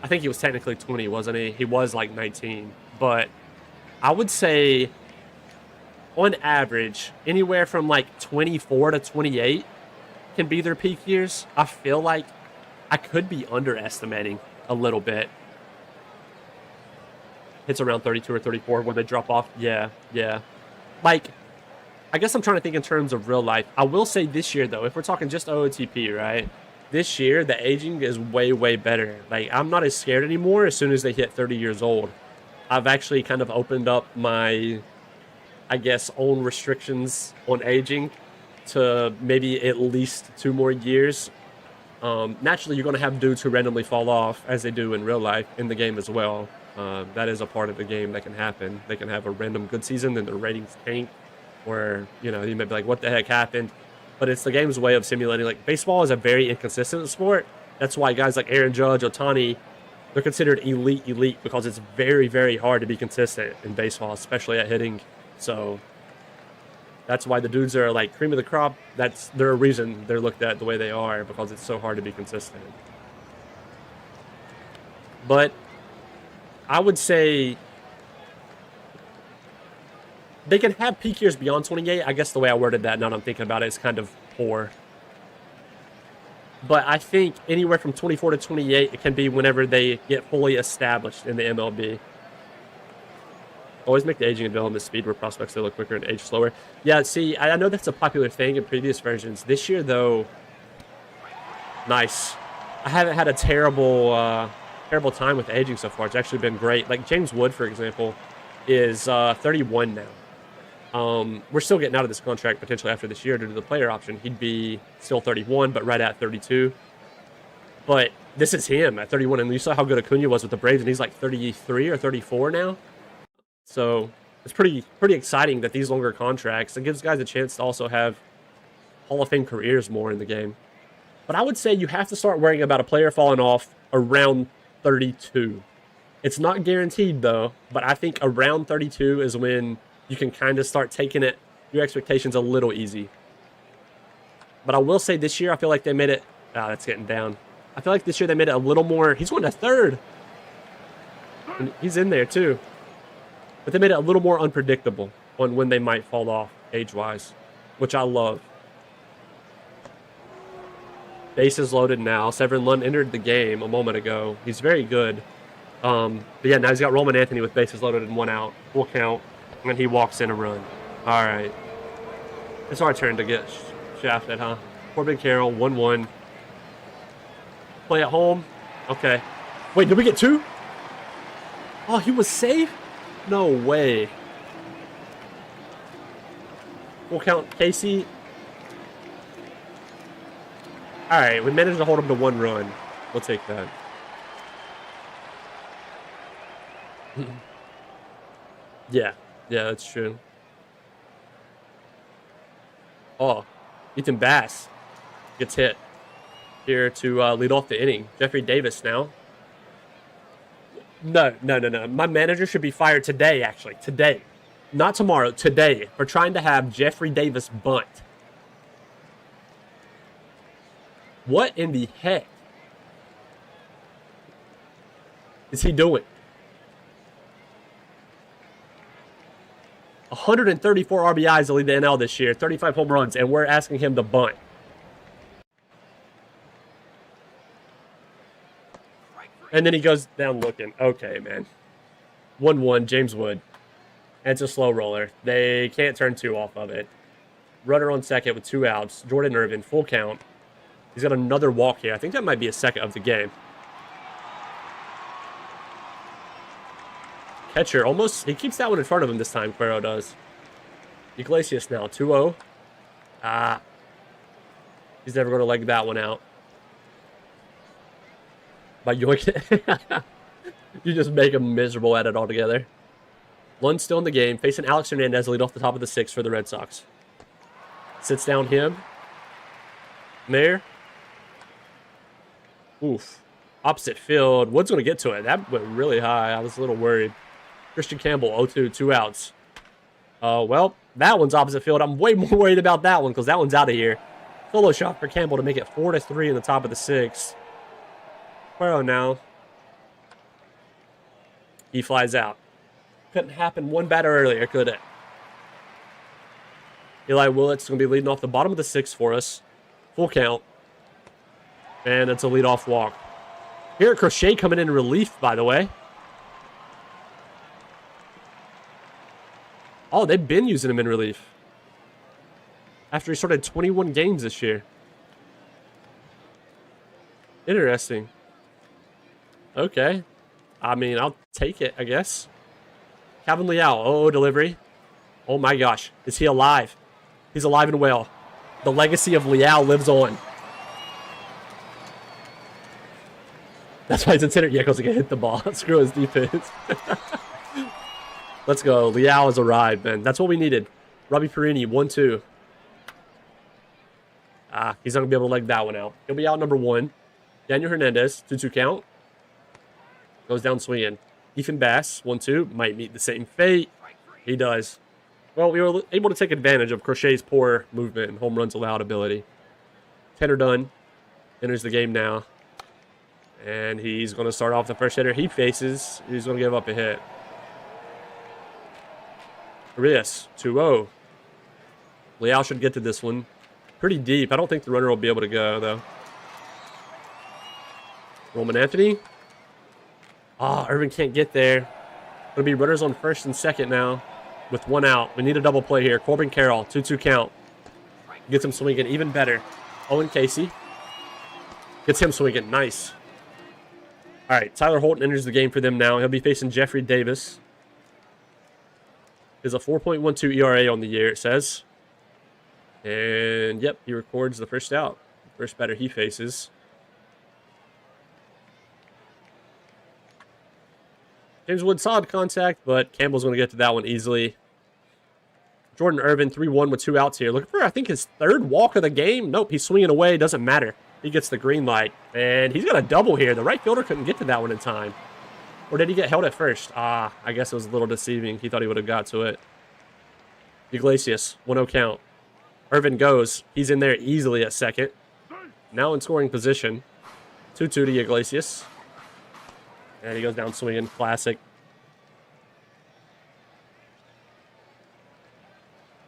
I think he was technically 20, wasn't he? He was like 19. But I would say, on average, anywhere from like 24 to 28 can be their peak years. I feel like I could be underestimating a little bit. It's around 32 or 34 when they drop off. Yeah. Like, I guess I'm trying to think in terms of real life. I will say this year, though, if we're talking just OOTP, right? This year, the aging is way, way better. Like, I'm not as scared anymore as soon as they hit 30 years old. I've actually kind of opened up my, I guess, own restrictions on aging to maybe at least 2 more years. Naturally, you're going to have dudes who randomly fall off, as they do in real life, in the game as well. That is a part of the game that can happen. They can have a random good season, then their ratings tank, where, you know, you may be like, what the heck happened? But it's the game's way of simulating. Like, baseball is a very inconsistent sport. That's why guys like Aaron Judge, Ohtani, they're considered elite because it's very, very hard to be consistent in baseball, especially at hitting. So that's why the dudes are like cream of the crop. That's their reason they're looked at the way they are, because it's so hard to be consistent. But I would say they can have peak years beyond 28. I guess the way I worded that, now that I'm thinking about it, is kind of poor. But I think anywhere from 24 to 28, it can be whenever they get fully established in the MLB. Always make the aging and development speed where prospects they look quicker and age slower. Yeah, see, I know that's a popular thing in previous versions. This year, though, nice. I haven't had a terrible time with aging so far. It's actually been great. Like James Wood, for example, is 31 now. We're still getting out of this contract potentially after this year due to the player option. He'd be still 31, but right at 32. But this is him at 31, and you saw how good Acuna was with the Braves, and he's like 33 or 34 now. So it's pretty exciting that these longer contracts, it gives guys a chance to also have Hall of Fame careers more in the game. But I would say you have to start worrying about a player falling off around 32. It's not guaranteed, though, but I think around 32 is when you can kind of start taking your expectations a little easy. But I will say this year, I feel like they made it... that's getting down. I feel like this year they made it a little more... He's going to third. And he's in there, too. But they made it a little more unpredictable on when they might fall off age-wise, which I love. Bases loaded now. Severin Lund entered the game a moment ago. He's very good. But yeah, now he's got Roman Anthony with bases loaded and 1 out. Full count. And he walks in a run. All right. It's our turn to get shafted, huh? Corbin Carroll, 1-1. Play at home. Okay. Wait, did we get 2? Oh, he was safe? No way. Full count, Casey. All right, we managed to hold him to 1 run. We'll take that. Yeah, that's true. Oh, Ethan Bass gets hit here to lead off the inning. Jeffrey Davis now. No. My manager should be fired today, actually. Today. Not tomorrow. Today. For trying to have Jeffrey Davis bunt. What in the heck is he doing? 134 RBIs to lead the NL this year, 35 home runs, and we're asking him to bunt. And then he goes down looking. Okay, man. 1-1, James Wood. And it's a slow roller. They can't turn 2 off of it. Runner on second with 2 outs. Jordan Irvin, full count. He's got another walk here. I think that might be a second of the game. Catcher almost... He keeps that one in front of him this time, Cuero does. Iglesias now, 2-0. He's never going to leg that one out. By yoinking it. You just make him miserable at it altogether. Lund's still in the game, facing Alex Hernandez, lead off the top of the 6 for the Red Sox. Sits down him. Mayer. Oof. Opposite field. Wood's going to get to it. That went really high. I was a little worried. Christian Campbell, 0-2, 2 outs. Well, that one's opposite field. I'm way more worried about that one because that one's out of here. Solo shot for Campbell to make it 4-3 in the top of the 6. Cuero now. He flies out. Couldn't happen one batter earlier, could it? Eli Willett's going to be leading off the bottom of the 6 for us. Full count. And it's a leadoff walk. Here, Crochet coming in relief, by the way. Oh, they've been using him in relief. After he started 21 games this year. Interesting. Okay. I mean, I'll take it, I guess. Calvin Leal. Oh, delivery. Oh my gosh. Is he alive? He's alive and well. The legacy of Leal lives on. That's why he's in center. Yeah, because he can hit the ball. Screw his defense. Let's go. Leal has arrived, man. That's what we needed. Robbie Perini, 1-2. He's not going to be able to leg that one out. He'll be out number 1. Daniel Hernandez, 2-2 count. Goes down swinging. Ethan Bass, 1-2. Might meet the same fate. He does. Well, we were able to take advantage of Crochet's poor movement and home runs allowed ability. Tanner Dunn enters the game now. And he's going to start off the first hitter he faces. He's going to give up a hit. Arias, 2-0. Leal should get to this one. Pretty deep. I don't think the runner will be able to go, though. Roman Anthony. Irvin can't get there. Going to be runners on first and second now with 1 out. We need a double play here. Corbin Carroll, 2-2 count. Gets him swinging even better. Owen Casey. Gets him swinging. Nice. All right, Tyler Holton enters the game for them now. He'll be facing Jeffrey Davis. Is a 4.12 ERA on the year, it says. And, yep, he records the first out. First batter he faces. James Wood, solid contact, but Campbell's going to get to that one easily. Jordan Irvin, 3-1 with 2 outs here. Looking for, I think, his 3rd walk of the game. Nope, he's swinging away. Doesn't matter. He gets the green light. And he's got a double here. The right fielder couldn't get to that one in time. Or did he get held at first? I guess it was a little deceiving. He thought he would have got to it. Iglesias, 1-0 count. Irvin goes. He's in there easily at second. Now in scoring position. 2-2 to Iglesias. And he goes down swinging. Classic.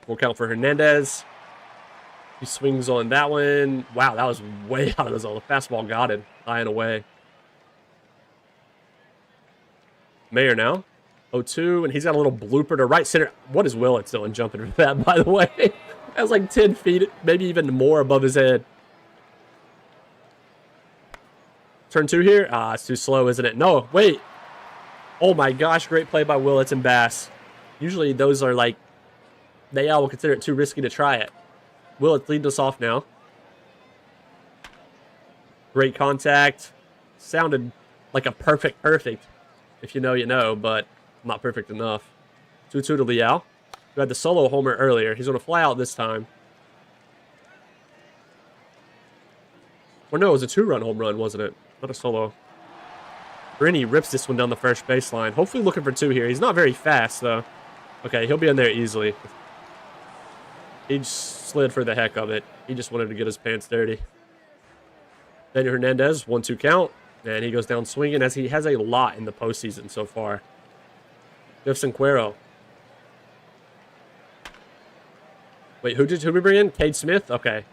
Full count for Hernandez. He swings on that one. Wow, that was way out of the zone. The fastball got him. High and away. Mayer now. 0-2, and he's got a little blooper to right center. What is Willett doing jumping for that, by the way? That's like 10 feet, maybe even more above his head. Turn 2 here. It's too slow, isn't it? No, wait. Oh my gosh, great play by Willett and Bass. Usually those are like, they will consider it too risky to try it. Willett leading us off now. Great contact. Sounded like a perfect. If you know, you know, but not perfect enough. 2-2 to Leal, who had the solo homer earlier. He's going to fly out this time. Or no, it was a 2-run home run, wasn't it? Not a solo. Brini rips this one down the first baseline. Hopefully looking for 2 here. He's not very fast, though. Okay, he'll be in there easily. He just slid for the heck of it. He just wanted to get his pants dirty. Daniel Hernandez, 1-2 count. And he goes down swinging, as he has a lot in the postseason so far. Jefferson Cuero. Wait, who did we bring in? Cade Smith? Okay.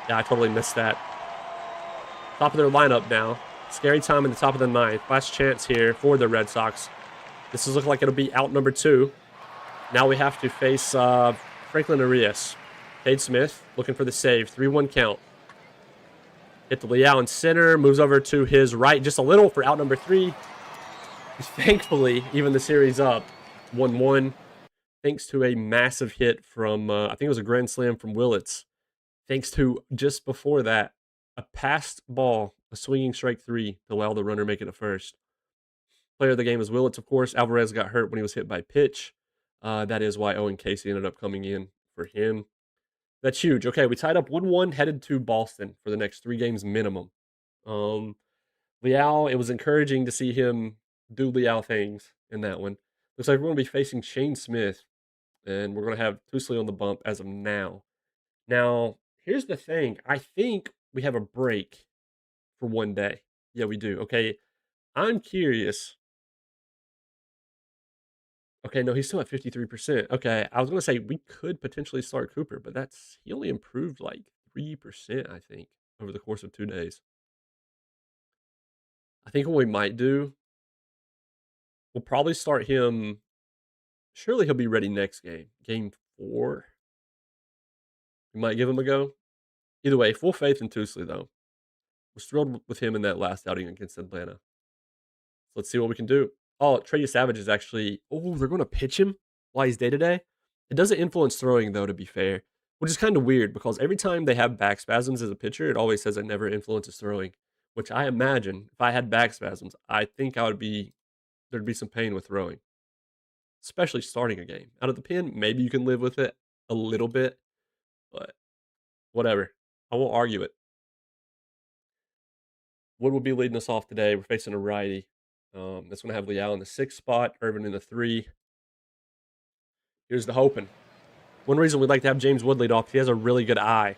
Yeah, I totally missed that. Top of their lineup now. Scary time in the top of the 9th. Last chance here for the Red Sox. This is looking like it'll be out number 2. Now we have to face Franklin Arias. Cade Smith looking for the save. 3-1 count. Hit the Leal in center. Moves over to his right just a little for out number 3. Thankfully, even the series up 1-1. Thanks to a massive hit from, I think it was a grand slam from Willits. Thanks to, just before that, a passed ball, a swinging strike 3 to allow the runner make it at first. Player of the game is Willits, of course. Alvarez got hurt when he was hit by pitch. That is why Owen Casey ended up coming in for him. That's huge. Okay, we tied up 1-1, headed to Boston for the next 3 games minimum. Liao, it was encouraging to see him do Liao things in that one. Looks like we're going to be facing Shane Smith, and we're going to have Tusley on the bump as of now. Now, here's the thing. I think we have a break for 1 day. Yeah, we do. Okay, I'm curious. Okay, no, he's still at 53%. Okay, I was going to say we could potentially start Cooper, but he only improved like 3%, I think, over the course of 2 days. I think what we might do, we'll probably start him. Surely he'll be ready next game. Game 4. We might give him a go. Either way, full faith in Tusley, though. Was thrilled with him in that last outing against Atlanta. So let's see what we can do. Oh, Trey Savage is actually... Oh, they're going to pitch him while he's day-to-day? It doesn't influence throwing, though, to be fair. Which is kind of weird, because every time they have back spasms as a pitcher, it always says it never influences throwing. Which I imagine, if I had back spasms, I think there'd be some pain with throwing. Especially starting a game. Out of the pen, maybe you can live with it a little bit. But whatever. I won't argue it. Wood will be leading us off today. We're facing a righty. That's going to have Liao in the 6th spot, Irvin in the 3. Here's the hoping. One reason we'd like to have James Wood lead off, he has a really good eye.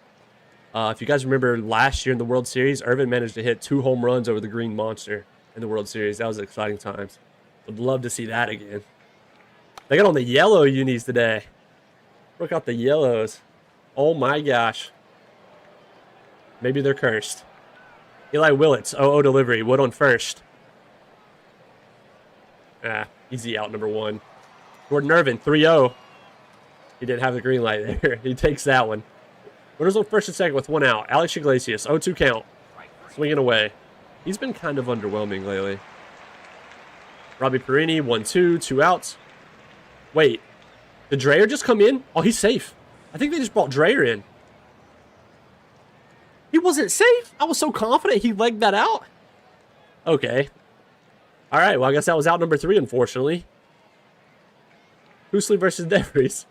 If you guys remember last year in the World Series, Irvin managed to hit 2 home runs over the Green Monster in the World Series. That was exciting times. Would love to see that again. They got on the yellow unis today. Look out the yellows. Oh my gosh. Maybe they're cursed. Eli Willits, 0-0 delivery. Wood on first. Easy out, number 1. Gordon Irvin, 3-0. He didn't have the green light there. He takes that one. Runners on first and second with 1 out. Alex Iglesias, 0-2 count. Swinging away. He's been kind of underwhelming lately. Robbie Perini, 1-2, 2 outs. Wait, did Dreyer just come in? Oh, he's safe. I think they just brought Dreyer in. He wasn't safe? I was so confident he legged that out. Okay. All right, well, I guess that was out number 3, unfortunately. Tusley versus DeVries.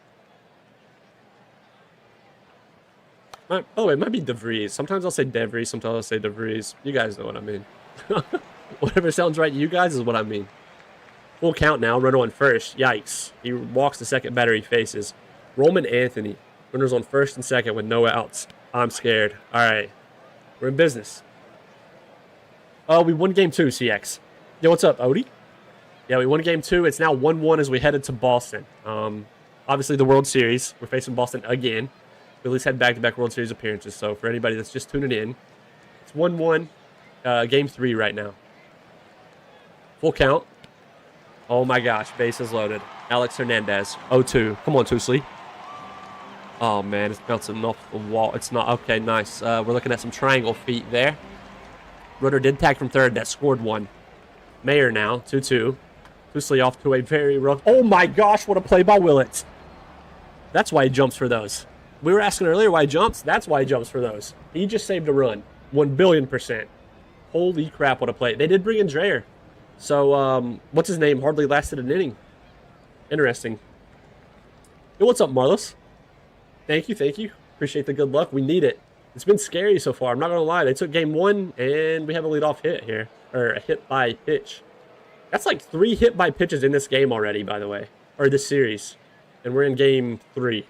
Oh, it might be DeVries. Sometimes I'll say DeVries, sometimes I'll say DeVries. You guys know what I mean. Whatever sounds right to you guys is what I mean. Full count now. Runner on first. Yikes. He walks the second batter he faces. Roman Anthony. Runners on first and second with no outs. I'm scared. All right. We're in business. Oh, we won game 2, CX. Yo, what's up, Odie? Yeah, we won game 2. It's now 1-1 as we headed to Boston. Obviously, the World Series. We're facing Boston again. Phillies had back-to-back World Series appearances, so for anybody that's just tuning in, it's 1-1, game 3 right now. Full count. Oh my gosh, bases loaded. Alex Hernandez, 0-2. Come on, Tusley. Oh man, it's bouncing off the wall. It's not, okay, nice. We're looking at some triangle feet there. Rudder did tag from third, that scored 1. Mayer now, 2-2. Tusley off to a very rough, oh my gosh, what a play by Willits. That's why he jumps for those. We were asking earlier why he jumps. That's why he jumps for those. He just saved a run. 1,000,000,000%. Holy crap, what a play. They did bring in Dreyer. So, what's his name? Hardly lasted an inning. Interesting. Hey, what's up, Marlos? Thank you, thank you. Appreciate the good luck. We need it. It's been scary so far. I'm not going to lie. They took game 1, and we have a leadoff hit here. Or a hit by pitch. That's like 3 hit by pitches in this game already, by the way. Or this series. And we're in game 3.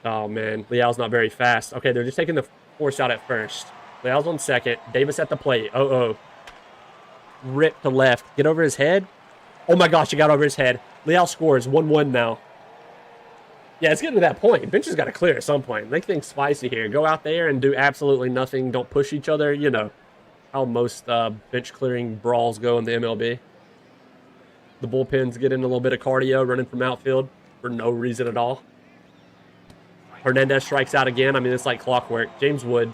Oh, man. Liao's not very fast. Okay, they're just taking the force out at first. Liao's on second. Davis at the plate. Uh-oh. Rip to left. Get over his head. Oh, my gosh. He got over his head. Liao scores. 1-1 now. Yeah, it's getting to that point. Bench has got to clear at some point. Make things spicy here. Go out there and do absolutely nothing. Don't push each other. You know how most bench clearing brawls go in the MLB. The bullpens get in a little bit of cardio running from outfield for no reason at all. Hernandez strikes out again. I mean, it's like clockwork. James Wood,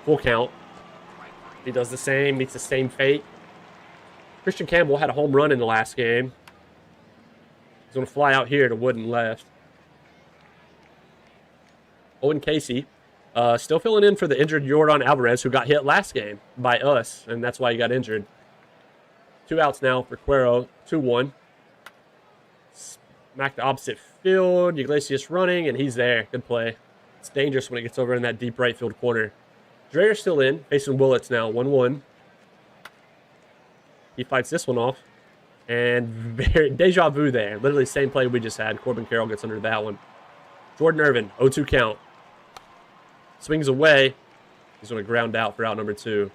full count. He does the same, meets the same fate. Christian Campbell had a home run in the last game. He's going to fly out here to Wood and left. Owen Casey Still filling in for the injured Jordan Alvarez, who got hit last game by us, and that's why he got injured. 2 outs now for Cuero. 2-1. Smack the opposite field. Iglesias running, and he's there. Good play. It's dangerous when it gets over in that deep right field corner. Dreher's still in, facing Willits now. 1-1. He fights this one off. And deja vu there. Literally same play we just had. Corbin Carroll gets under that one. Jordan Irvin, 0-2 count. Swings away. He's going to ground out for out number 2.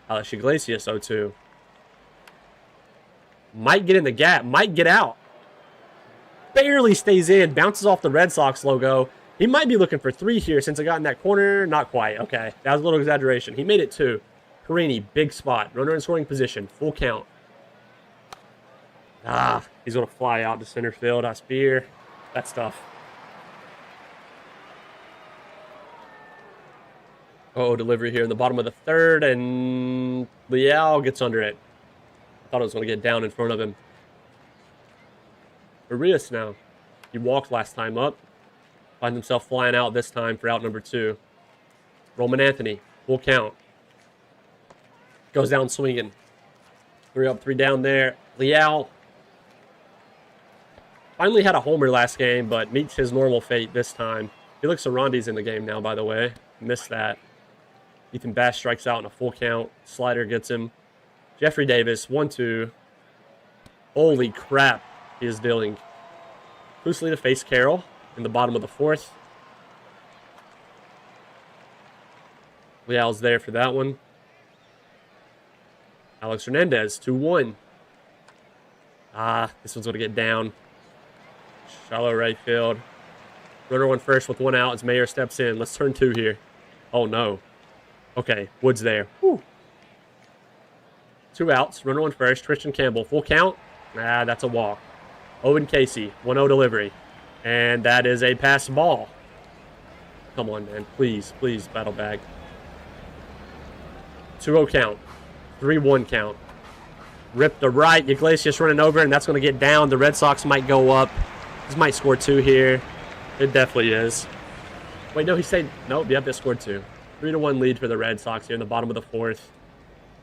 Alex Iglesias, 0-2. Might get in the gap. Might get out. Barely stays in. Bounces off the Red Sox logo. He might be looking for 3 here since I got in that corner. Not quite. Okay. That was a little exaggeration. He made it 2. Carini, big spot. Runner in scoring position. Full count. He's going to fly out to center field. I spear. That's tough. Delivery here in the bottom of the 3rd, and Leal gets under it. Thought it was going to get down in front of him. Arias now. He walked last time up. Finds himself flying out this time for out number 2. Roman Anthony, full count. Goes down swinging. 3 up, 3 down there. Leal finally had a homer last game, but meets his normal fate this time. Felix Arandi's in the game now, by the way. Missed that. Ethan Bass strikes out in a full count. Slider gets him. Jeffrey Davis, 1-2. Holy crap, he is dealing. Loosely to face Carroll in the bottom of the 4th. Leal's there for that one. Alex Hernandez, 2-1. This one's going to get down. Shallow right field. Runner on first with 1 out as Mayer steps in. Let's turn 2 here. Oh, no. Okay, Wood's there. Whew. 2 outs. Runner on first. Christian Campbell. Full count. That's a walk. Owen Casey. 1-0 delivery. And that is a pass ball. Come on, man. Please, please, battle bag. 2-0 count. 3-1 count. Rip to right. Iglesias running over, and that's going to get down. The Red Sox might go up. This might score 2 here. It definitely is. Wait, no, he said... Nope, yep, it scored 2. 3-1 lead for the Red Sox here in the bottom of the 4th.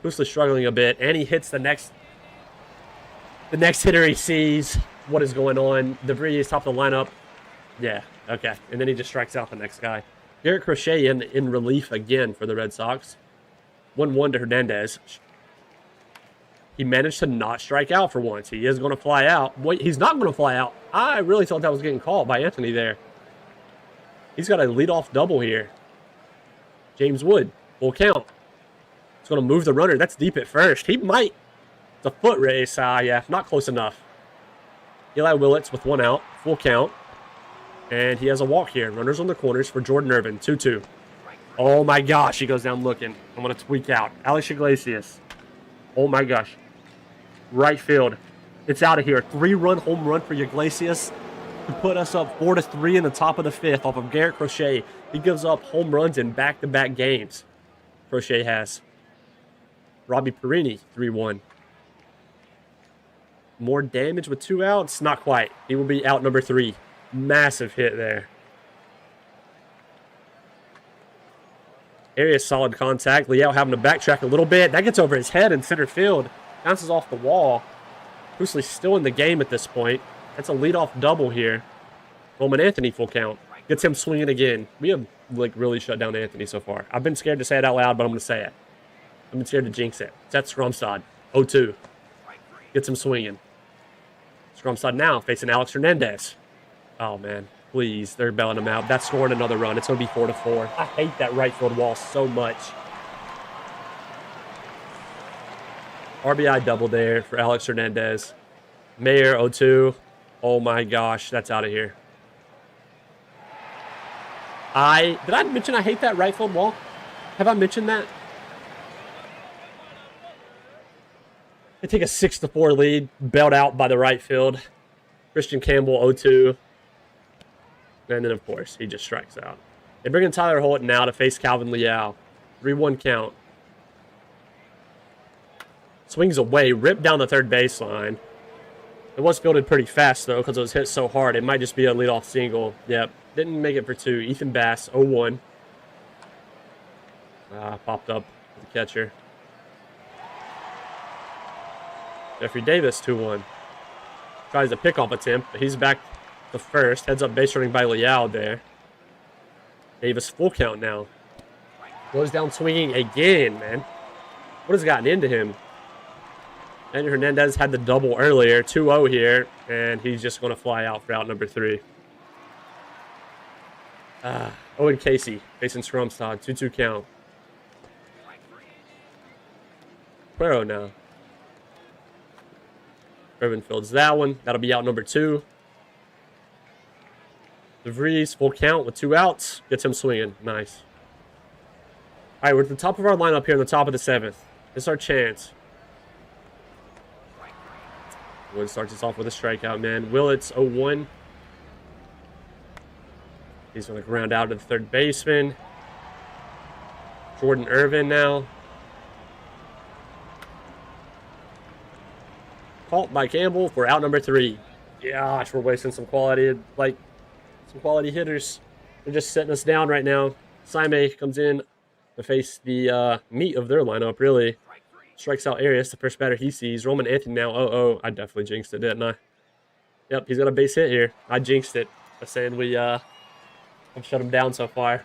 Loosely struggling a bit, and he hits the next hitter he sees. What is going on? DeVries is top of the lineup. Yeah, okay. And then he just strikes out the next guy. Garrett Crochet in relief again for the Red Sox. 1-1 to Hernandez. He managed to not strike out for once. He is going to fly out. Wait, he's not going to fly out. I really thought that was getting called by Anthony there. He's got a leadoff double here. James Wood, full count. He's going to move the runner. That's deep at first. He might. It's a foot race. Yeah, not close enough. Eli Willits with 1 out, full count. And he has a walk here. Runners on the corners for Jordan Irvin, 2-2. Oh my gosh, he goes down looking. I'm going to tweak out. Alex Iglesias. Oh my gosh. Right field. It's out of here. 3-run home run for Iglesias to put us up 4-3 in the top of the 5th off of Garrett Crochet. He gives up home runs in back-to-back games. Crochet has. Robbie Perini, 3-1. More damage with 2 outs? Not quite. He will be out number 3. Massive hit there. Area solid contact. Leal having to backtrack a little bit. That gets over his head in center field. Bounces off the wall. Hoostley's still in the game at this point. That's a leadoff double here. Roman Anthony full count. Gets him swinging again. We have really shut down Anthony so far. I've been scared to say it out loud, but I'm going to say it. I've been scared to jinx it. That's Stromstad. 0-2. Gets him swinging. Stromstad now facing Alex Hernandez. Oh, man. Please. They're bailing him out. That's scoring another run. It's going to be 4-4. I hate that right field wall so much. RBI double there for Alex Hernandez. Mayer, 0-2. Oh, my gosh. That's out of here. Did I mention I hate that right field wall? Have I mentioned that? They take a 6-4 lead. Bailed out by the right field. Christian Campbell, 0-2. And then, of course, he just strikes out. They bring in Tyler Holt now to face Calvin Leal. 3-1 count. Swings away, ripped down the third baseline. It was fielded pretty fast, though, because it was hit so hard. It might just be a leadoff single. Yep, didn't make it for 2. Ethan Bass, 0-1. Popped up with the catcher. Jeffrey Davis, 2-1. Tries a pickoff attempt, but he's back to first. Heads up base running by Liao there. Davis full count now. Goes down swinging again, man. What has gotten into him? Daniel Hernandez had the double earlier. 2-0 here, and he's just going to fly out for out number 3. Owen Casey facing Scrumstad. 2-2 count. Cuero now. Irvin fields that one. That'll be out number 2. DeVries, full count with 2 outs. Gets him swinging. Nice. All right, we're at the top of our lineup here in the top of the 7th. This is our chance. Wood starts us off with a strikeout, man. Willits, 0-1. He's going to ground out to the third baseman. Jordan Irvin now. Caught by Campbell for out number 3. Gosh, we're wasting some quality hitters. They're just setting us down right now. Saime comes in to face the meat of their lineup, really. Strikes out Arias, the first batter he sees. Roman Anthony now, 0-0. I definitely jinxed it, didn't I? Yep, he's got a base hit here. I jinxed it by saying I've shut him down so far.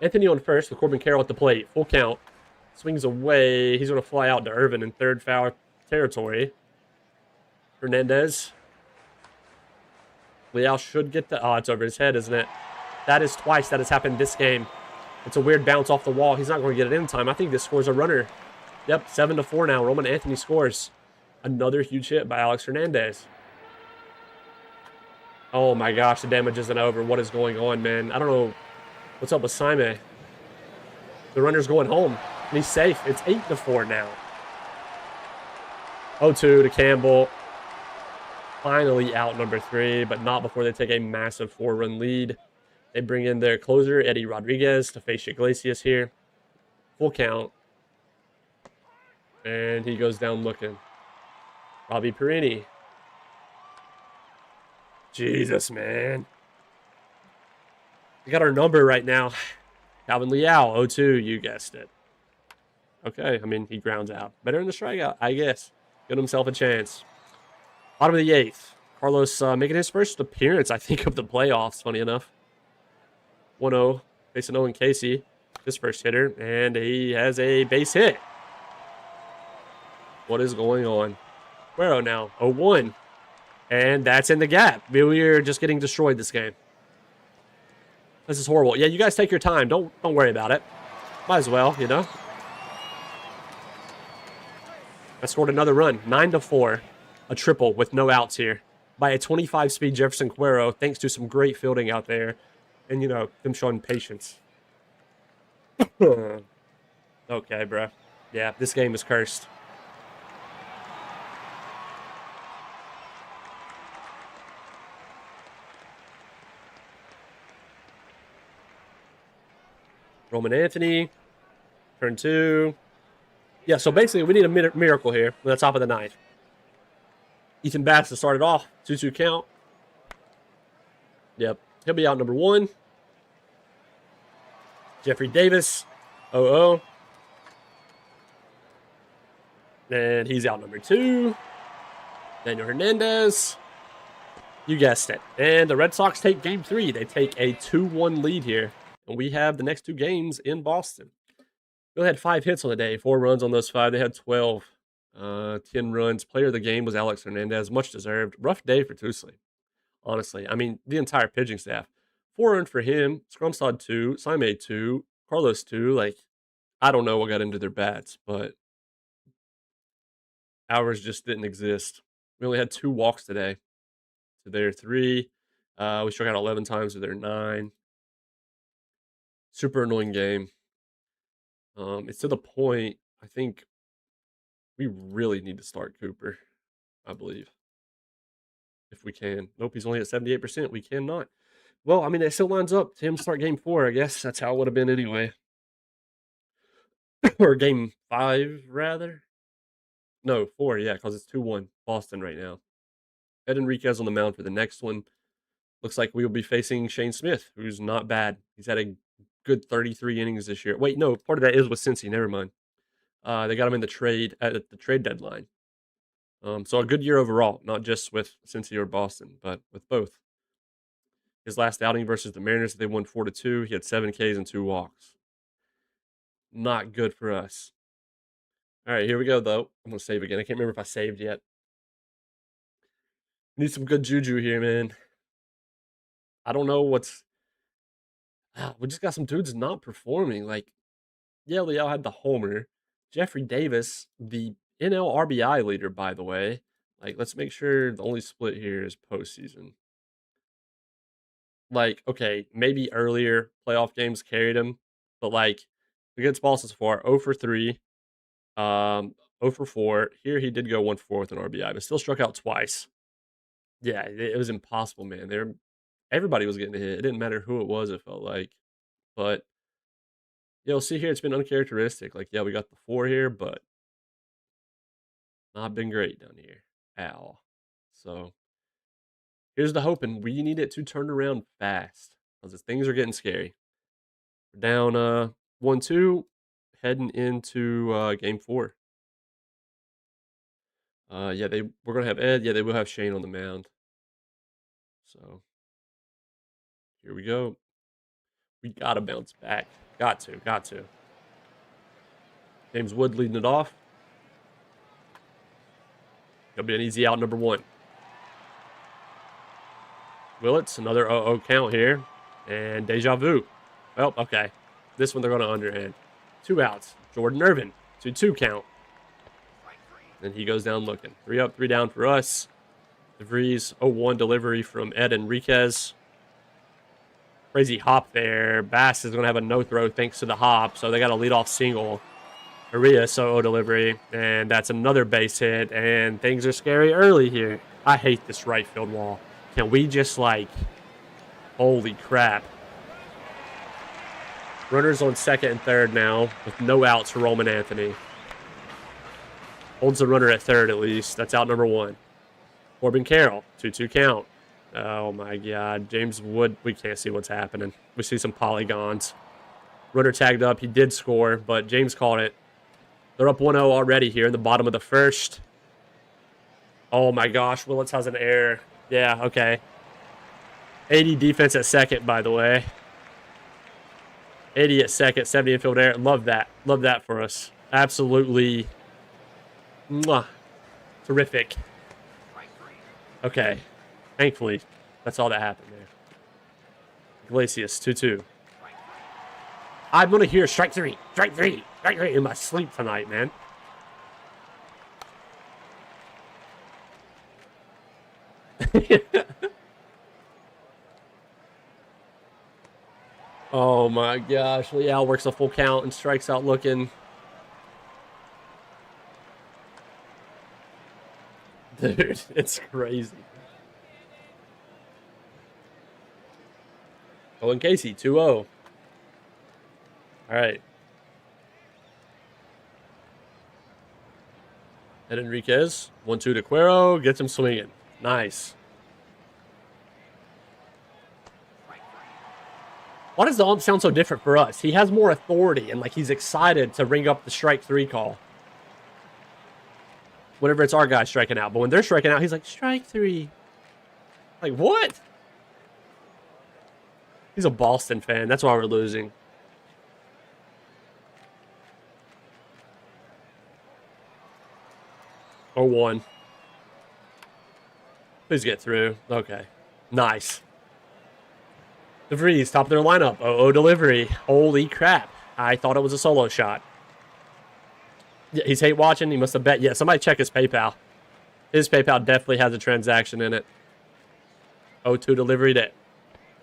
Anthony on first with Corbin Carroll at the plate. Full count. Swings away. He's going to fly out to Irvin in third foul territory. Hernandez. Liao should get the... Oh, it's over his head, isn't it? That is twice that has happened this game. It's a weird bounce off the wall. He's not going to get it in time. I think this scores a runner. Yep, 7-4 now. Roman Anthony scores. Another huge hit by Alex Hernandez. Oh my gosh, the damage isn't over. What is going on, man? I don't know what's up with Saime. The runner's going home, and he's safe. It's 8-4 now. 0-2 to Campbell. Finally out number 3, but not before they take a massive 4-run lead. They bring in their closer, Eddie Rodriguez, to face Iglesias here. Full count. And he goes down looking. Robbie Perini. Jesus, man. We got our number right now. Calvin Liao, 0-2, you guessed it. Okay, I mean, he grounds out. Better in the strikeout, I guess. Get himself a chance. Bottom of the 8th. Carlos making his first appearance, I think, of the playoffs, funny enough. 1-0, facing Owen Casey, his first hitter, and he has a base hit. What is going on? Cuero now, 0-1. And that's in the gap. We're just getting destroyed this game. This is horrible. Yeah, you guys take your time. Don't worry about it. Might as well, you know. I scored another run, 9-4. A triple with no outs here by a 25-speed Jefferson Cuero, thanks to some great fielding out there. And, you know, them showing patience. Okay, bro. Yeah, this game is cursed. Roman Anthony. Turn 2. Yeah, so basically we need a miracle here at the top of the 9th. Ethan Bass to start it off. 2-2 count. Yep. He'll be out number 1. Jeffrey Davis. 0-0. And he's out number 2. Daniel Hernandez. You guessed it. And the Red Sox take game 3. They take a 2-1 lead here. And we have the next 2 games in Boston. Bill had 5 hits on the day. 4 runs on those 5. They had 12. 10 runs. Player of the game was Alex Hernandez. Much deserved. Rough day for Tusley. Honestly. I mean, the entire pitching staff. 4 earned for him. Scrumstad 2. Saime 2. Carlos 2. Like, I don't know what got into their bats, but ours just didn't exist. We only had 2 walks today to their 3. We struck out 11 times to their 9. Super annoying game. It's to the point, I think we really need to start Cooper, I believe. If we can. Nope, he's only at 78%. We cannot. Well, I mean, it still lines up to him start game 4, I guess. That's how it would have been anyway. Or game 5, rather. No, 4, yeah, because it's 2-1 Boston right now. Ed Enriquez on the mound for the next one. Looks like we will be facing Shane Smith, who's not bad. He's had a good 33 innings this year. Wait, no, part of that is with Cincy. Never mind. They got him in the trade at the trade deadline. So a good year overall, not just with Cincy or Boston, but with both. His last outing versus the Mariners, they won 4-2. He had 7 Ks and 2 walks. Not good for us. All right, here we go, though. I'm going to save again. I can't remember if I saved yet. Need some good juju here, man. I don't know what's... we just got some dudes not performing. Like, yeah, Leo had the homer. Jeffrey Davis, the NL RBI leader, by the way. Like, let's make sure the only split here is postseason. Like, okay, maybe earlier playoff games carried him, but like against Boston so far, 0 for 3, 0 for 4. Here he did go 1 for 4 with an RBI, but still struck out twice. Yeah, it was impossible, man. Everybody was getting hit. It didn't matter who it was, it felt like. But you'll see here, it's been uncharacteristic. Like, yeah, we got the 4 here, but not been great down here at all. So here's the hope, and we need it to turn around fast because things are getting scary. We're down 1-2, heading into game 4. Yeah, we're gonna have Ed. Yeah, they will have Shane on the mound. So here we go. We gotta bounce back. Got to. James Wood leading it off. Gonna be an easy out, number 1. Willits, another 0-0 count here. And deja vu. Well, okay. This one they're going to underhand. 2 outs. Jordan Irvin, 2-2 count. And he goes down looking. 3 up, 3 down for us. DeVries, 0-1 delivery from Ed Enriquez. Crazy hop there. Bass is going to have a no-throw thanks to the hop, so they got a leadoff single. Arias, 0-0 delivery, and that's another base hit, and things are scary early here. I hate this right field wall. Can we just, like, holy crap. Runners on second and third now with no outs for Roman Anthony. Holds the runner at third at least. That's out number 1. Corbin Carroll, 2-2 count. Oh, my God. James Wood, we can't see what's happening. We see some polygons. Runner tagged up. He did score, but James caught it. They're up 1-0 already here in the bottom of the first. Oh, my gosh. Willits has an error. Yeah, okay. 80 defense at second, by the way. 80 at second, 70 infield error. Love that. Love that for us. Absolutely. Mwah. Terrific. Okay. Thankfully, that's all that happened there. Iglesias, 2-2. I'm going to hear strike 3. Strike 3. Strike 3 in my sleep tonight, man. Oh my gosh. Leal works a full count and strikes out looking. Dude, it's crazy. Owen Casey, 2-0. All right. Ed Enriquez, 1-2 to Cuero, gets him swinging. Nice. Why does the ump sound so different for us? He has more authority and like he's excited to ring up the strike 3 call. Whenever it's our guy striking out. But when they're striking out, he's like, strike 3. Like, what? He's a Boston fan. That's why we're losing. Oh, 1. Please get through. Okay. Nice. DeVries, top of their lineup. 0-0 delivery. Holy crap. I thought it was a solo shot. Yeah, he's hate watching. He must have bet. Yeah, somebody check his PayPal. His PayPal definitely has a transaction in it. 0-2 delivery to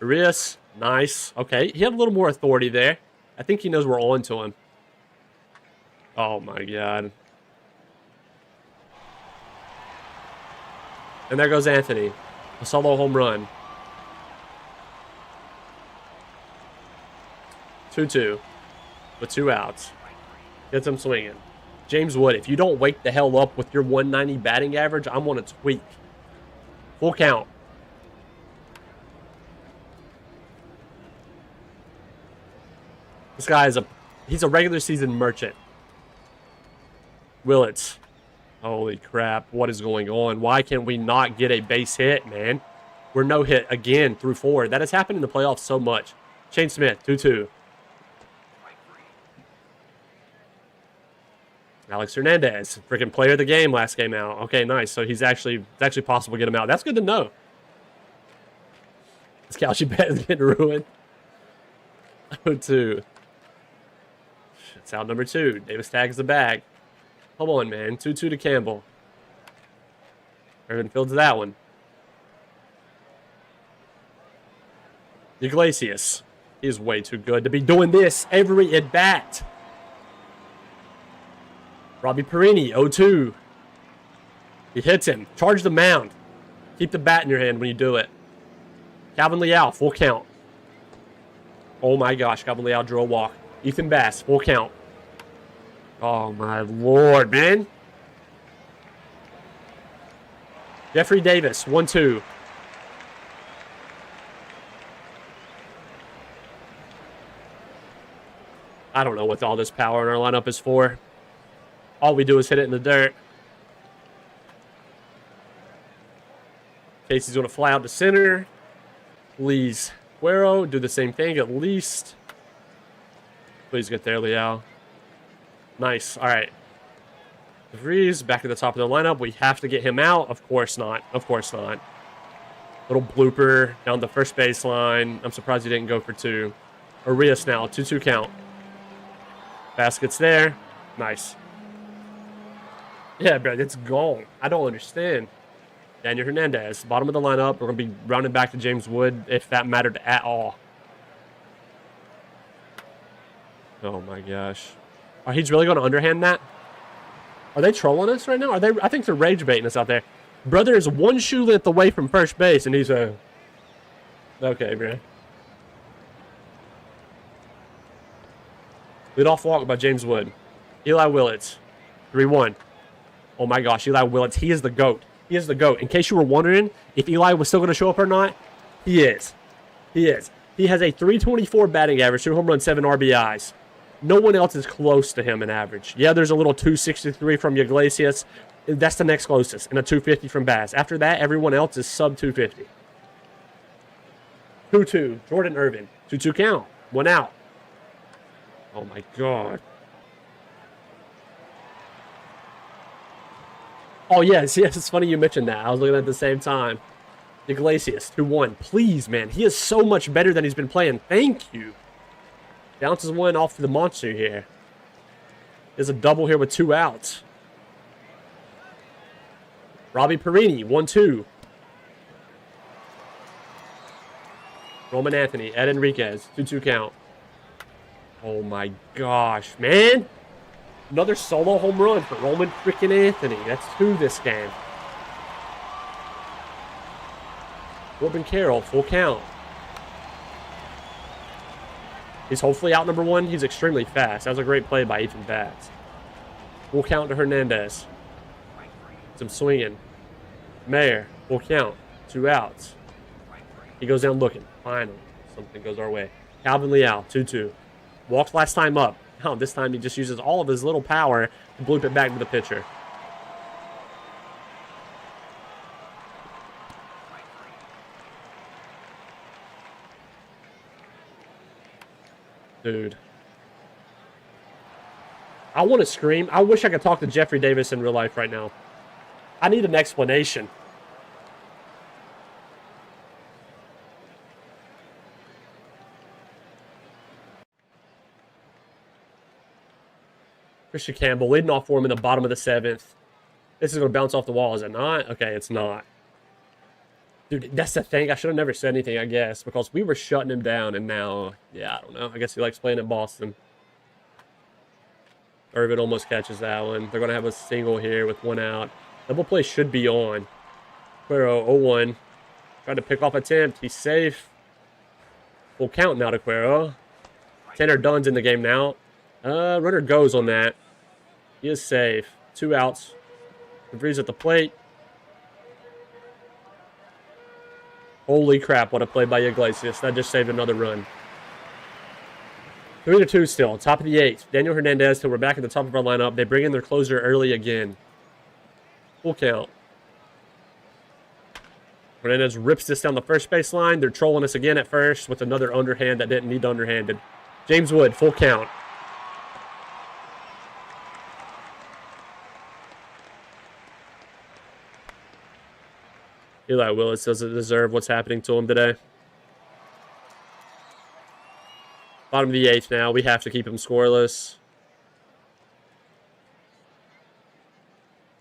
Arias. Nice. Okay, he had a little more authority there. I think he knows we're on to him. Oh, my God. And there goes Anthony. A solo home run. 2-2 with 2 outs. Gets him swinging. James Wood, if you don't wake the hell up with your 190 batting average, I'm going to tweak. Full count. This guy is he's a regular season merchant. Willits. Holy crap. What is going on? Why can we not get a base hit, man? We're no hit again through 4. That has happened in the playoffs so much. Shane Smith, 2-2. Alex Hernandez, freaking player of the game last game out. Okay, nice. So it's actually possible to get him out. That's good to know. This Calci bet is getting ruined. 0-2. It's out number 2. Davis tags the bag. Come on, man. 2-2 to Campbell. Irvin fields that one. Iglesias. He is way too good to be doing this every at-bat. Robbie Perini, 0-2. He hits him. Charge the mound. Keep the bat in your hand when you do it. Calvin Leal, full count. Oh my gosh, Calvin Leal drew a walk. Ethan Bass, full count. Oh my lord, man. Jeffrey Davis, 1-2. I don't know what all this power in our lineup is for. All we do is hit it in the dirt. Casey's going to fly out to center. Please. Guerrero, do the same thing at least. Please get there, Leal. Nice. All right. DeVries back at the top of the lineup. We have to get him out. Of course not. Of course not. Little blooper down the first baseline. I'm surprised he didn't go for 2. Arias now. 2-2 count. Basket's there. Nice. Yeah, bro, it's gone. I don't understand. Daniel Hernandez, bottom of the lineup. We're going to be rounding back to James Wood if that mattered at all. Oh, my gosh. Oh, he's really going to underhand that? Are they trolling us right now? Are they? I think they're rage baiting us out there. Brother is 1 shoe length away from first base, and he's a... Okay, bro. Leadoff walk by James Wood. Eli Willits, 3-1. Oh my gosh, Eli Willits, he is the GOAT. He is the GOAT. In case you were wondering if Eli was still going to show up or not, he is. He is. He has a 324 batting average, 2 home runs, 7 RBIs. No one else is close to him in average. Yeah, there's a little 263 from Iglesias. That's the next closest, and a 250 from Bass. After that, everyone else is sub 250. 2-2, Jordan Irvin. 2-2 count. 1 out. Oh my God. Oh, yes, it's funny you mentioned that. I was looking at the same time. Iglesias, 2-1. Please, man. He is so much better than he's been playing. Thank you. Bounces one off the monster here. There's a double here with 2 outs. Robbie Perini, 1-2. Roman Anthony, Ed Enriquez, 2-2 count. Oh my gosh, man. Another solo home run for Roman freaking Anthony. That's 2 this game. Corbin Carroll, full count. He's hopefully out number 1. He's extremely fast. That was a great play by Ethan Bass. Full count to Hernandez. Some swinging. Mayer, full count. 2 outs. He goes down looking. Finally, something goes our way. Calvin Leal, 2-2. Walks last time up. Oh, this time he just uses all of his little power to bloop it back to the pitcher. Dude. I want to scream. I wish I could talk to Jeffrey Davis in real life right now. I need an explanation. Christian Campbell leading off for him in the bottom of the 7th. This is going to bounce off the wall, is it not? Okay, it's not. Dude, that's the thing. I should have never said anything, I guess, because we were shutting him down, and now, yeah, I don't know. I guess he likes playing in Boston. Irvin almost catches that one. They're going to have a single here with 1 out. Double play should be on. Cuero, 0-1. Trying to pick off attempt. He's safe. Full count now to Cuero. Tanner Dunn's in the game now. Runner goes on that. He is safe. 2 outs. DeVries at the plate. Holy crap, what a play by Iglesias. That just saved another run. 3-2 still. Top of the 8th. Daniel Hernandez, till we're back at the top of our lineup. They bring in their closer early again. Full count. Hernandez rips this down the first baseline. They're trolling us again at first with another underhand that didn't need underhanded. James Wood, full count. Eli Willis doesn't deserve what's happening to him today. Bottom of the 8th now. We have to keep him scoreless.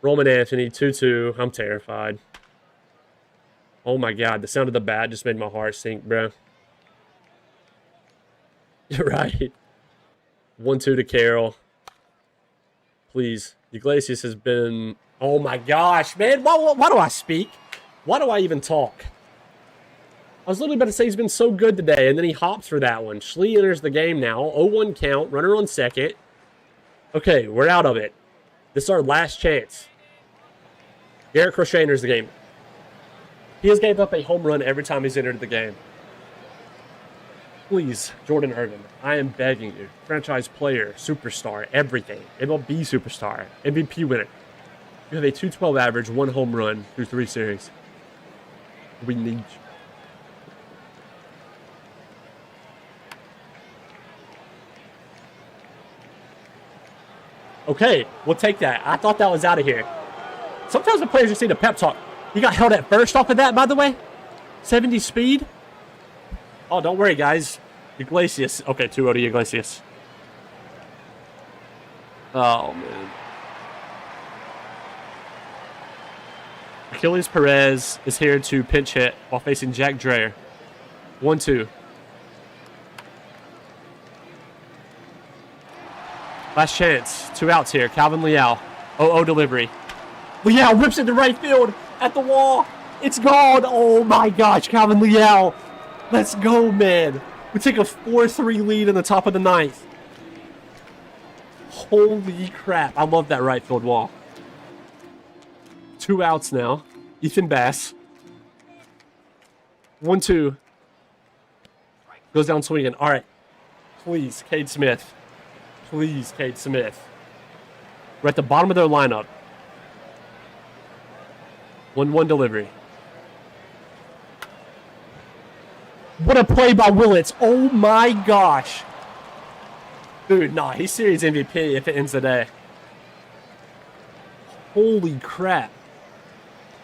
Roman Anthony, 2-2. I'm terrified. Oh my God, the sound of the bat just made my heart sink, bro. You're right. 1-2 to Carroll. Please. Iglesias has been... Oh my gosh, man. Why do I speak? Why do I even talk? I was literally about to say he's been so good today, and then he hops for that one. Schlee enters the game now. 0-1 count. Runner on second. Okay, we're out of it. This is our last chance. Garrett Crochet enters the game. He has gave up a home run every time he's entered the game. Please, Jordan Irvin, I am begging you. Franchise player, superstar, everything. MLB superstar, MVP winner. You have a 212 average, 1 home run through 3 series. We need you. Okay, we'll take that. I thought that was out of here. Sometimes the players just need a pep talk. He got held at first off of that, by the way. 70 speed. Oh, don't worry, guys. Iglesias. Okay, 2-0 to Iglesias. Oh, man. Achilles Perez is here to pinch hit while facing Jack Dreher. 1-2. Last chance. 2 outs here. Calvin Leal. 0-0 delivery. Leal rips it to right field at the wall. It's gone. Oh my gosh, Calvin Leal. Let's go, man. We take a 4-3 lead in the top of the 9th. Holy crap. I love that right field wall. 2 outs now. Ethan Bass. 1-2. Goes down swinging. All right. Please, Cade Smith. Please, Cade Smith. We're at the bottom of their lineup. 1-1 delivery. What a play by Willits. Oh my gosh. Dude, nah, he's series MVP if it ends the day. Holy crap.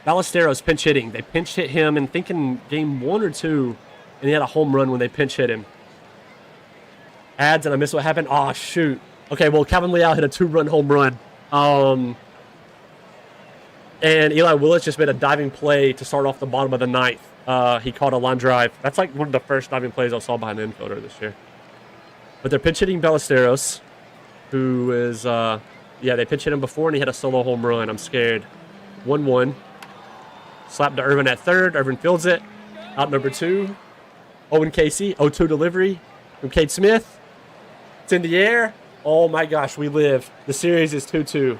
Ballesteros pinch hitting. They pinch hit him in thinking game 1 or 2, and he had a home run when they pinch hit him. Ads, and I missed what happened. Oh, shoot. Okay, well, Calvin Leal hit a 2-run home run. And Eli Willis just made a diving play to start off the bottom of the 9th. He caught a line drive. That's like one of the first diving plays I saw behind an infielder this year. But they're pinch hitting Ballesteros, who is, yeah, they pinch hit him before, and he had a solo home run. I'm scared. 1-1. Slap to Irvin at third. Irvin fields it. Out number 2. Owen Casey. 0-2 delivery from Cade Smith. It's in the air. Oh my gosh, we live. The series is 2-2.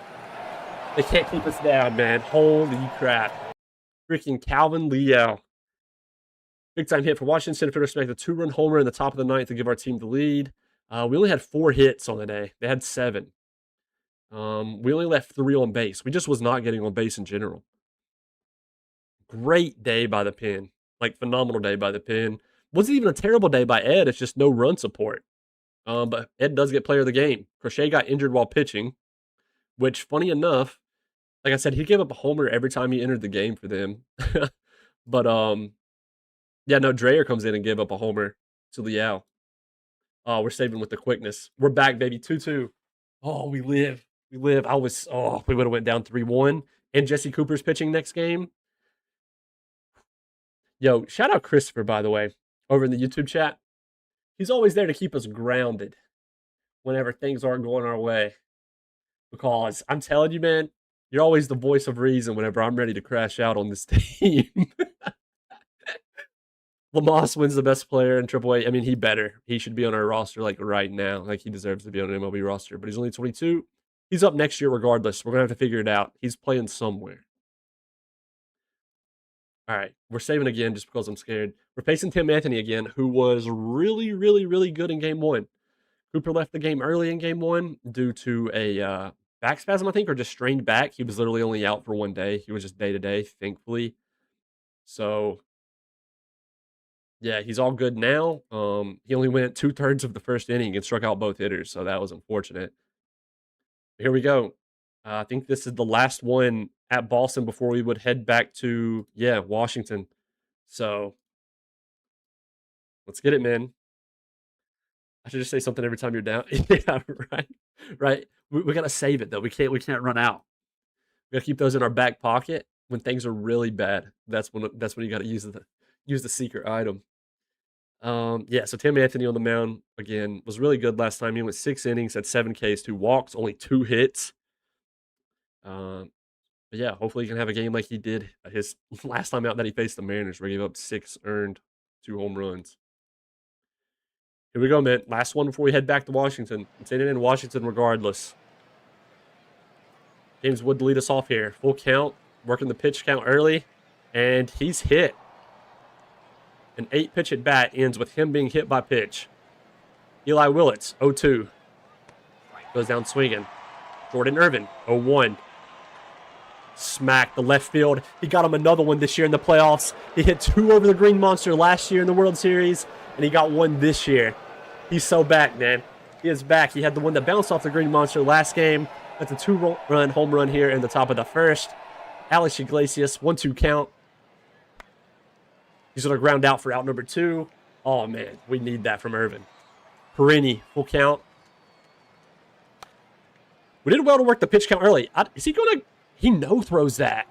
They can't keep us down, man. Holy crap. Freaking Calvin Leal. Big time hit for Washington. Center fielder smacked a 2-run homer in the top of the 9th to give our team the lead. We only had 4 hits on the day. They had 7. We only left 3 on base. We just was not getting on base in general. Great day by the pen. Like, phenomenal day by the pen. Wasn't even a terrible day by Ed. It's just no run support. But Ed does get player of the game. Crochet got injured while pitching, which, funny enough, like I said, he gave up a homer every time he entered the game for them. But, yeah, no, Dreher comes in and gave up a homer to Leal. Oh, we're saving with the quickness. We're back, baby. 2-2. Oh, we live. We live. We would have went down 3-1. And Jesse Cooper's pitching next game. Yo, shout out Christopher, by the way, over in the YouTube chat. He's always there to keep us grounded whenever things aren't going our way. Because I'm telling you, man, you're always the voice of reason whenever I'm ready to crash out on this team. Lamas wins the best player in AAA. I mean, he better. He should be on our roster like right now. Like, he deserves to be on an MLB roster. But he's only 22. He's up next year regardless. We're going to have to figure it out. He's playing somewhere. All right. We're saving again just because I'm scared. We're facing Tim Anthony again, who was really, really, really good in game 1. Cooper left the game early in game 1 due to a back spasm, I think, or just strained back. He was literally only out for 1 day. He was just day to day, thankfully. So, yeah, he's all good now. He only went 2/3 of the first inning and struck out both hitters, so that was unfortunate. Here we go. I think this is the last one at Boston before we would head back to, Washington. So, let's get it, man. I should just say something every time you're down. Yeah, right. Right. We gotta save it though. We can't run out. We gotta keep those in our back pocket when things are really bad. That's when you gotta use the secret item. Yeah, so Tim Anthony on the mound again was really good last time. He went 6 innings, had 7 Ks, 2 walks, only 2 hits. But yeah, hopefully he can have a game like he did his last time out that he faced the Mariners, where he gave up 6 earned, 2 home runs. Here we go, man. Last one before we head back to Washington. It's in Washington regardless. James Wood to lead us off here. Full count, working the pitch count early, and he's hit. An 8-pitch at bat ends with him being hit by pitch. Eli Willits, 0-2. Goes down swinging. Jordan Irvin, 0-1. Smack the left field. He got him another one this year in the playoffs. He hit 2 over the Green Monster last year in the World Series, and he got 1 this year. He's so back, man. He is back. He had the one that bounced off the Green Monster last game. That's a 2-run home run here in the top of the first. Alex Iglesias, 1-2 count. He's going to ground out for out number 2. Oh, man, we need that from Irvin. Perini, full count. We did well to work the pitch count early. Is he going to... He no-throws that.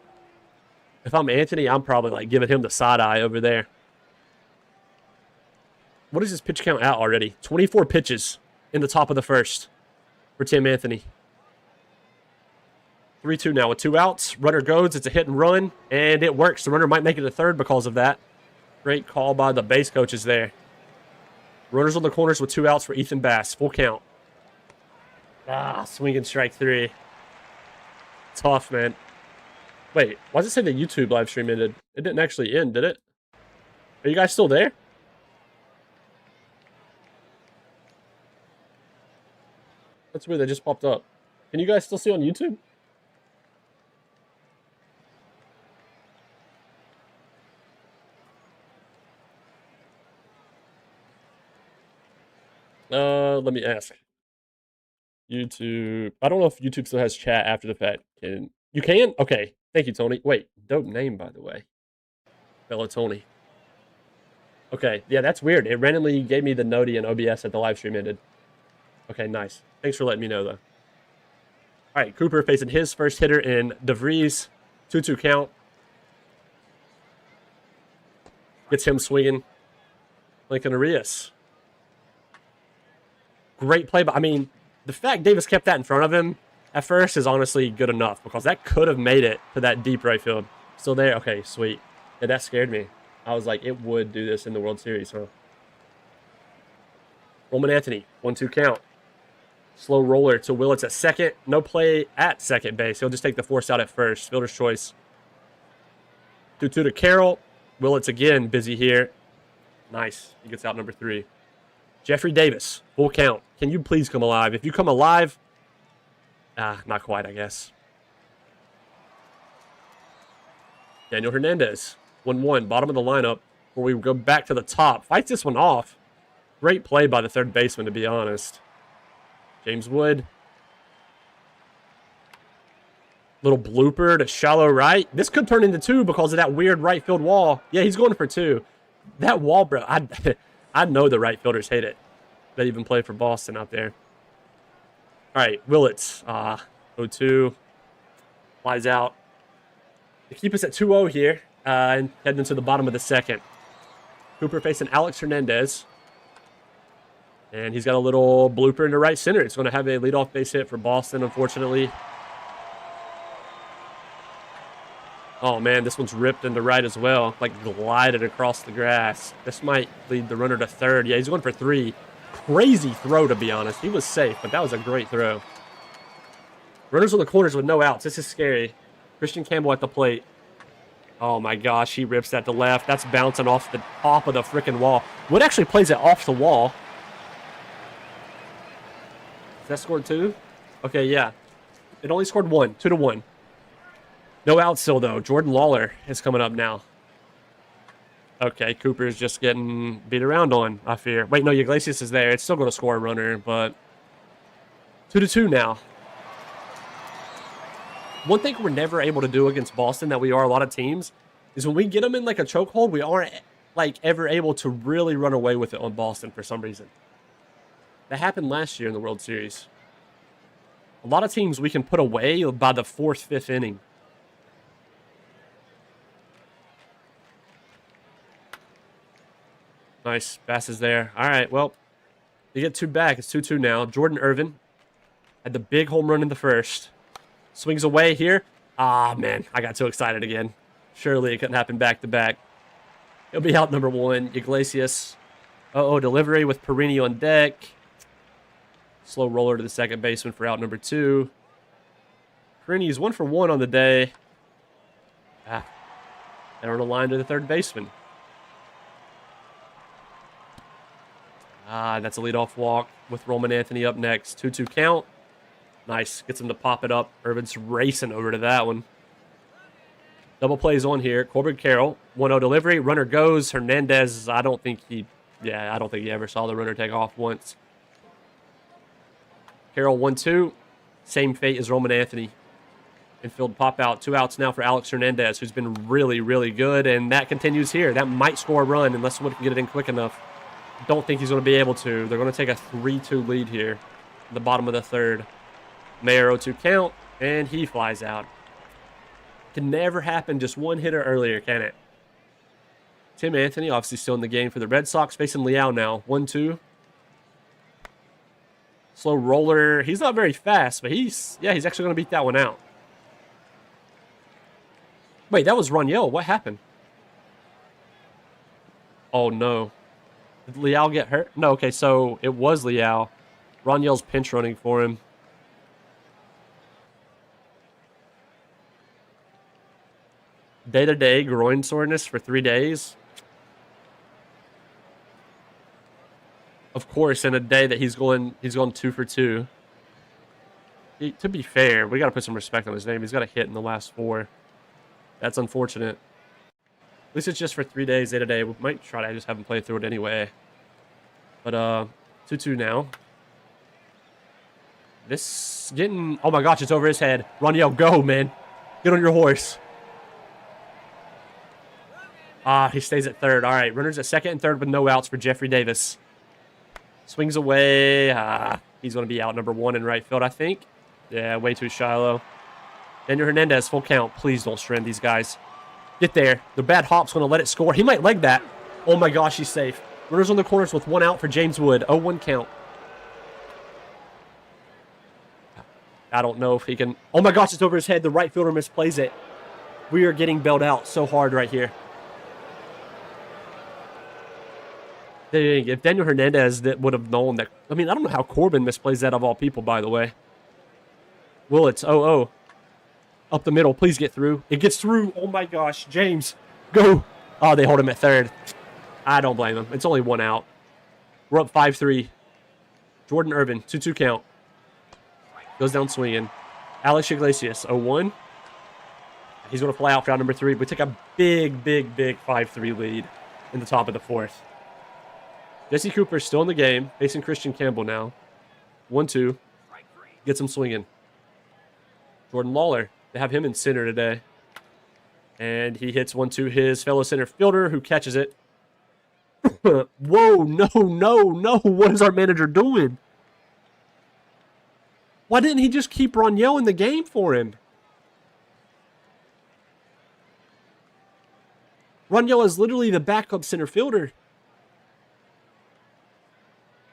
If I'm Anthony, I'm probably like giving him the side eye over there. What is his pitch count out already? 24 pitches in the top of the first for Tim Anthony. 3-2 now with 2 outs. Runner goes. It's a hit and run, and it works. The runner might make it to third because of that. Great call by the base coaches there. Runners on the corners with 2 outs for Ethan Bass. Full count. Swinging strike 3. Tough, man. Wait, why does it say the YouTube live stream ended? It didn't actually end, did it? Are you guys still there? That's weird, that just popped up. Can you guys still see on YouTube? Let me ask. YouTube. I don't know if YouTube still has chat after the fact. You can? Okay. Thank you, Tony. Wait, dope name, by the way. Fellow Tony. Okay, yeah, that's weird. It randomly gave me the noti and OBS that the live stream ended. Okay, nice. Thanks for letting me know, though. All right, Cooper facing his first hitter in DeVries. 2-2 count. Gets him swinging. Lincoln Arias. Great play, but I mean, the fact Davis kept that in front of him at first is honestly good enough, because that could have made it to that deep right field. Still there? Okay, sweet. Yeah, that scared me. I was like, it would do this in the World Series, huh? Roman Anthony, 1-2 count. Slow roller to Willits at second. No play at second base. He'll just take the force out at first. Fielder's choice. 2-2 to Carroll. Willits again busy here. Nice. He gets out number 3. Jeffrey Davis, full count. Can you please come alive? If you come alive, not quite, I guess. Daniel Hernandez, 1-1, bottom of the lineup. Before we go back to the top. Fights this one off. Great play by the third baseman, to be honest. James Wood. Little blooper to shallow right. This could turn into 2 because of that weird right field wall. Yeah, he's going for 2. That wall, bro, I know the right fielders hate it. They even play for Boston out there. All right, Willits. 0-2. Flies out. They keep us at 2-0 here. And heading into the bottom of the second. Cooper facing Alex Hernandez. And he's got a little blooper into right center. It's going to have a leadoff base hit for Boston, unfortunately. Oh, man, this one's ripped into right as well. Like, glided across the grass. This might lead the runner to third. Yeah, he's going for 3. Crazy throw, to be honest. He was safe, but that was a great throw. Runners on the corners with no outs. This is scary. Christian Campbell at the plate. Oh, my gosh. He rips that to left. That's bouncing off the top of the freaking wall. Wood actually plays it off the wall. That scored 2? Okay, yeah. It only scored 1. 2-1. No out still, though. Jordan Lawler is coming up now. Okay, Cooper's just getting beat around on, I fear. Wait, no, Iglesias is there. It's still going to score a runner, but 2-2 now. One thing we're never able to do against Boston that we are a lot of teams is when we get them in like a chokehold, we aren't like ever able to really run away with it on Boston for some reason. That happened last year in the World Series. A lot of teams we can put away by the 4th, 5th inning. Nice. Bass is there. All right, well, you get 2 back. It's 2-2 now. Jordan Irvin had the big home run in the first. Swings away here. Ah, man, I got too excited again. Surely it couldn't happen back-to-back. He'll be out number 1. Iglesias. Delivery with Perini on deck. Slow roller to the second baseman for out number 2. Perini is 1 for 1 on the day. And on the line to the third baseman. That's a leadoff walk with Roman Anthony up next. 2-2 count. Nice. Gets him to pop it up. Irvin's racing over to that one. Double plays on here. Corbin Carroll. 1-0 delivery. Runner goes. Hernandez, I don't think he ever saw the runner take off once. Carroll 1-2. Same fate as Roman Anthony. Infield pop out. 2 outs now for Alex Hernandez, who's been really, really good. And that continues here. That might score a run unless someone can get it in quick enough. Don't think he's going to be able to. They're going to take a 3-2 lead here at the bottom of the 3rd. Mayer 0-2 count, and he flies out. Can never happen just one hitter earlier, can it? Tim Anthony, obviously still in the game for the Red Sox, facing Liao now. 1-2. Slow roller. He's not very fast, but he's actually going to beat that one out. Wait, that was Roniel. What happened? Oh, no. Did Liao get hurt? No, okay, so it was Liao. Roniel's pinch running for him. Day-to-day groin soreness for 3 days. Of course, in a day that he's going 2 for 2. To be fair, we got to put some respect on his name. He's got a hit in the last 4. That's unfortunate. At least it's just for 3 days, day-to-day. We might try to just have him play through it anyway. But, 2-2 now. This getting... Oh, my gosh, it's over his head. Roniel, go, man. Get on your horse. He stays at 3rd. All right, runners at 2nd and 3rd with no outs for Jeffrey Davis. Swings away. He's going to be out number 1 in right field, I think. Yeah, way too shallow. Daniel Hernandez, full count. Please don't strand these guys. Get there. The bad hop's going to let it score. He might leg that. Oh, my gosh, he's safe. Runners on the corners with 1 out for James Wood. 0-1 count. I don't know if he can... Oh, my gosh, it's over his head. The right fielder misplays it. We are getting bailed out so hard right here. If Daniel Hernandez would have known that... I mean, I don't know how Corbin misplays that of all people, by the way. Willits, 0-0. Up the middle, please get through. It gets through. Oh, my gosh. James, go. Oh, they hold him at 3rd. I don't blame him. It's only 1 out. We're up 5-3. Jordan Irvin, 2-2 count. Goes down swinging. Alex Iglesias, 0-1. He's going to fly out for out number 3. We take a big, big, big 5-3 lead in the top of the 4th. Jesse Cooper's still in the game, facing Christian Campbell now. 1-2. Gets him swinging. Jordan Lawler. They have him in center today. And he hits 1-2 his fellow center fielder, who catches it. Whoa, no, no, no. What is our manager doing? Why didn't he just keep Roniel in the game for him? Roniel is literally the backup center fielder.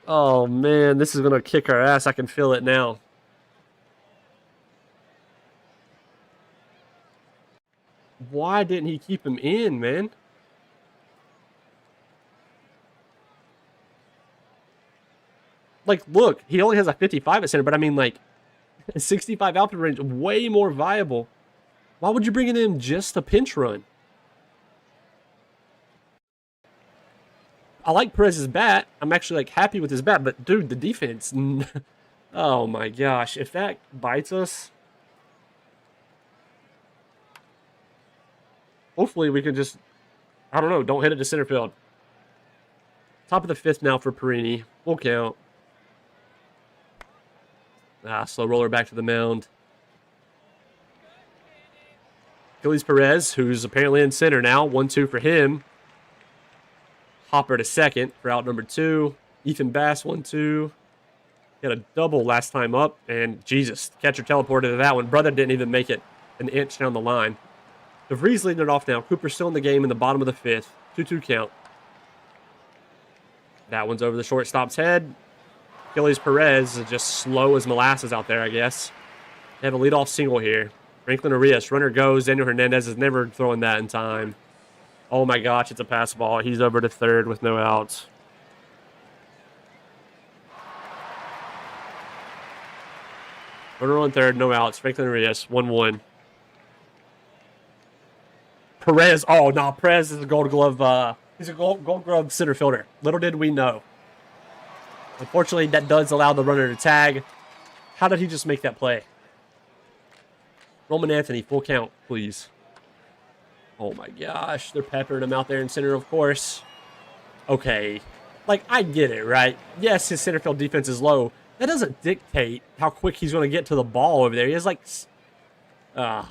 Oh, man, this is going to kick our ass. I can feel it now. Why didn't he keep him in, man? Like, look, he only has a 55 at center, but I mean, like, a 65 outfield range, way more viable. Why would you bring in him just to pinch run? I like Perez's bat. I'm actually, like, happy with his bat. But, dude, the defense, Oh my gosh. If that bites us, hopefully we can just, I don't know, don't hit it to center field. Top of the 5th now for Perini. Full count. Slow roller back to the mound. Achilles Perez, who's apparently in center now. 1-2 for him. Hopper to second for out number 2. Ethan Bass, 1-2. He had a double last time up, and Jesus, catcher teleported to that one. Brother didn't even make it an inch down the line. DeVries leading it off now. Cooper's still in the game in the bottom of the 5th. 2-2 count. That one's over the shortstop's head. Achilles Perez is just slow as molasses out there, I guess. They have a leadoff single here. Franklin Arias, runner goes. Daniel Hernandez is never throwing that in time. Oh my gosh, it's a pass ball. He's over to third with no outs. Runner on third, no outs. Franklin Arias, 1-1. Perez, oh no, Perez is a Gold Glove. He's a Gold Glove center fielder. Little did we know. Unfortunately, that does allow the runner to tag. How did he just make that play? Roman Anthony, full count, please. Oh my gosh, they're peppering him out there in center, of course. Okay, like, I get it, right? Yes, his center field defense is low. That doesn't dictate how quick he's going to get to the ball over there. He has, like... Are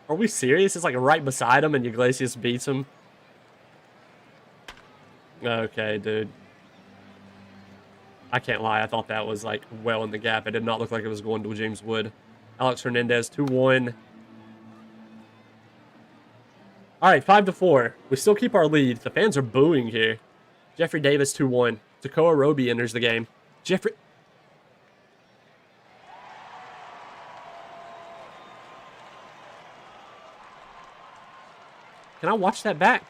we serious? It's, like, right beside him and Iglesias beats him? Okay, dude. I can't lie. I thought that was, like, well in the gap. It did not look like it was going to James Wood. Alex Hernandez, 2-1. All right, 5-4. We still keep our lead. The fans are booing here. Jeffrey Davis, 2-1. Takoa Roby enters the game. Jeffrey... Can I watch that back?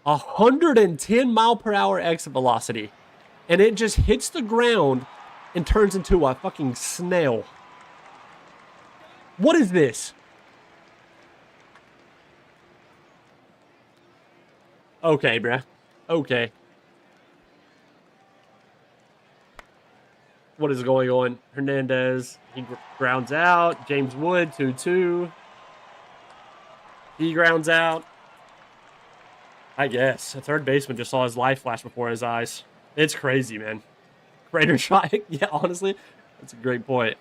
110 mile per hour exit velocity. And it just hits the ground and turns into a fucking snail. What is this? Okay, bruh. Okay. What is going on? Hernandez, he grounds out. James Wood, 2-2. He grounds out. I guess. A third baseman just saw his life flash before his eyes. It's crazy, man. Greater shot. Yeah, honestly, that's a great point.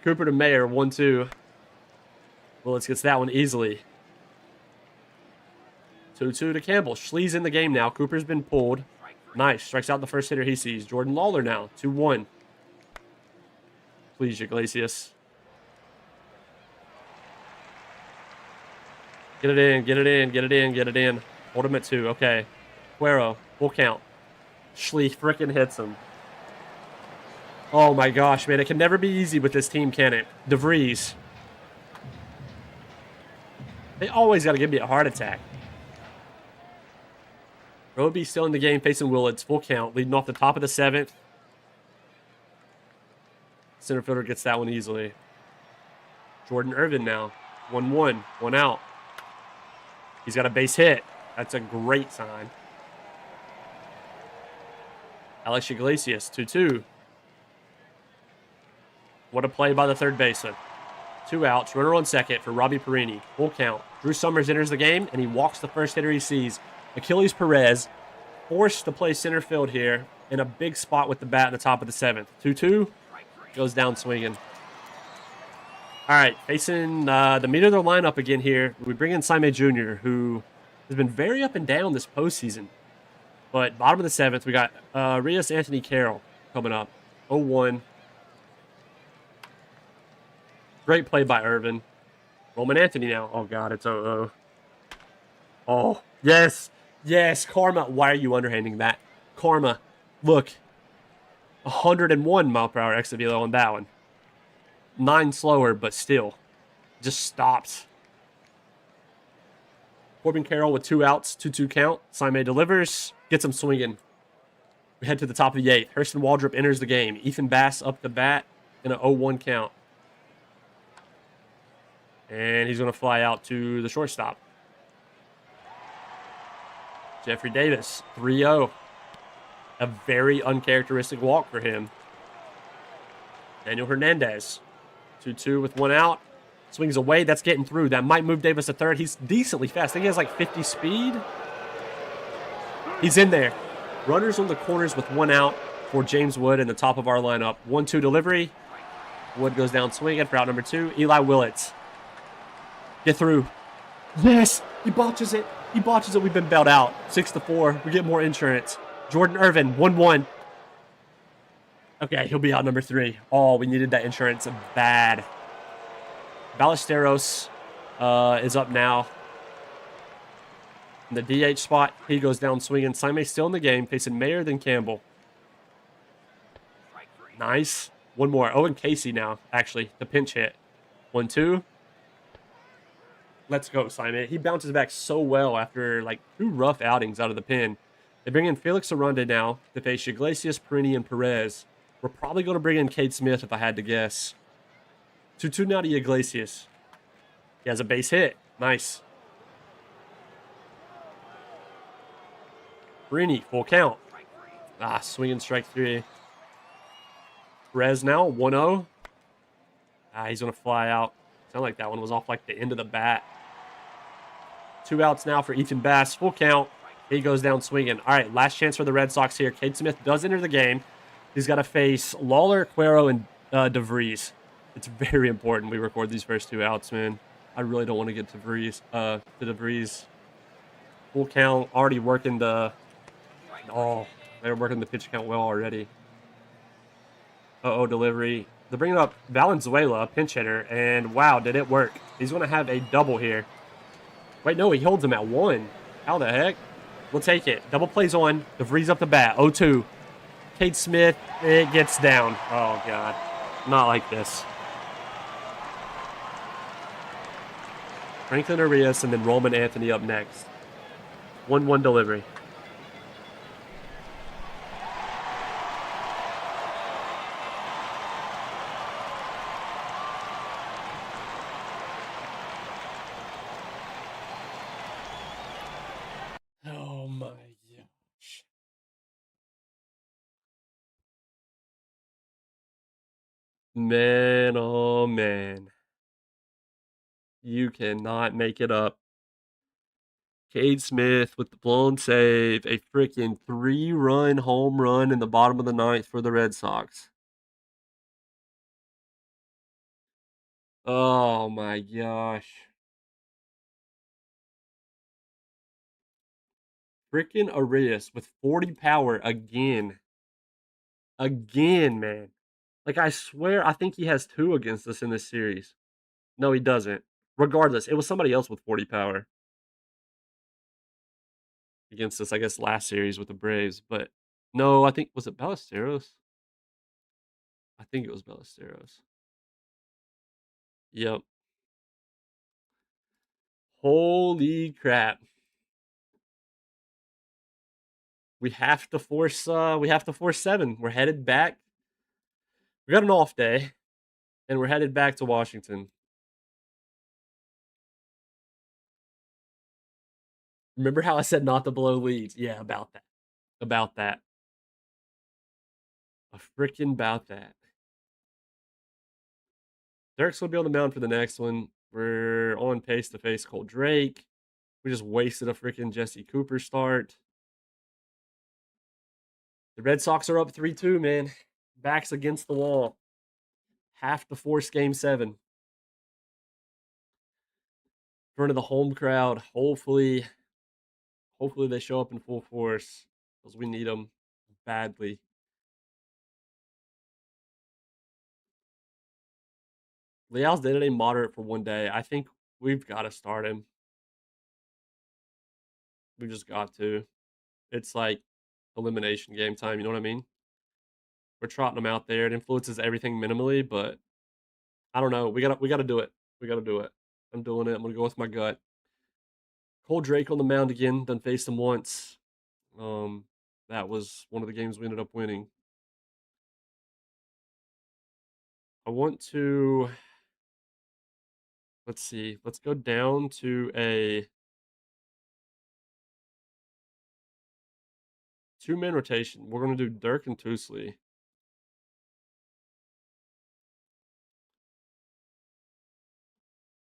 Cooper to Mayer, 1-2. Willis gets that one easily. 2-2 to Campbell. Schlee's in the game now. Cooper's been pulled. Nice. Strikes out the first hitter he sees. Jordan Lawler now. 2-1. Please, Iglesias. Get it in. Get it in. Get it in. Get it in. Hold him at 2. Okay. Cuero. Full count. Schlee frickin' hits him. Oh my gosh, man. It can never be easy with this team, can it? DeVries. They always got to give me a heart attack. Roby still in the game, facing Willits. Full count, leading off the top of the 7th. Center fielder gets that one easily. Jordan Irvin now. 1-1. 1 out. He's got a base hit. That's a great sign. Alex Iglesias, 2-2. What a play by the third baseman. 2 outs. Runner on second for Robbie Perini. Full count. Drew Summers enters the game, and he walks the first hitter he sees. Achilles Perez forced to play center field here in a big spot with the bat in the top of the 7th. 2-2. Goes down swinging. All right, facing the meat of their lineup again here. We bring in Saime Jr., who has been very up and down this postseason. But bottom of the 7th, we got Rios Anthony Carroll coming up. 0-1. Great play by Irvin. Roman Anthony now. Oh, God, it's 0-0. Oh, yes. Yes, Karma. Why are you underhanding that? Karma. Look. 101 mile per hour exit velo on that one. 9 slower, but still. Just stops. Corbin Carroll with 2 outs, 2-2 count. Saime delivers. Gets him swinging. We head to the top of the 8th. Hurston Waldrop enters the game. Ethan Bass up the bat in an 0-1 count. And he's going to fly out to the shortstop. Jeffrey Davis, 3-0. A very uncharacteristic walk for him. Daniel Hernandez. 2-2 with one out. Swings away. That's getting through. That might move Davis to third. He's decently fast. I think he has like 50 speed. He's in there. Runners on the corners with one out for James Wood in the top of our lineup. 1-2 delivery. Wood goes down swinging for out number 2. Eli Willits. Get through. Yes! He botches it. He botches it. We've been bailed out. 6-4. We get more insurance. Jordan Irvin, 1-1. Okay, he'll be out number 3. Oh, we needed that insurance bad. Ballesteros is up now. In the DH spot, he goes down swinging. Simon still in the game, facing Mayer, then Campbell. Nice. One more. Owen Casey now, actually, the pinch hit. 1-2. Let's go, Simon. He bounces back so well after like 2 rough outings out of the pen. They bring in Felix Aranda now to face Iglesias, Perini, and Perez. We're probably going to bring in Cade Smith if I had to guess. 2-2 now to Iglesias. He has a base hit. Nice. Perini, full count. Swinging strike 3. Perez now, 1-0. He's going to fly out. Sound like that one was off like the end of the bat. 2 outs now for Ethan Bass. Full count. He goes down swinging. All right, last chance for the Red Sox here. Cade Smith does enter the game. He's got to face Lawler, Cuero, and DeVries. It's very important we record these first 2 outs, man. I really don't want to get DeVries. Full count. Already working the... Oh, they're working the pitch count well already. Delivery. They're bringing up Valenzuela, pinch hitter, and wow, did it work. He's going to have a double here. Wait, no, he holds him at 1. How the heck? We'll take it. Double plays on. DeVries up the bat. 0-2. Cade Smith, it gets down. Oh, God. Not like this. Franklin Arias and then Roman Anthony up next. 1-1 delivery. Oh my gosh. Man, oh man. You cannot make it up. Cade Smith with the blown save. A freaking 3-run home run in the bottom of the 9th for the Red Sox. Oh my gosh. Freaking Arias with 40 power again. Again, man. Like, I swear, I think he has 2 against us in this series. No, he doesn't. Regardless, it was somebody else with 40 power against us, I guess, last series with the Braves. But no, I think, was it Ballesteros? I think it was Ballesteros. Yep. Holy crap. We have to force 7. We're headed back. We got an off day, and we're headed back to Washington. Remember how I said not to blow leads? Yeah, about that. About that. A freaking about that. Derek's going to be on the mound for the next one. We're on pace to face Cole Drake. We just wasted a freaking Jesse Cooper start. The Red Sox are up 3-2, man. Backs against the wall. Have to force game 7. In front of the home crowd. Hopefully they show up in full force because we need them badly. Leal's day-to-day moderate for one day. I think we've got to start him. We've just got to. It's like elimination game time, you know what I mean? We're trotting him out there. It influences everything minimally, but I don't know. We gotta do it. We gotta do it. I'm doing it. I'm gonna go with my gut. Cole Drake on the mound again. Done faced him once. That was one of the games we ended up winning. I want to, let's see. Let's go down to a 2-man rotation. We're going to do Dirk and Tusley.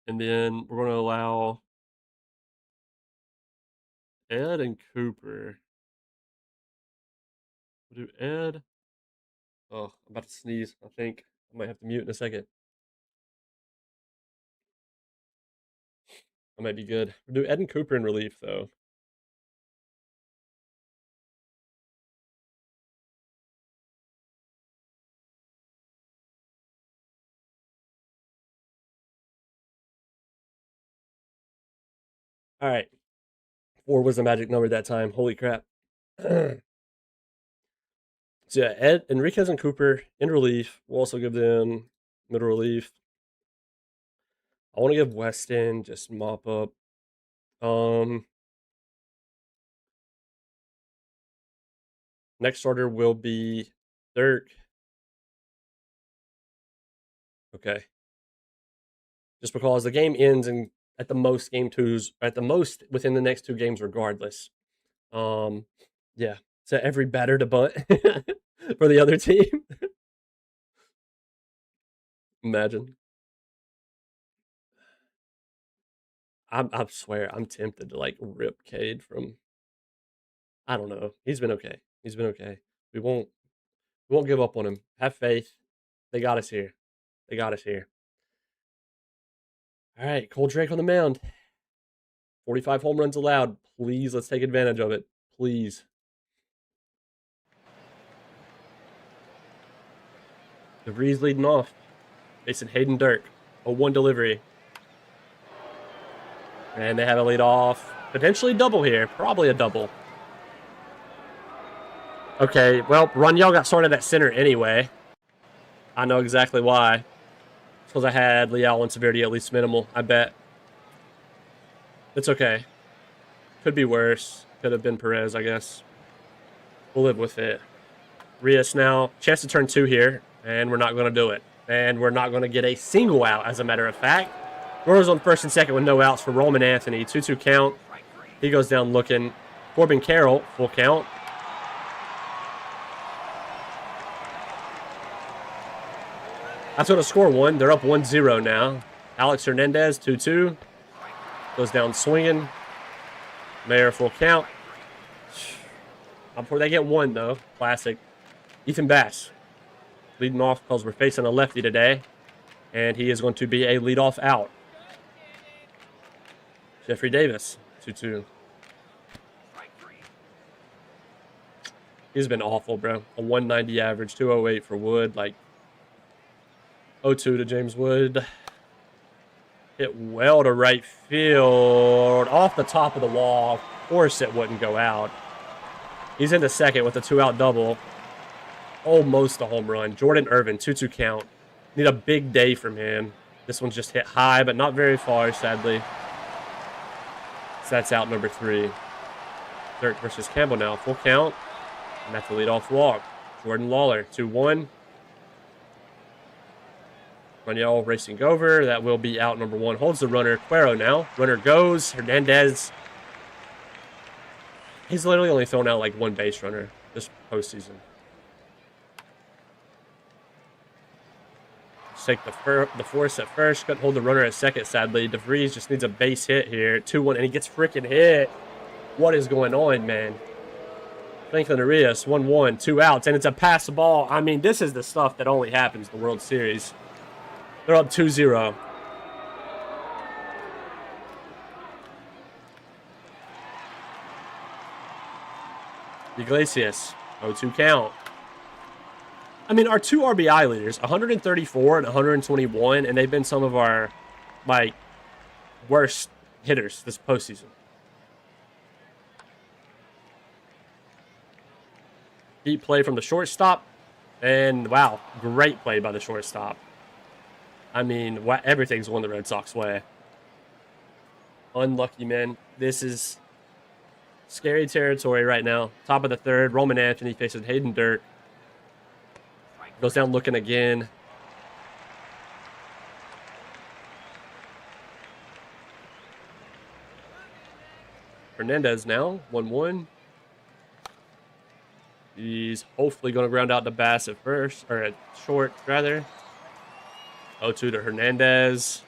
And then we're going to allow Ed and Cooper. We'll do Ed. Oh, I'm about to sneeze. I think I might have to mute in a second. I might be good. We'll do Ed and Cooper in relief, though. All right. 4 was the magic number that time. Holy crap. So yeah, Ed, Enriquez, and Cooper in relief. We'll also give them middle relief. I want to give Weston just mop up. Next starter will be Dirk. Okay. Just because the game ends in at the most game twos, at the most within the next 2 games, regardless. Yeah. So every batter to bunt for the other team. Imagine. I swear I'm tempted to like rip Cade from. I don't know. He's been okay. He's been okay. We won't give up on him. Have faith. They got us here. They got us here. All right, Cole Drake on the mound. 45 home runs allowed. Please, let's take advantage of it. Please. DeVries leading off. Facing Hayden Dirk. A 1 delivery. And they have a lead off. Potentially double here. Probably a double. Okay, well, Ronyel got started at center anyway. I know exactly why. It's because I had Leal and Severity at least minimal, I bet. It's okay. Could be worse. Could have been Perez, I guess. We'll live with it. Rios now. Chance to turn 2 here, and we're not going to do it. And we're not going to get a single out, as a matter of fact. Runners on first and second with no outs for Roman Anthony. 2-2 count. He goes down looking. Corbin Carroll, full count. That's going to score 1. They're up 1-0 now. Alex Hernandez, 2-2. Goes down swinging. Mayer, full count. Before they get 1, though. Classic. Ethan Bass leading off because we're facing a lefty today. And he is going to be a leadoff out. Jeffrey Davis, 2-2. He's been awful, bro. A 190 average, 208 for Wood. Like, 0-2 to James Wood. Hit well to right field. Off the top of the wall. Of course it wouldn't go out. He's into second with a 2-out double. Almost a home run. Jordan Irvin, 2-2 count. Need a big day from him. This one's just hit high, but not very far, sadly. So that's out number 3. Dirk versus Campbell now. Full count. And that's the leadoff walk. Jordan Lawler, 2-1. Ronyel racing over. That will be out number 1. Holds the runner. Cuero now. Runner goes. Hernandez. He's literally only thrown out like 1 base runner this postseason. Take the force at first. Couldn't hold the runner at second, sadly. DeVries just needs a base hit here. 2-1, and he gets freaking hit. What is going on, man? Franklin Arias, 1-1, 2 outs, and it's a pass ball. I mean, this is the stuff that only happens in the World Series. They're up 2-0. Iglesias, 0-2 count. I mean, our 2 RBI leaders, 134 and 121, and they've been some of our, like, worst hitters this postseason. Deep play from the shortstop, and wow, great play by the shortstop. I mean, everything's going the Red Sox way. Unlucky, man. This is scary territory right now. Top of the 3rd, Roman Anthony faces Hayden Dirk. Goes down looking again. Hernandez now, 1-1. He's hopefully going to ground out to Bass at first, or at short, rather. 0-2 to Hernandez.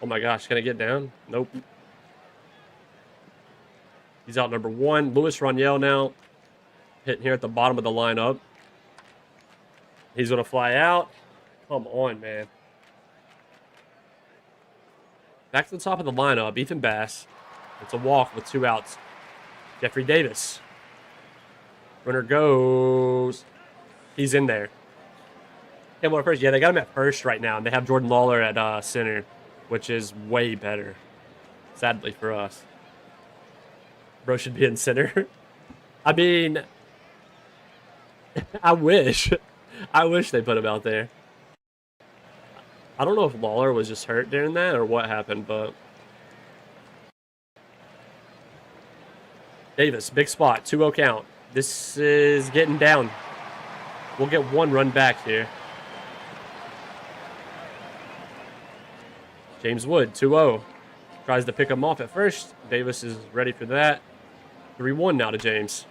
Oh my gosh, can I get down? Nope. He's out number 1. Luis Raniel now. Hitting here at the bottom of the lineup. He's going to fly out. Come on, man. Back to the top of the lineup, Ethan Bass. It's a walk with 2 outs. Jeffrey Davis. Runner goes. He's in there. Campbell at first. Yeah, they got him at first right now, and they have Jordan Lawler at center, which is way better, sadly for us. Bro should be in center. I mean, I wish. I wish they put him out there. I don't know if Lawler was just hurt during that or what happened, but... Davis, big spot, 2-0 count. This is getting down. We'll get 1 run back here. James Wood, 2-0. Tries to pick him off at first. Davis is ready for that. 3-1 now to James.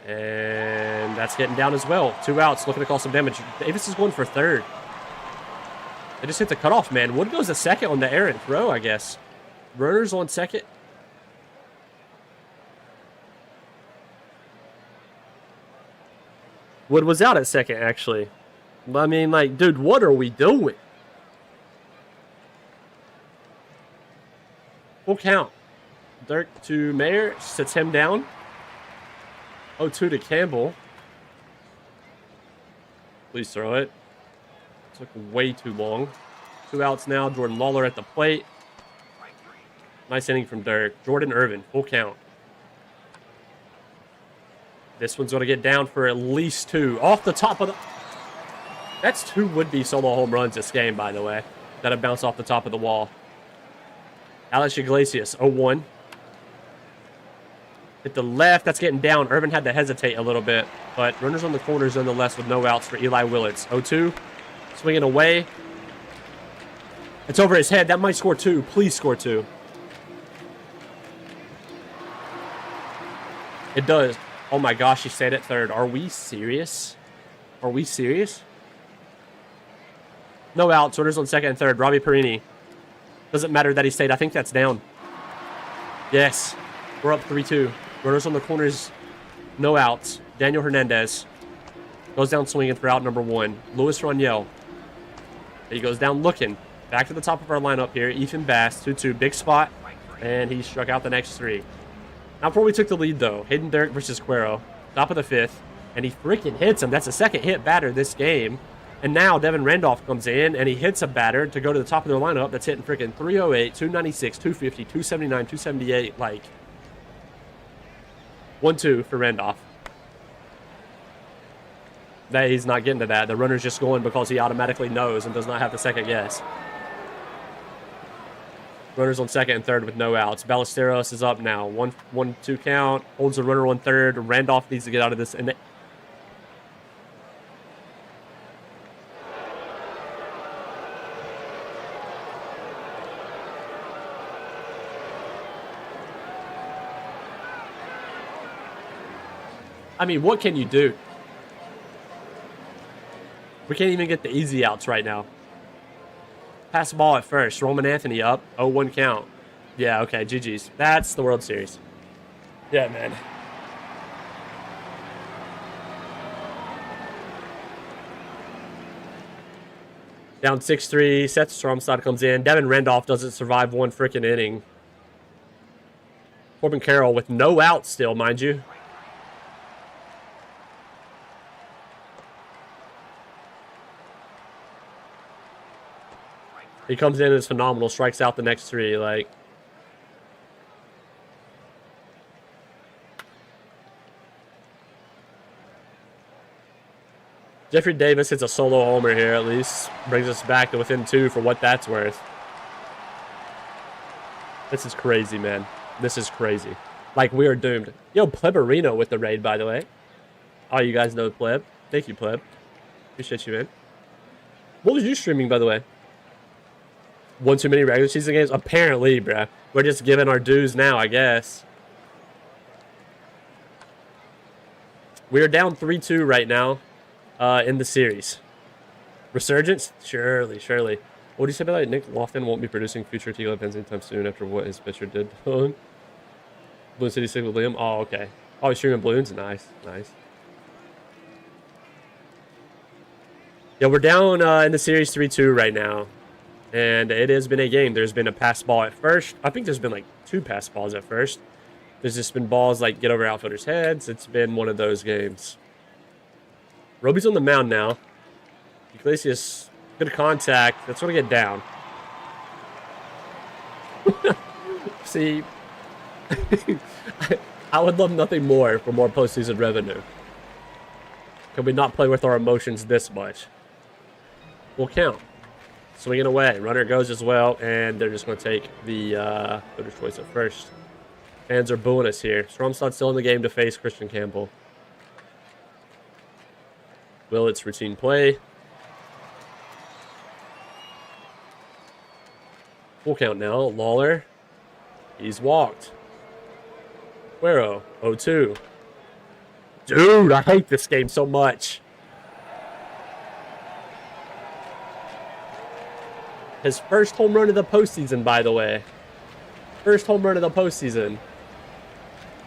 And that's getting down as well. 2 outs, looking to cause some damage. Davis is going for third. They just hit the cutoff, man. Wood goes to second on the errant throw, I guess. Runners on second. Wood was out at second, actually. I mean, like, dude, what are we doing? Full count. Dirk to Mayer. Sits him down. 0-2 to Campbell. Please throw it. Took way too long. 2 outs now. Jordan Lawler at the plate. Nice inning from Dirk. Jordan Irvin. Full count. This one's going to get down for at least 2. Off the top of the... That's 2 would-be solo home runs this game, by the way. That have bounced off the top of the wall. Alex Iglesias, 0-1. Hit the left. That's getting down. Irvin had to hesitate a little bit. But runners on the corners nonetheless with no outs for Eli Willits. 0-2. Swinging away. It's over his head. That might score 2. Please score 2. It does. Oh my gosh, he stayed at third. Are we serious? Are we serious? No outs. Runners on second and third. Robbie Perini. Doesn't matter that he stayed. I think that's down. Yes. We're up 3-2. Runners on the corners. No outs. Daniel Hernandez goes down swinging for out number 1. Luis Raniel. He goes down looking. Back to the top of our lineup here. Ethan Bass, 2-2. Big spot. And he struck out the next 3. Now, before we took the lead, though, Hayden Dirk versus Cuero, top of the 5th, and he freaking hits him. That's the second hit batter this game. And now Devin Randolph comes in, and he hits a batter to go to the top of their lineup that's hitting freaking 308, 296, 250, 279, 278, like 1-2 for Randolph. That he's not getting to that. The runner's just going because he automatically knows and does not have the second guess. Runners on second and third with no outs. Ballesteros is up now. 1-2 count. Holds the runner on third. Randolph needs to get out of this. And I mean, what can you do? We can't even get the easy outs right now. Pass the ball at first. Roman Anthony up. 0-1 count. Yeah, okay. GG's. That's the World Series. Yeah, man. Down 6-3. Seth Stromstad comes in. Devin Randolph doesn't survive 1 freaking inning. Corbin Carroll with no outs still, mind you. He comes in and is phenomenal. Strikes out the next 3. Like, Jeffrey Davis hits a solo homer here at least. Brings us back to within 2 for what that's worth. This is crazy, man. This is crazy. Like, we are doomed. Yo, Pleberino with the raid, by the way. Oh, you guys know Pleb. Thank you, Pleb. Appreciate you, man. What was you streaming, by the way? 1 too many regular season games? Apparently, bruh. We're just giving our dues now, I guess. We're down 3-2 right now in the series. Resurgence? Surely, surely. What do you say about that? Nick Lofton won't be producing future TeeClev anytime soon after what his pitcher did. Balloon City 6 with Liam? Oh, okay. Oh, he's streaming balloons? Nice, nice. Yeah, we're down in the series 3-2 right now. And it has been a game. There's been a pass ball at first. I think there's been like 2 pass balls at first. There's just been balls like get over outfielders' heads. It's been one of those games. Roby's on the mound now. Iglesias, good contact. That's going to get down. See, I would love nothing more for more postseason revenue. Can we not play with our emotions this much? We'll count. Swinging away. Runner goes as well, and they're just going to take the fielder's choice at first. Fans are booing us here. Stromstad still in the game to face Christian Campbell. Willett's routine play. Full count now. Lawler. He's walked. Cuero. 0-2. Dude, I hate this game so much. His first home run of the postseason, by the way. First home run of the postseason.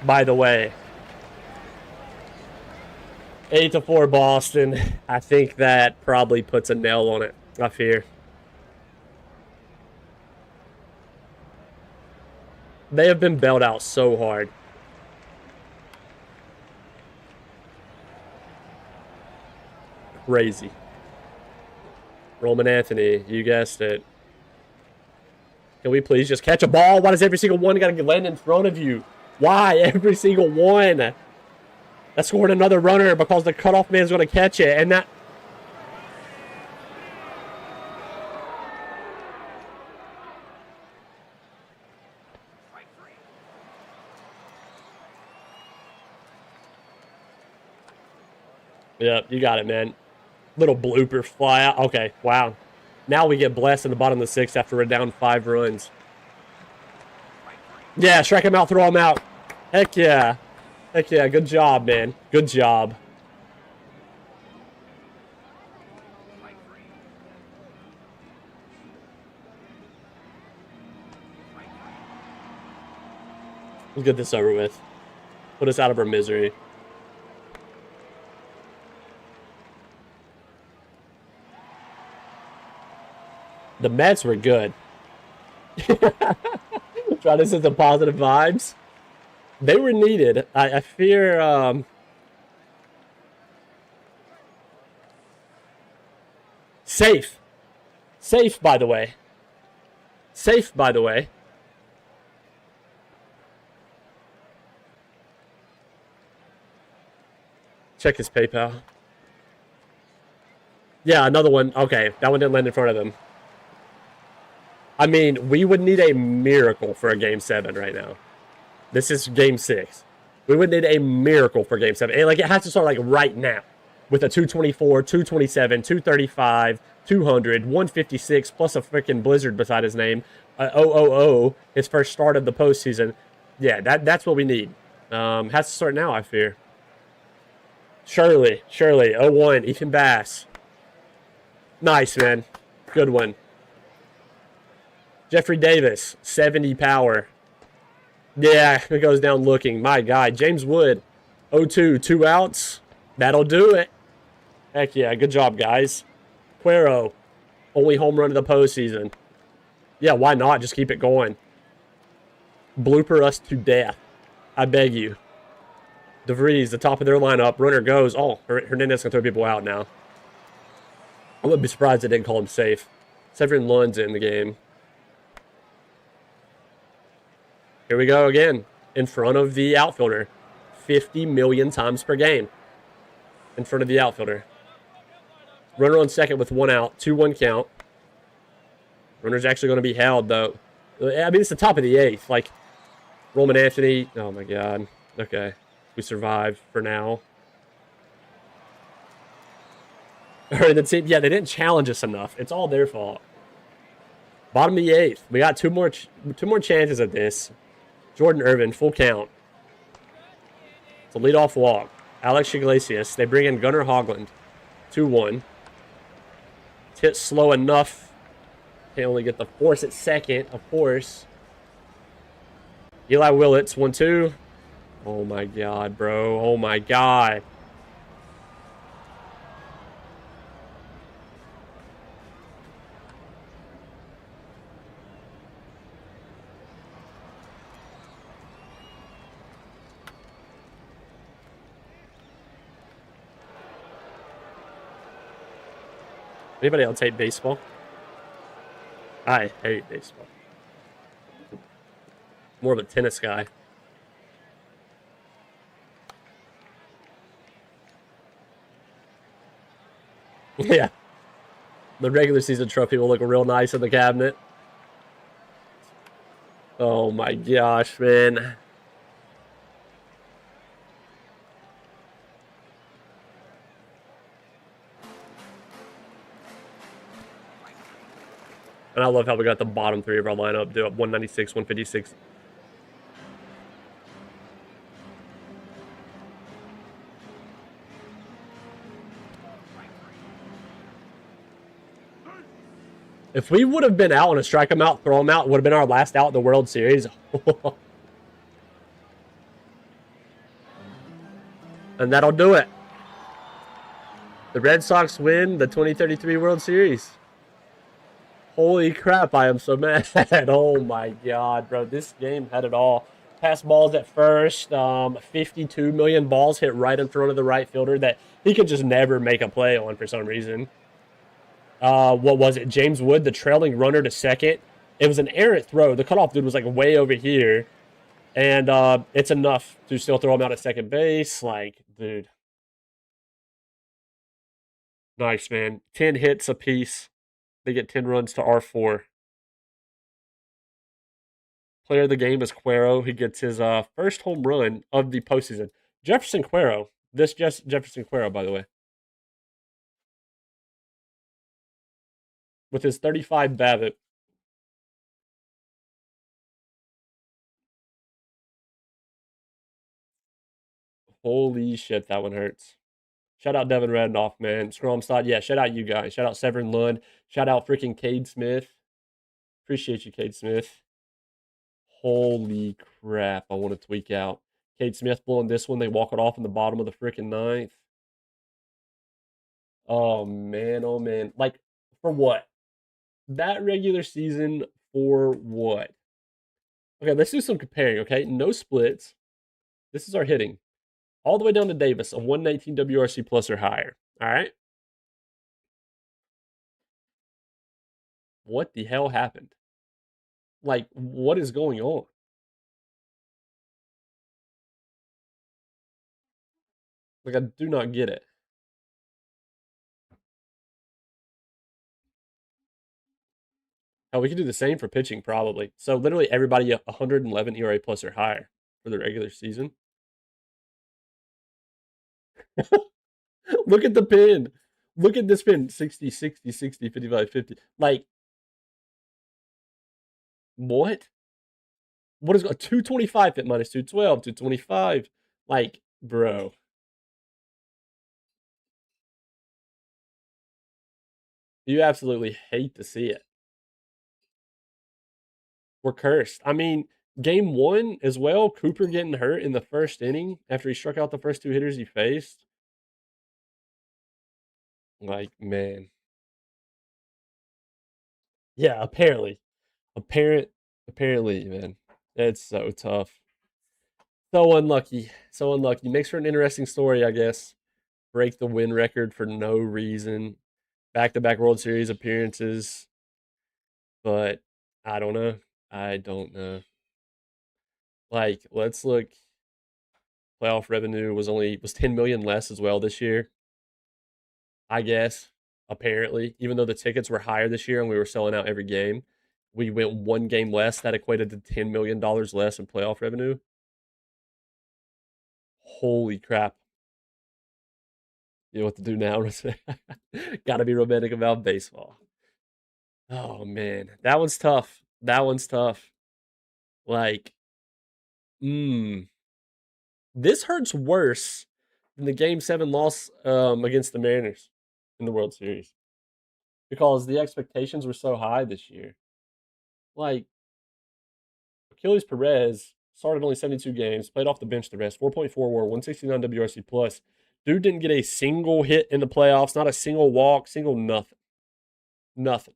By the way. 8-4 Boston. I think that probably puts a nail on it, I fear. They have been bailed out so hard. Crazy. Roman Anthony, you guessed it. Can we please just catch a ball? Why does every single one got to land in front of you? Why? Every single one. That scored another runner because the cutoff man's going to catch it. And that... Yep, you got it, man. Little blooper fly out. Okay, wow. Now we get blessed in the bottom of the 6th after we're down 5 runs. Yeah, strike him out, throw him out. Heck yeah. Heck yeah, good job, man. Good job. Let's get this over with. Put us out of our misery. The Mets were good. Try to send some positive vibes. They were needed. I fear... Safe. Safe, by the way. Safe, by the way. Check his PayPal. Yeah, another one. Okay, that one didn't land in front of him. I mean, we would need a miracle for a Game 7 right now. This is Game 6. We would need a miracle for Game 7. And, like, it has to start, like, right now. With a 224, 227, 235, 200, 156, plus a freaking blizzard beside his name. 000, his first start of the postseason. Yeah, that's what we need. Has to start now, I fear. Shirley, 0-1, Ethan Bass. Nice, man. Good one. Jeffrey Davis, 70 power. Yeah, it goes down looking. My guy, James Wood, 0-2, 2 outs. That'll do it. Heck yeah, good job, guys. Cuero, only home run of the postseason. Yeah, why not? Just keep it going. Blooper us to death. I beg you. DeVries, the top of their lineup. Runner goes. Oh, Hernandez can throw people out now. I wouldn't be surprised they didn't call him safe. Severin Lund's in the game. Here we go again. In front of the outfielder. 50 million times per game. In front of the outfielder. Runner on second with 1 out. 2-1 count. Runner's actually going to be held, though. I mean, it's the top of the 8th. Like, Roman Anthony. Oh, my God. Okay. We survived for now. The team, yeah, they didn't challenge us enough. It's all their fault. Bottom of the 8th. We got two more chances at this. Jordan Irvin, full count. It's a leadoff walk. Alex Iglesias. They bring in Gunnar Hoglund. 2-1. Hit slow enough. They only get the force at second, of course. Eli Willits, 1-2. Oh my god, bro. Oh my god. Anybody else hate baseball? I hate baseball. More of a tennis guy. Yeah. The regular season trophy will look real nice in the cabinet. Oh my gosh, man. And I love how we got the bottom three of our lineup do up 196, 156. If we would have been out on a strike him out, throw him out, would have been our last out in the World Series. And that'll do it. The Red Sox win the 2033 World Series. Holy crap, I am so mad. Oh my god, bro. This game had it all. Pass balls at first. 52 million balls hit right in front of the right fielder that he could just never make a play on for some reason. What was it? James Wood, the trailing runner to second. It was an errant throw. The cutoff dude was like way over here. And it's enough to still throw him out at second base. Like, dude. Nice, man. 10 hits apiece. They get 10 runs to R4. Player of the game is Cuero. He gets his first home run of the postseason. Jefferson Cuero. This just Jefferson Cuero, by the way. With his 35 BABIP. Holy shit, that one hurts. Shout out Devin Randolph, man. Scromstad. Yeah, shout out you guys. Shout out Severin Lund. Shout out freaking Cade Smith. Appreciate you, Cade Smith. Holy crap. I want to tweak out. Cade Smith blowing this one. They walk it off in the bottom of the freaking ninth. Oh, man. Oh, man. Like, for what? That regular season for what? Okay, let's do some comparing, okay? No splits. This is our hitting. All the way down to Davis, a 119 WRC plus or higher. All right? What the hell happened? Like, what is going on? Like, I do not get it. Oh, we could do the same for pitching, probably. So, literally, everybody 111 ERA plus or higher for the regular season. Look at the pin. Look at this pin 60, 60, 60, 55, 50. Like, what? What is 225 at minus 212, 225? Like, bro. You absolutely hate to see it. We're cursed. I mean, game one as well, Cooper getting hurt in the first inning after he struck out the first two hitters he faced. Like, man. Yeah, apparently. Apparently, man. It's so tough. So unlucky. So unlucky. Makes for an interesting story, I guess. Break the win record for no reason. Back to back World Series appearances. But I don't know. I don't know. Like, let's look. Playoff revenue was 10 million less as well this year. I guess, apparently, even though the tickets were higher this year and we were selling out every game, we went one game less. That equated to $10 million less in playoff revenue. Holy crap. You know what to do now? Gotta be romantic about baseball. Oh, man. That one's tough. That one's tough. Like, this hurts worse than the Game 7 loss against the Mariners in the World Series because the expectations were so high this year. Like, Achilles Perez started only 72 games, played off the bench the rest, 4.4 WAR, 169 WRC plus. Dude didn't get a single hit in the playoffs, not a single walk, single nothing. Nothing.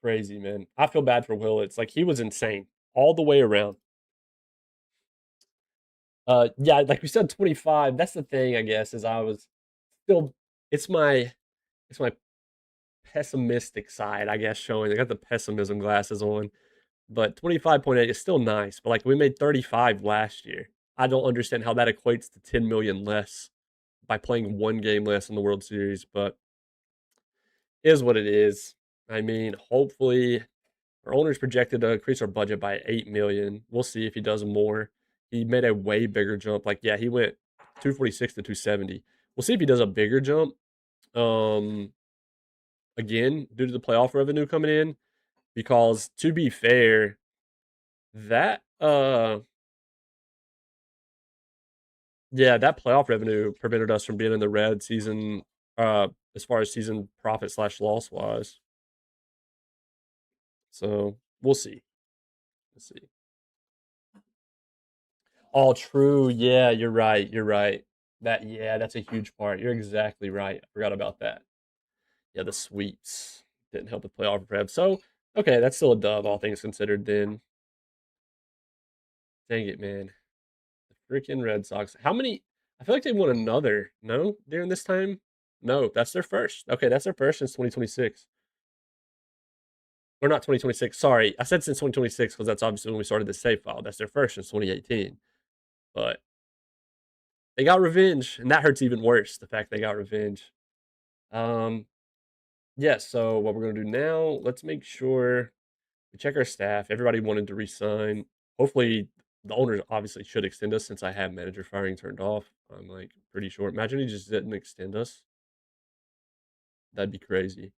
Crazy, man. I feel bad for Will. It's like he was insane all the way around. Yeah, like we said, 25. That's the thing, I guess, is I was still it's my it's my pessimistic side, I guess, showing. I got the pessimism glasses on. But 25.8 is still nice. But like we made 35 last year. I don't understand how that equates to 10 million less by playing one game less in the World Series, but is what it is. I mean, hopefully our owner's projected to increase our budget by 8 million. We'll see if he does more. He made a way bigger jump. Like, yeah, he went 246 to 270. We'll see if he does a bigger jump. Again, due to the playoff revenue coming in, because to be fair, that yeah, that playoff revenue prevented us from being in the red season as far as season profit slash loss wise. So we'll see. We'll see. All true. Yeah, you're right. You're right. That's a huge part. You're exactly right. I forgot about that. Yeah, the sweeps didn't help with playoff prep. So okay, that's still a dub, all things considered. Then dang it, man. The freaking Red Sox. How many? I feel like they won another. No, during this time. No, that's their first. Okay, that's their first since 2026. Or not 2026. Sorry, I said since 2026 because that's obviously when we started the save file. That's their first since 2018. But they got revenge, and that hurts even worse. The fact they got revenge. Um, yeah. So what we're gonna do now? Let's make sure we check our staff. Everybody wanted to resign. Hopefully, the owners obviously should extend us since I have manager firing turned off. I'm like pretty sure. Imagine he just didn't extend us. That'd be crazy.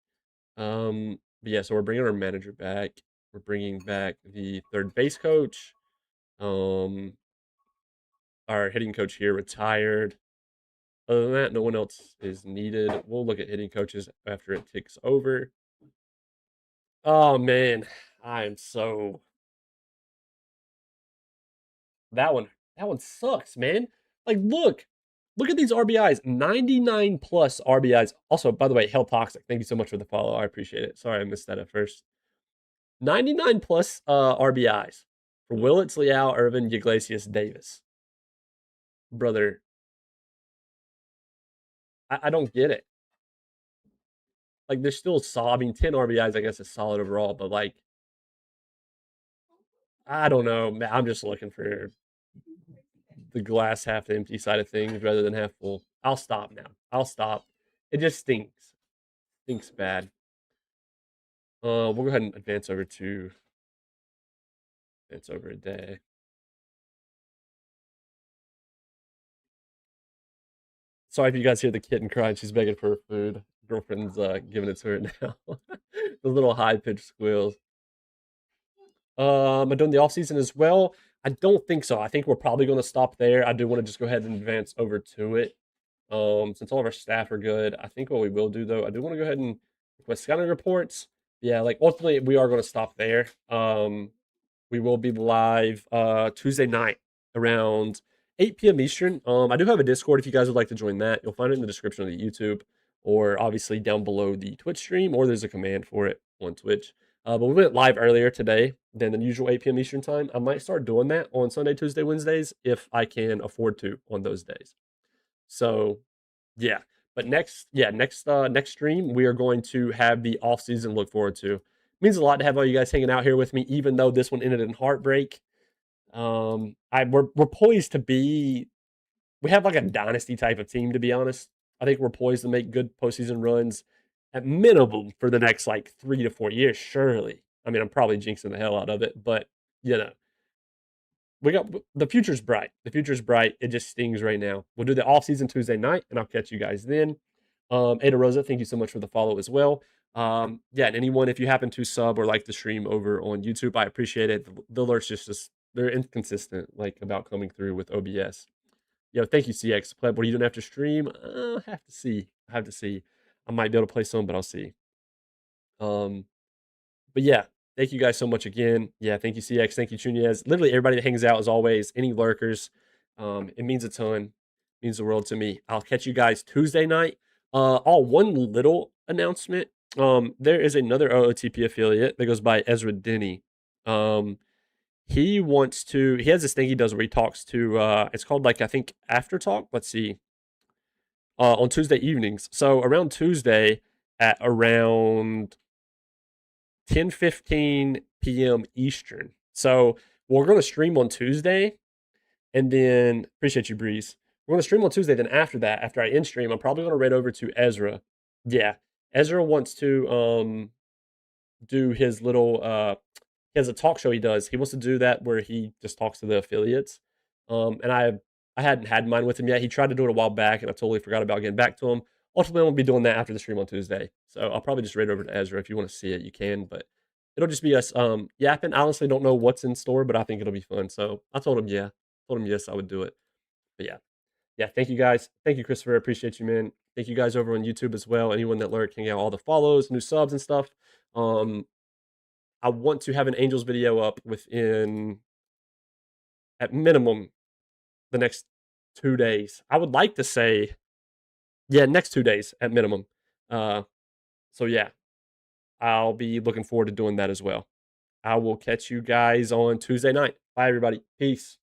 But yeah. So we're bringing our manager back. We're bringing back the third base coach. Um, our hitting coach here retired. Other than that, no one else is needed. We'll look at hitting coaches after it ticks over. Oh man, I am so that one that one sucks, man. Like look at these RBIs, 99 plus RBIs. Also, by the way, Hell Toxic, thank you so much for the follow. I appreciate it. Sorry I missed that at first. 99 plus RBIs for Willits, Liao, Irvin, Iglesias, Davis. Brother, I don't get it. Like there's still solid. I mean, 10 RBIs, I guess, is solid overall, but like I don't know. I'm just looking for the glass half empty side of things rather than half full. I'll stop now. I'll stop. It just stinks. Stinks bad. We'll go ahead and advance over a day. Sorry if you guys hear the kitten crying. She's begging for her food. Girlfriend's giving it to her now. The little high pitched squeals. Am I doing the off season as well? I don't think so. I think we're probably going to stop there. I do want to just go ahead and advance over to it. Since all of our staff are good, I think what we will do though, I do want to go ahead and request scouting reports. Yeah, like ultimately we are going to stop there. We will be live Tuesday night around 8 p.m. Eastern. I do have a Discord if you guys would like to join that. You'll find it in the description of the YouTube or obviously down below the Twitch stream, or there's a command for it on Twitch. But we went live earlier today than the usual 8 p.m. Eastern time. I might start doing that on Sunday, Tuesday, Wednesdays if I can afford to on those days. So yeah. But next stream we are going to have the off season look forward to. It means a lot to have all you guys hanging out here with me, even though this one ended in heartbreak. We're poised to be we have like a dynasty type of team, to be honest. I think we're poised to make good postseason runs at minimum for the next like 3 to 4 years, surely. I mean, I'm probably jinxing the hell out of it, but you know, we got the future's bright. The future's bright. It just stings right now. We'll do the off season Tuesday night, and I'll catch you guys then. Ada Rosa, thank you so much for the follow as well. Yeah, and anyone, if you happen to sub or like the stream over on YouTube, I appreciate it. The alerts just they're inconsistent, like about coming through with OBS. Yo, thank you, CX. Pleb, what are you doing after stream? Have to see. I have to see. I might be able to play some, but I'll see. Um, but yeah, thank you guys so much again. Yeah, thank you, CX. Thank you, Chunez. Literally everybody that hangs out as always. Any lurkers, it means a ton. Means the world to me. I'll catch you guys Tuesday night. One little announcement. There is another OOTP affiliate that goes by Ezra Denny. He wants to. He has this thing he does where he talks to. It's called like I think After Talk. Let's see. On Tuesday evenings. So around Tuesday at around 10:15 p.m. Eastern. So we're going to stream on Tuesday, and then appreciate you, Breeze. We're going to stream on Tuesday. Then after that, after I end stream, I'm probably going to raid over to Ezra. Yeah, Ezra wants to do his little he has a talk show he does. He wants to do that where he just talks to the affiliates. And I hadn't had mine with him yet. He tried to do it a while back, and I totally forgot about getting back to him. Ultimately, I won't be doing that after the stream on Tuesday. So I'll probably just raid over to Ezra. If you want to see it, you can. But it'll just be us yapping. I honestly don't know what's in store, but I think it'll be fun. So I told him yeah. Told him yes, I would do it. But yeah. Yeah, thank you guys. Thank you, Christopher. I appreciate you, man. Thank you guys over on YouTube as well. Anyone that lurked, hang out, all the follows, new subs and stuff. Um, I want to have an Angels video up within, at minimum, the next 2 days. I would like to say, yeah, next 2 days at minimum. Uh, so yeah, I'll be looking forward to doing that as well. I will catch you guys on Tuesday night. Bye, everybody. Peace.